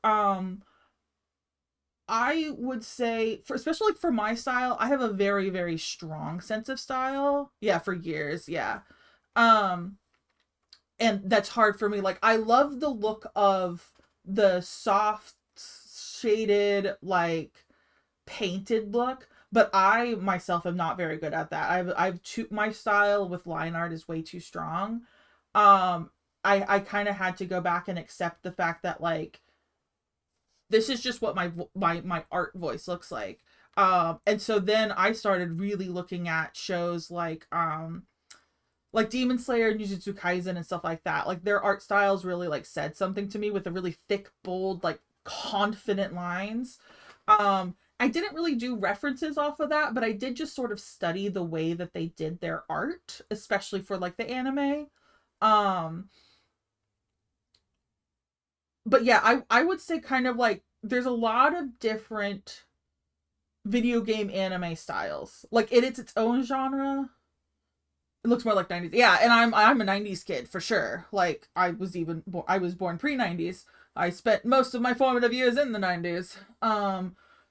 I would say, for especially for my style, I have a very, very strong sense of style. Yeah, for years, yeah. Um, and that's hard for me. Like, I love the look of the soft shaded, like painted look, but I myself am not very good at that. I've too my style with line art is way too strong. Um, I kind of had to go back and accept the fact that like this is just what my art voice looks like. And so then I started really looking at shows like Demon Slayer and Jujutsu Kaisen and stuff like that. Like their art styles really like said something to me with the really thick, bold, like confident lines. I didn't really do references off of that, but I did just sort of study the way that they did their art, especially for like the anime. Um, but yeah, I would say kind of like there's a lot of different video game anime styles. Like it's its own genre. It looks more like 90s. Yeah, and I'm a 90s kid for sure. Like I was born pre-90s. I spent most of my formative years in the 90s.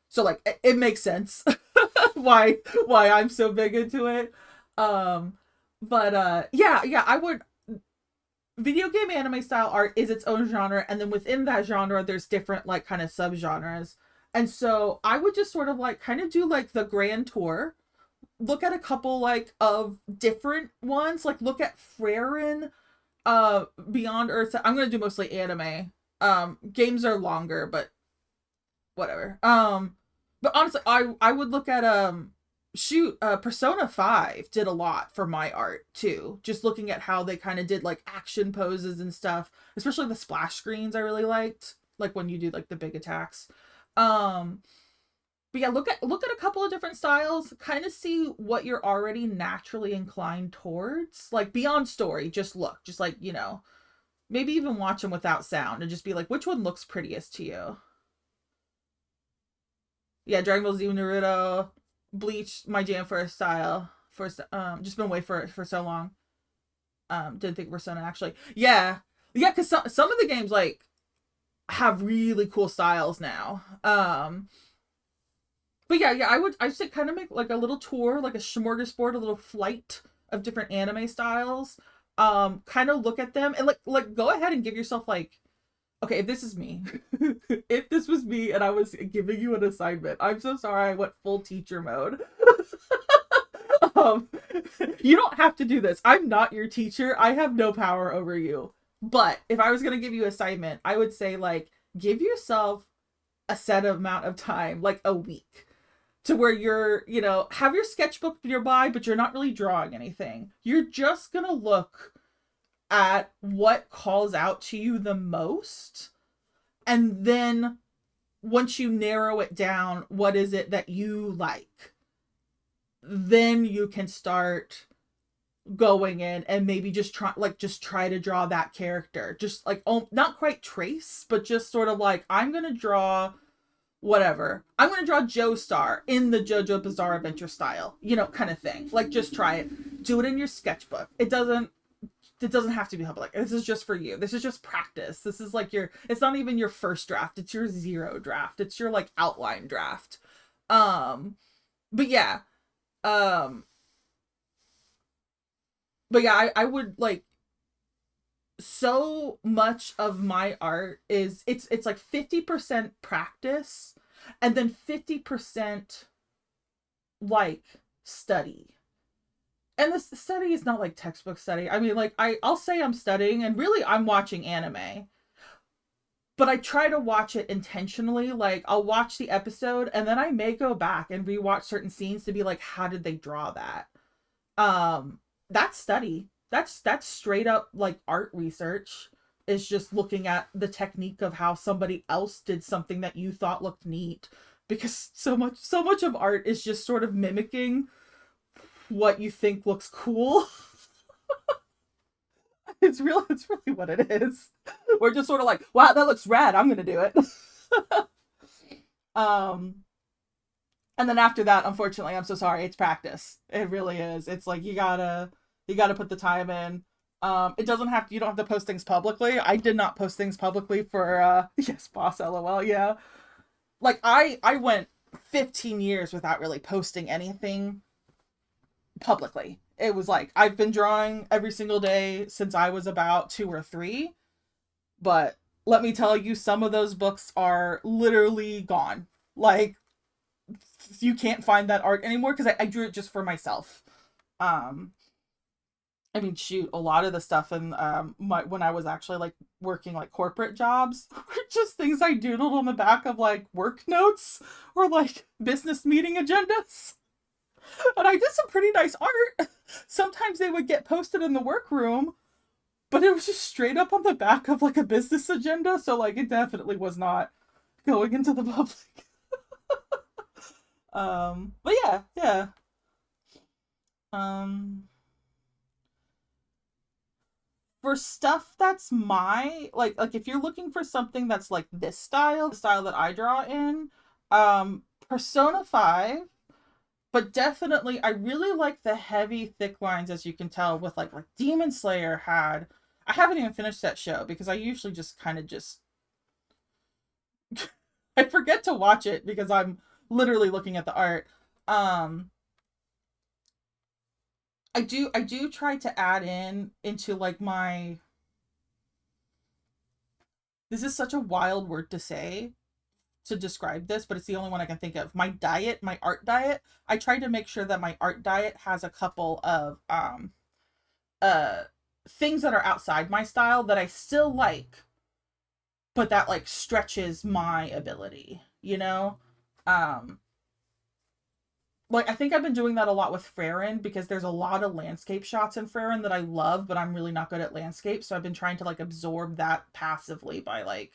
So like it makes sense why I'm so big into it. Um but yeah, I would video game anime style art is its own genre, and then within that genre there's different like kind of subgenres. And so I would just sort of like kind of do like the grand tour, look at a couple like of different ones, like look at Freyrin, Beyond Earth. I'm gonna do mostly anime. Games are longer, but whatever. But honestly, I would look at Persona 5 did a lot for my art too. Just looking at how they kind of did like action poses and stuff, especially the splash screens I really liked, like when you do like the big attacks. Um but yeah, look at a couple of different styles, kind of see what you're already naturally inclined towards. Like beyond story, just look, just like, maybe even watch them without sound and just be like, which one looks prettiest to you? Yeah, Dragon Ball Z, Naruto, Bleach, my jam for a style. First, just been away for so long. Didn't think Persona actually. Yeah, yeah, because some of the games like have really cool styles now. But yeah, I say kind of make like a little tour, like a smorgasbord, a little flight of different anime styles. Kind of look at them and like go ahead and give yourself like, okay, if this is me, if this was me and I was giving you an assignment, I'm so sorry I went full teacher mode. um, you don't have to do this. I'm not your teacher. I have no power over you. But if I was gonna give you an assignment, I would say like give yourself a set amount of time, like a week, to where you're, have your sketchbook nearby, but you're not really drawing anything. You're just gonna look at what calls out to you the most. And then once you narrow it down, what is it that you like? Then you can start going in and maybe just try to draw that character. Just like, oh, not quite trace, but just sort of like, I'm going to draw whatever. I'm going to draw Joestar in the JoJo Bizarre Adventure style, kind of thing. Like, just try it. Do it in your sketchbook. It doesn't have to be public. This is just for you. This is just practice. This is like it's not even your first draft. It's your zero draft. It's your like outline draft. But yeah. Um, but yeah, I would like, so much of my art is it's like 50% practice and then 50% like study. And the study is not like textbook study. I mean, like I'll say I'm studying and really I'm watching anime. But I try to watch it intentionally. Like I'll watch the episode and then I may go back and rewatch certain scenes to be like, how did they draw that? That's study. That's straight up like art research. Is just looking at the technique of how somebody else did something that you thought looked neat. Because so much of art is just sort of mimicking what you think looks cool. It's really what it is. We're just sort of like, wow, that looks rad, I'm gonna do it. um and then after that, unfortunately, I'm so sorry, it's practice. It really is. It's like you gotta put the time in. You don't have to post things publicly. I did not post things publicly for yes, boss, LOL, yeah. Like I went 15 years without really posting anything publicly. It was like I've been drawing every single day since I was about 2 or 3, but let me tell you, some of those books are literally gone. Like, you can't find that art anymore because I drew it just for myself. Um, I mean, shoot, a lot of the stuff in when I was actually like working like corporate jobs were just things I doodled on the back of like work notes or like business meeting agendas. And I did some pretty nice art. Sometimes they would get posted in the workroom, but it was just straight up on the back of like a business agenda. So like it definitely was not going into the public. But yeah, yeah. Um, for stuff that's like if you're looking for something that's like this style, the style that I draw in, Persona 5, but definitely I really like the heavy thick lines, as you can tell, with like Demon Slayer had. I haven't even finished that show because I usually just kind of just I forget to watch it because I'm literally looking at the art. Um I do try to add into like my, this is such a wild word to say to describe this, but it's the only one I can think of. My diet, my art diet. I try to make sure that my art diet has a couple of uh things that are outside my style that I still like, but that like stretches my ability, you know? Um like I think I've been doing that a lot with Farron because there's a lot of landscape shots in Farron that I love, but I'm really not good at landscape, so I've been trying to like absorb that passively by like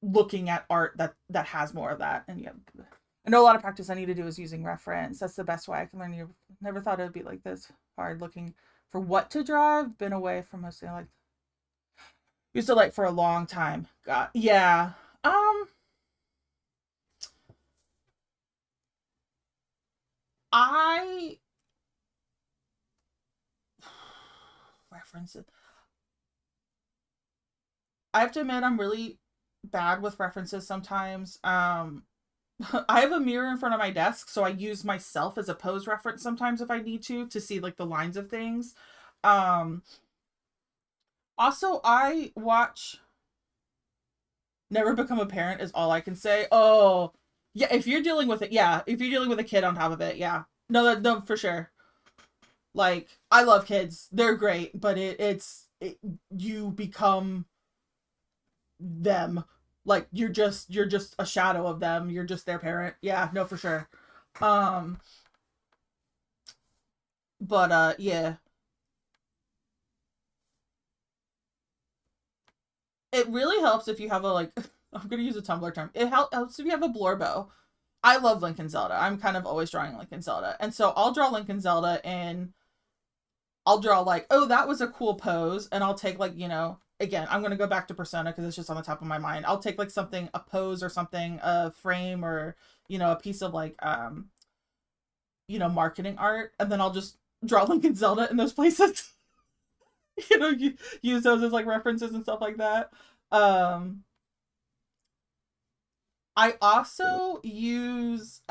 looking at art that has more of that. And yeah, I know a lot of practice I need to do is using reference. That's the best way I can learn. You never thought it would be like this hard looking for what to draw. I've been away from mostly like used to like for a long time. God, yeah. I references. I have to admit I'm really bad with references sometimes. I have a mirror in front of my desk, so I use myself as a pose reference sometimes if I need to see like the lines of things. Um, Also, I watch Never Become a Parent is all I can say. Oh, yeah, if you're dealing with it, yeah, if you're dealing with a kid on top of it, yeah. No, no, for sure. Like, I love kids. They're great, but you become them. Like you're just a shadow of them. You're just their parent. Yeah, no, for sure. Um, but yeah. It really helps if you have a like I'm gonna use a Tumblr term. It helps if you have a blurbo. I love Lincoln Zelda. I'm kind of always drawing Lincoln Zelda. And so I'll draw Lincoln Zelda and I'll draw like, oh, that was a cool pose. And I'll take like, again, I'm going to go back to Persona because it's just on the top of my mind. I'll take like something, a pose or something, a frame or, a piece of like, marketing art. And then I'll just draw Lincoln Zelda in those places. Use those as like references and stuff like that. Um, I also use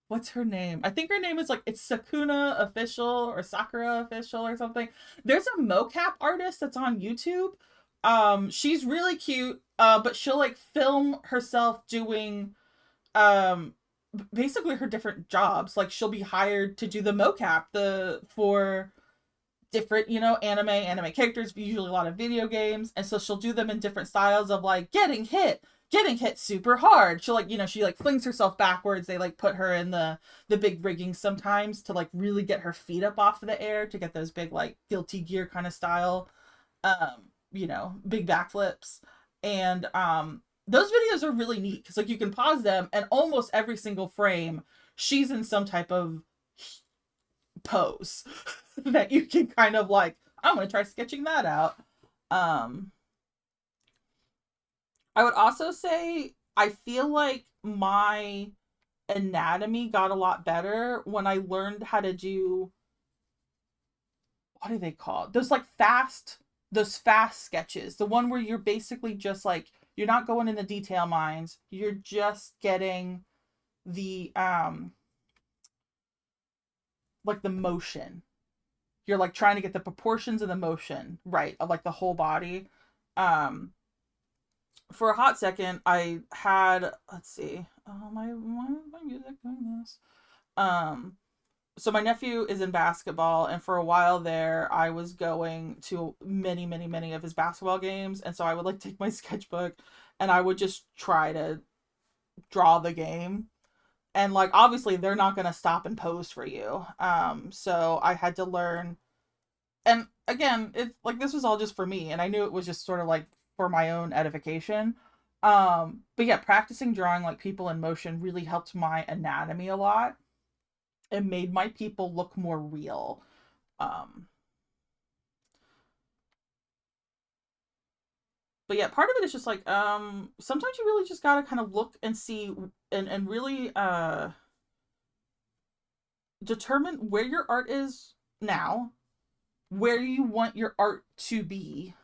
what's her name? I think her name is like it's Sakuna official or Sakura official or something. There's a mocap artist that's on YouTube. She's really cute. But she'll like film herself doing basically her different jobs. Like she'll be hired to do the mocap for different, anime characters, usually a lot of video games, and so she'll do them in different styles of like getting hit super hard. She'll like, she like flings herself backwards. They like put her in the big rigging sometimes to like really get her feet up off of the air to get those big like Guilty Gear kind of style, big backflips. And those videos are really neat because like you can pause them and almost every single frame she's in some type of pose that you can kind of like, I'm gonna try sketching that out. um I would also say I feel like my anatomy got a lot better when I learned how to do, what are they called, those like fast those fast sketches, the one where you're basically just like, you're not going into detail mines, you're just getting the like the motion. You're like trying to get the proportions of the motion right of like the whole body. Um for a hot second I had, let's see, oh my music doing this. Um so my nephew is in basketball, and for a while there I was going to many of his basketball games, and so I would like take my sketchbook and I would just try to draw the game. And like obviously they're not going to stop and pose for you. So I had to learn, and again, it's like this was all just for me, and I knew it was just sort of like for my own edification. But yeah, practicing drawing like people in motion really helped my anatomy a lot. It made my people look more real. Um, but yeah, part of it is just like sometimes you really just gotta kind of look and see, and really determine where your art is now, where you want your art to be,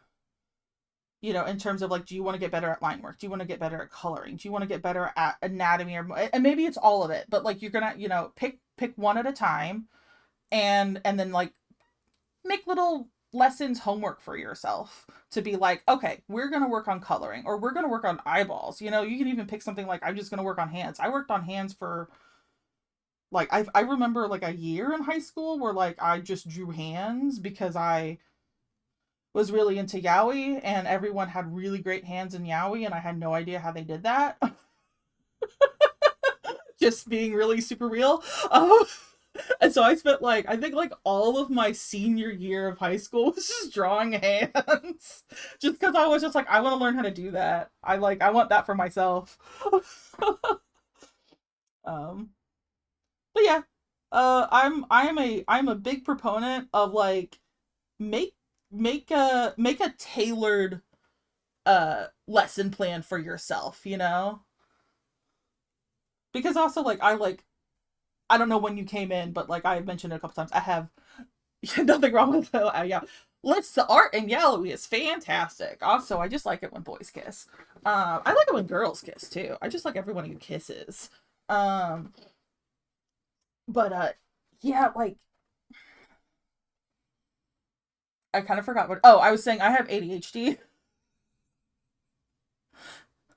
you know, in terms of like, do you want to get better at line work, do you want to get better at coloring, do you want to get better at anatomy, or and maybe it's all of it, but like you're gonna, you know, pick one at a time, and then like make little lessons homework for yourself to be like, okay, we're going to work on coloring, or we're going to work on eyeballs. You know, you can even pick something like, I'm just going to work on hands. I worked on hands for like, I remember like a year in high school where like I just drew hands because I was really into yaoi, and everyone had really great hands in yaoi, and I had no idea how they did that. Just being really super real. Um, and so I spent like, I think like all of my senior year of high school was just drawing hands. Just because I was just like, I want to learn how to do that. I want that for myself. um but yeah. I'm a big proponent of like, make make a tailored lesson plan for yourself, you know? Because also like I don't know when you came in, but like I mentioned it a couple times, I have nothing wrong with it. Yeah. Let's the art in Yellowy is fantastic. Also, I just like it when boys kiss. I like it when girls kiss too. I just like everyone who kisses. Um, but yeah, like I kind of forgot what. Oh, I was saying I have ADHD.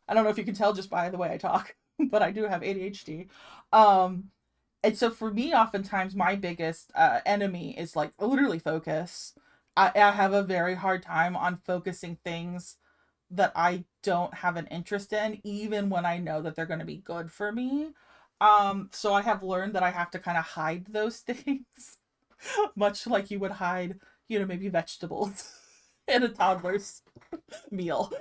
I don't know if you can tell just by the way I talk, but I do have ADHD. Um, and so for me, oftentimes my biggest enemy is like literally focus. I have a very hard time on focusing things that I don't have an interest in, even when I know that they're going to be good for me. So I have learned that I have to kind of hide those things, much like you would hide, you know, maybe vegetables in a toddler's meal.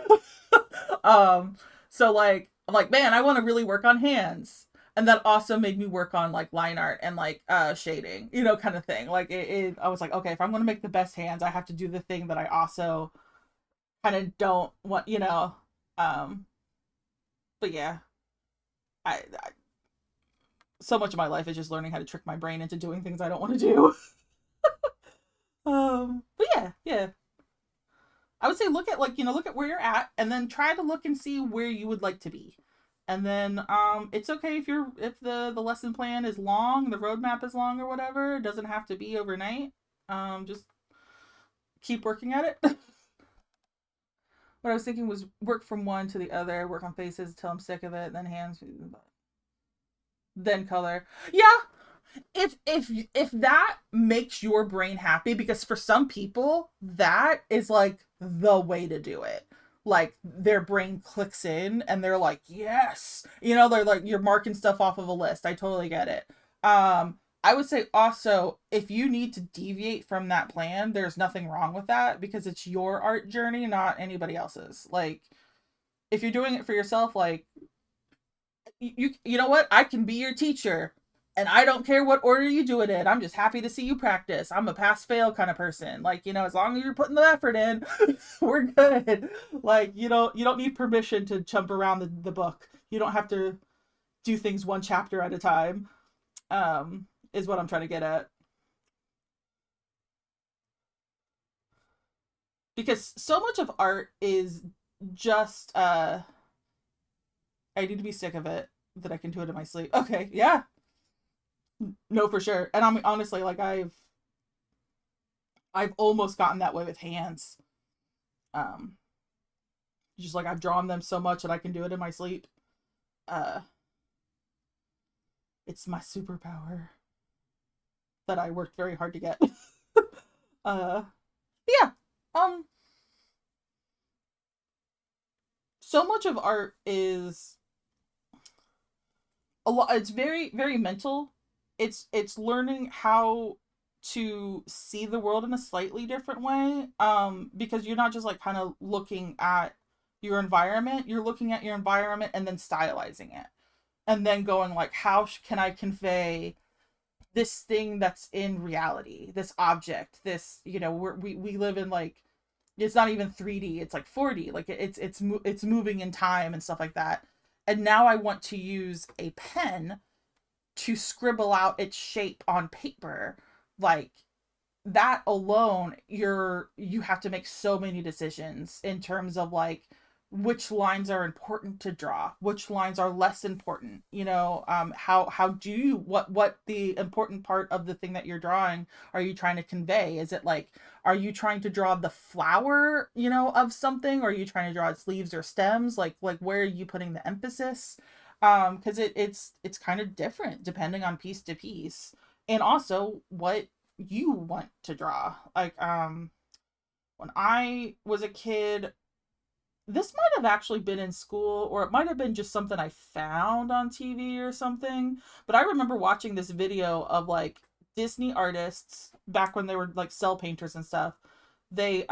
um, so like, I'm like, man, I want to really work on hands. And that also made me work on like line art and like shading, you know, kind of thing. Like I was like, okay, if I'm gonna make the best hands, I have to do the thing that I also kind of don't want, you know. Um, but yeah, I so much of my life is just learning how to trick my brain into doing things I don't want to do. But yeah, yeah. I would say look at like, you know, look at where you're at, and then try to look and see where you would like to be. And then it's okay if if the lesson plan is long, the roadmap is long or whatever. It doesn't have to be overnight. Just keep working at it. What I was thinking was work from one to the other, work on faces till I'm sick of it, then hands, then color. Yeah, if that makes your brain happy, because for some people that is like the way to do it, like their brain clicks in and they're like, yes, you know, they're like, you're marking stuff off of a list. I totally get it. I would say also, if you need to deviate from that plan, there's nothing wrong with that, because it's your art journey, not anybody else's. Like, if you're doing it for yourself, like, you know what, I can be your teacher, and I don't care what order you do it in. I'm just happy to see you practice. I'm a pass fail kind of person. Like, you know, as long as you're putting the effort in, we're good. Like, you don't need permission to jump around the book. You don't have to do things one chapter at a time. Is what I'm trying to get at. because so much of art is just I need to be sick of it that I can do it in my sleep. Okay, yeah. No, for sure. And I'm honestly like I've almost gotten that way with hands. Um just like I've drawn them so much that I can do it in my sleep. Uh it's my superpower that I worked very hard to get. uh yeah. Um so much of art is a lot, it's very very mental. It's learning how to see the world in a slightly different way, because you're not just like kind of looking at your environment, you're looking at your environment and then stylizing it, and then going like how can I convey this thing that's in reality, this object, this, we live in like, it's not even 3D, it's like 4D, like it's moving in time and stuff like that. And now I want to use a pen to scribble out its shape on paper. Like that alone, you have to make so many decisions in terms of like which lines are important to draw, which lines are less important, how do you, what the important part of the thing that you're drawing are you trying to convey? Is it like, are you trying to draw the flower, of something, or are you trying to draw its leaves or stems? Like where are you putting the emphasis? Because it's kind of different depending on piece to piece, and also what you want to draw. Like when I was a kid, this might have actually been in school, or it might have been just something I found on TV or something, but I remember watching this video of like Disney artists back when they were like cell painters and stuff. They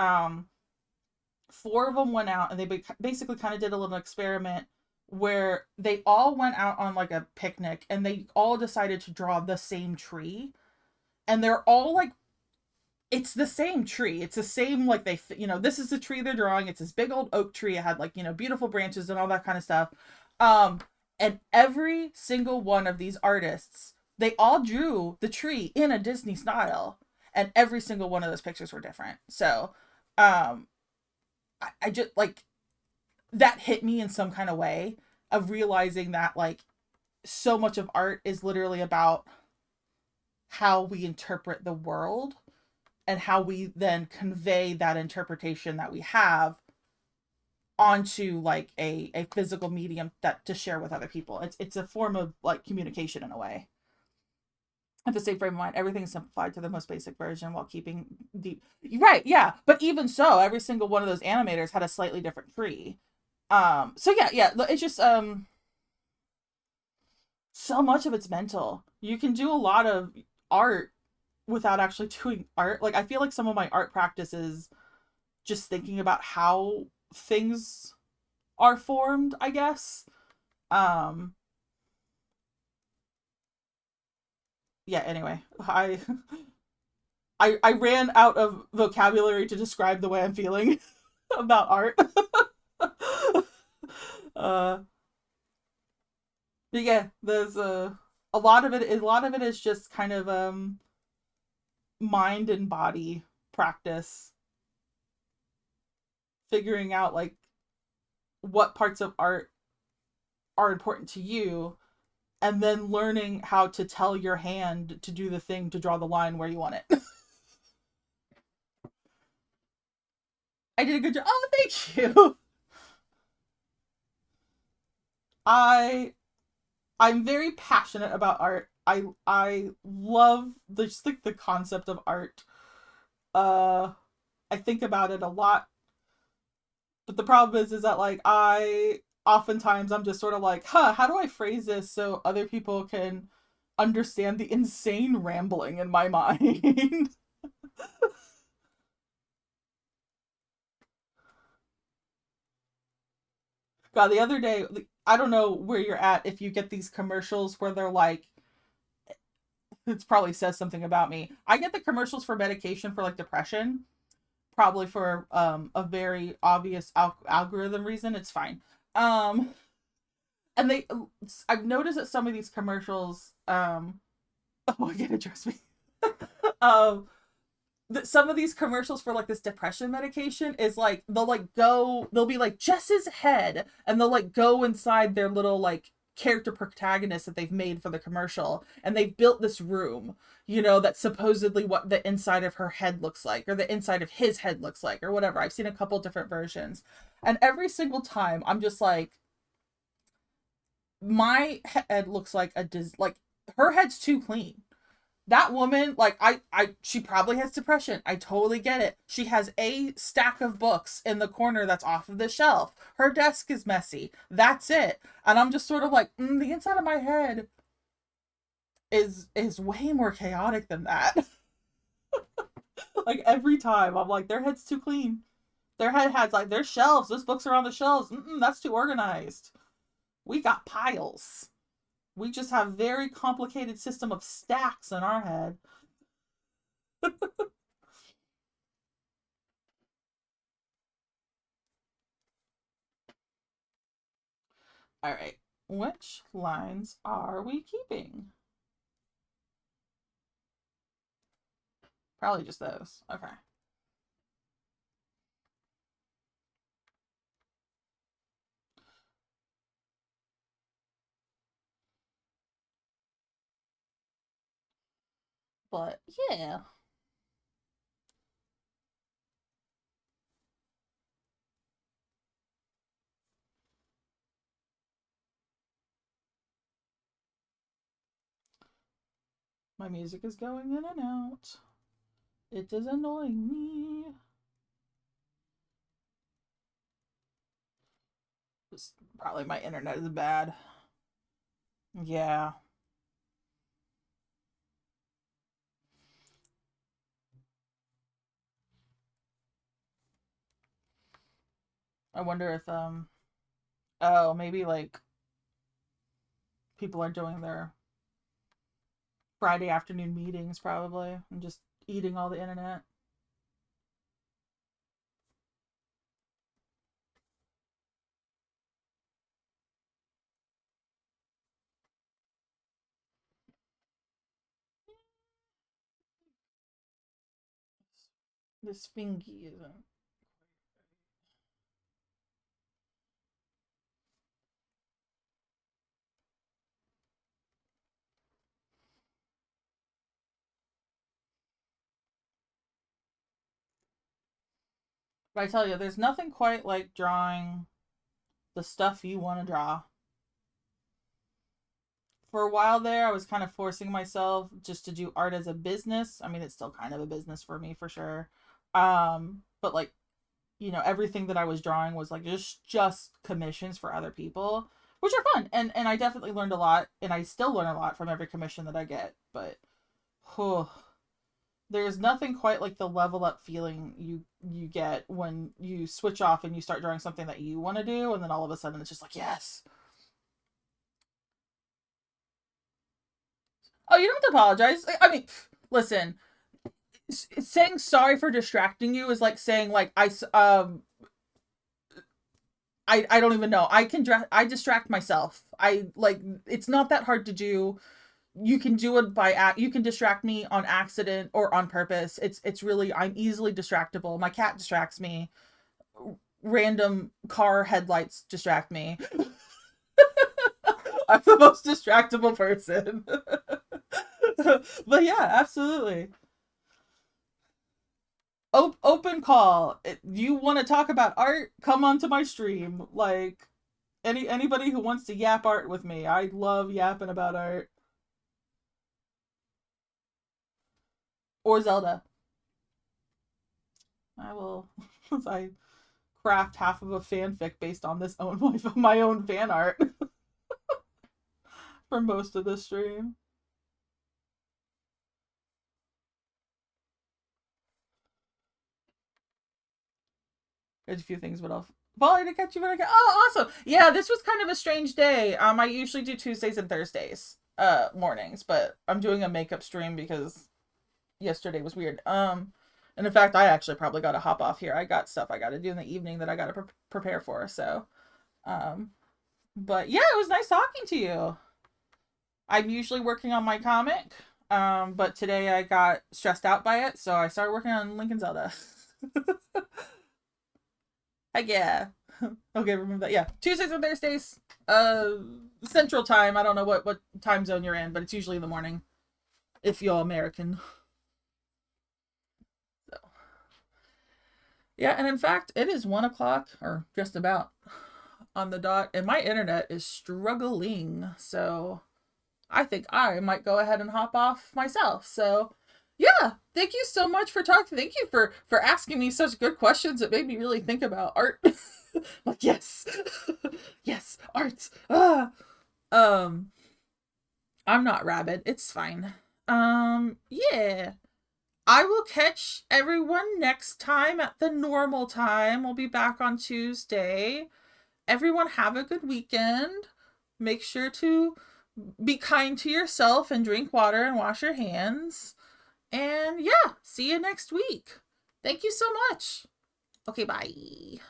four of them went out and they basically kind of did a little experiment where they all went out on like a picnic and they all decided to draw the same tree, and they're all like, it's the same tree. It's the same, like this is the tree they're drawing. It's this big old oak tree. It had like, beautiful branches and all that kind of stuff. Um, and every single one of these artists, they all drew the tree in a Disney style. And every single one of those pictures were different. So, I just like, that hit me in some kind of way of realizing that like so much of art is literally about how we interpret the world and how we then convey that interpretation that we have onto like a physical medium that to share with other people. It's a form of like communication in a way. At the same frame of mind, everything's simplified to the most basic version while keeping the right, yeah. But even so, every single one of those animators had a slightly different tree. So yeah, it's just so much of it's mental. You can do a lot of art without actually doing art. Like I feel like some of my art practices just thinking about how things are formed, I guess. Um yeah, anyway, I ran out of vocabulary to describe the way I'm feeling about art. uh but yeah, there's a lot of it is just kind of mind and body practice, figuring out like what parts of art are important to you, and then learning how to tell your hand to do the thing to draw the line where you want it. I did a good job. Oh, thank you. I I'm very passionate about art. I love just like the concept of art. Uh I think about it a lot, but the problem is that like I oftentimes I'm just sort of like, how do I phrase this so other people can understand the insane rambling in my mind? God, the other day, like, I don't know where you're at if you get these commercials where they're like, it probably says something about me. I get the commercials for medication for like depression, probably for a very obvious algorithm reason. It's fine. Um, and I've noticed that some of these commercials, oh, I get it, trust me. um, some of these commercials for like this depression medication is like they'll be like Jess's head, and they'll like go inside their little like character protagonist that they've made for the commercial, and they've built this room, that's supposedly what the inside of her head looks like, or the inside of his head looks like, or whatever. I've seen a couple different versions, and every single time I'm just like, my head looks like like her head's too clean. That woman, like, she probably has depression. I totally get it. She has a stack of books in the corner that's off of the shelf. Her desk is messy. That's it. And I'm just sort of like, the inside of my head is way more chaotic than that. Like, every time I'm like, their head's too clean. Their head has like, their shelves. Those books are on the shelves. That's too organized. We got piles. We just have very complicated system of stacks in our head. All right. Which lines are we keeping? Probably just those. Okay. But yeah. My music is going in and out. It is annoying me. Probably my internet is bad. Yeah. I wonder if oh, maybe like people are doing their Friday afternoon meetings probably and just eating all the internet. This fingy isn't. But I tell you, there's nothing quite like drawing the stuff you want to draw. For a while there, I was kind of forcing myself just to do art as a business. I mean, it's still kind of a business for me for sure. But like, everything that I was drawing was like just commissions for other people, which are fun. And I definitely learned a lot, and I still learn a lot from every commission that I get. But oh, there's nothing quite like the level up feeling you get when you switch off and you start drawing something that you want to do, and then all of a sudden it's just like, yes. Oh, you don't have to apologize. I mean, listen, saying sorry for distracting you is like saying like I don't even know. I distract myself. I like, it's not that hard to do. You can do it you can distract me on accident or on purpose. It's really, I'm easily distractible. My cat distracts me. Random car headlights distract me. I'm the most distractible person. But yeah, absolutely. Open call. You want to talk about art? Come onto my stream. Like, anybody who wants to yap art with me. I love yapping about art. Or Zelda. I will. I craft half of a fanfic based on this own my own fan art for most of the stream. There's a few things, but I'll volley to catch you when I get. Oh, awesome! Yeah, this was kind of a strange day. I usually do Tuesdays and Thursdays, mornings, but I'm doing a makeup stream because yesterday was weird. And in fact, I actually probably got to hop off here. I got stuff I got to do in the evening that I got to prepare for. So, um, but yeah, it was nice talking to you. I'm usually working on my comic. But today I got stressed out by it, so I started working on Lincoln Zelda. Heck yeah. Okay, remember that. Yeah, Tuesdays and Thursdays, uh, Central Time. I don't know what time zone you're in, but it's usually in the morning if you're American. So yeah, and in fact, it is 1 o'clock or just about on the dot, and my internet is struggling. So I think I might go ahead and hop off myself. So yeah, thank you so much for talking. Thank you for asking me such good questions. It made me really think about art. Like yes, yes, art. Um, I'm not rabid. It's fine. Yeah. I will catch everyone next time at the normal time. We'll be back on Tuesday. Everyone have a good weekend. Make sure to be kind to yourself and drink water and wash your hands. And yeah, see you next week. Thank you so much. Okay, bye.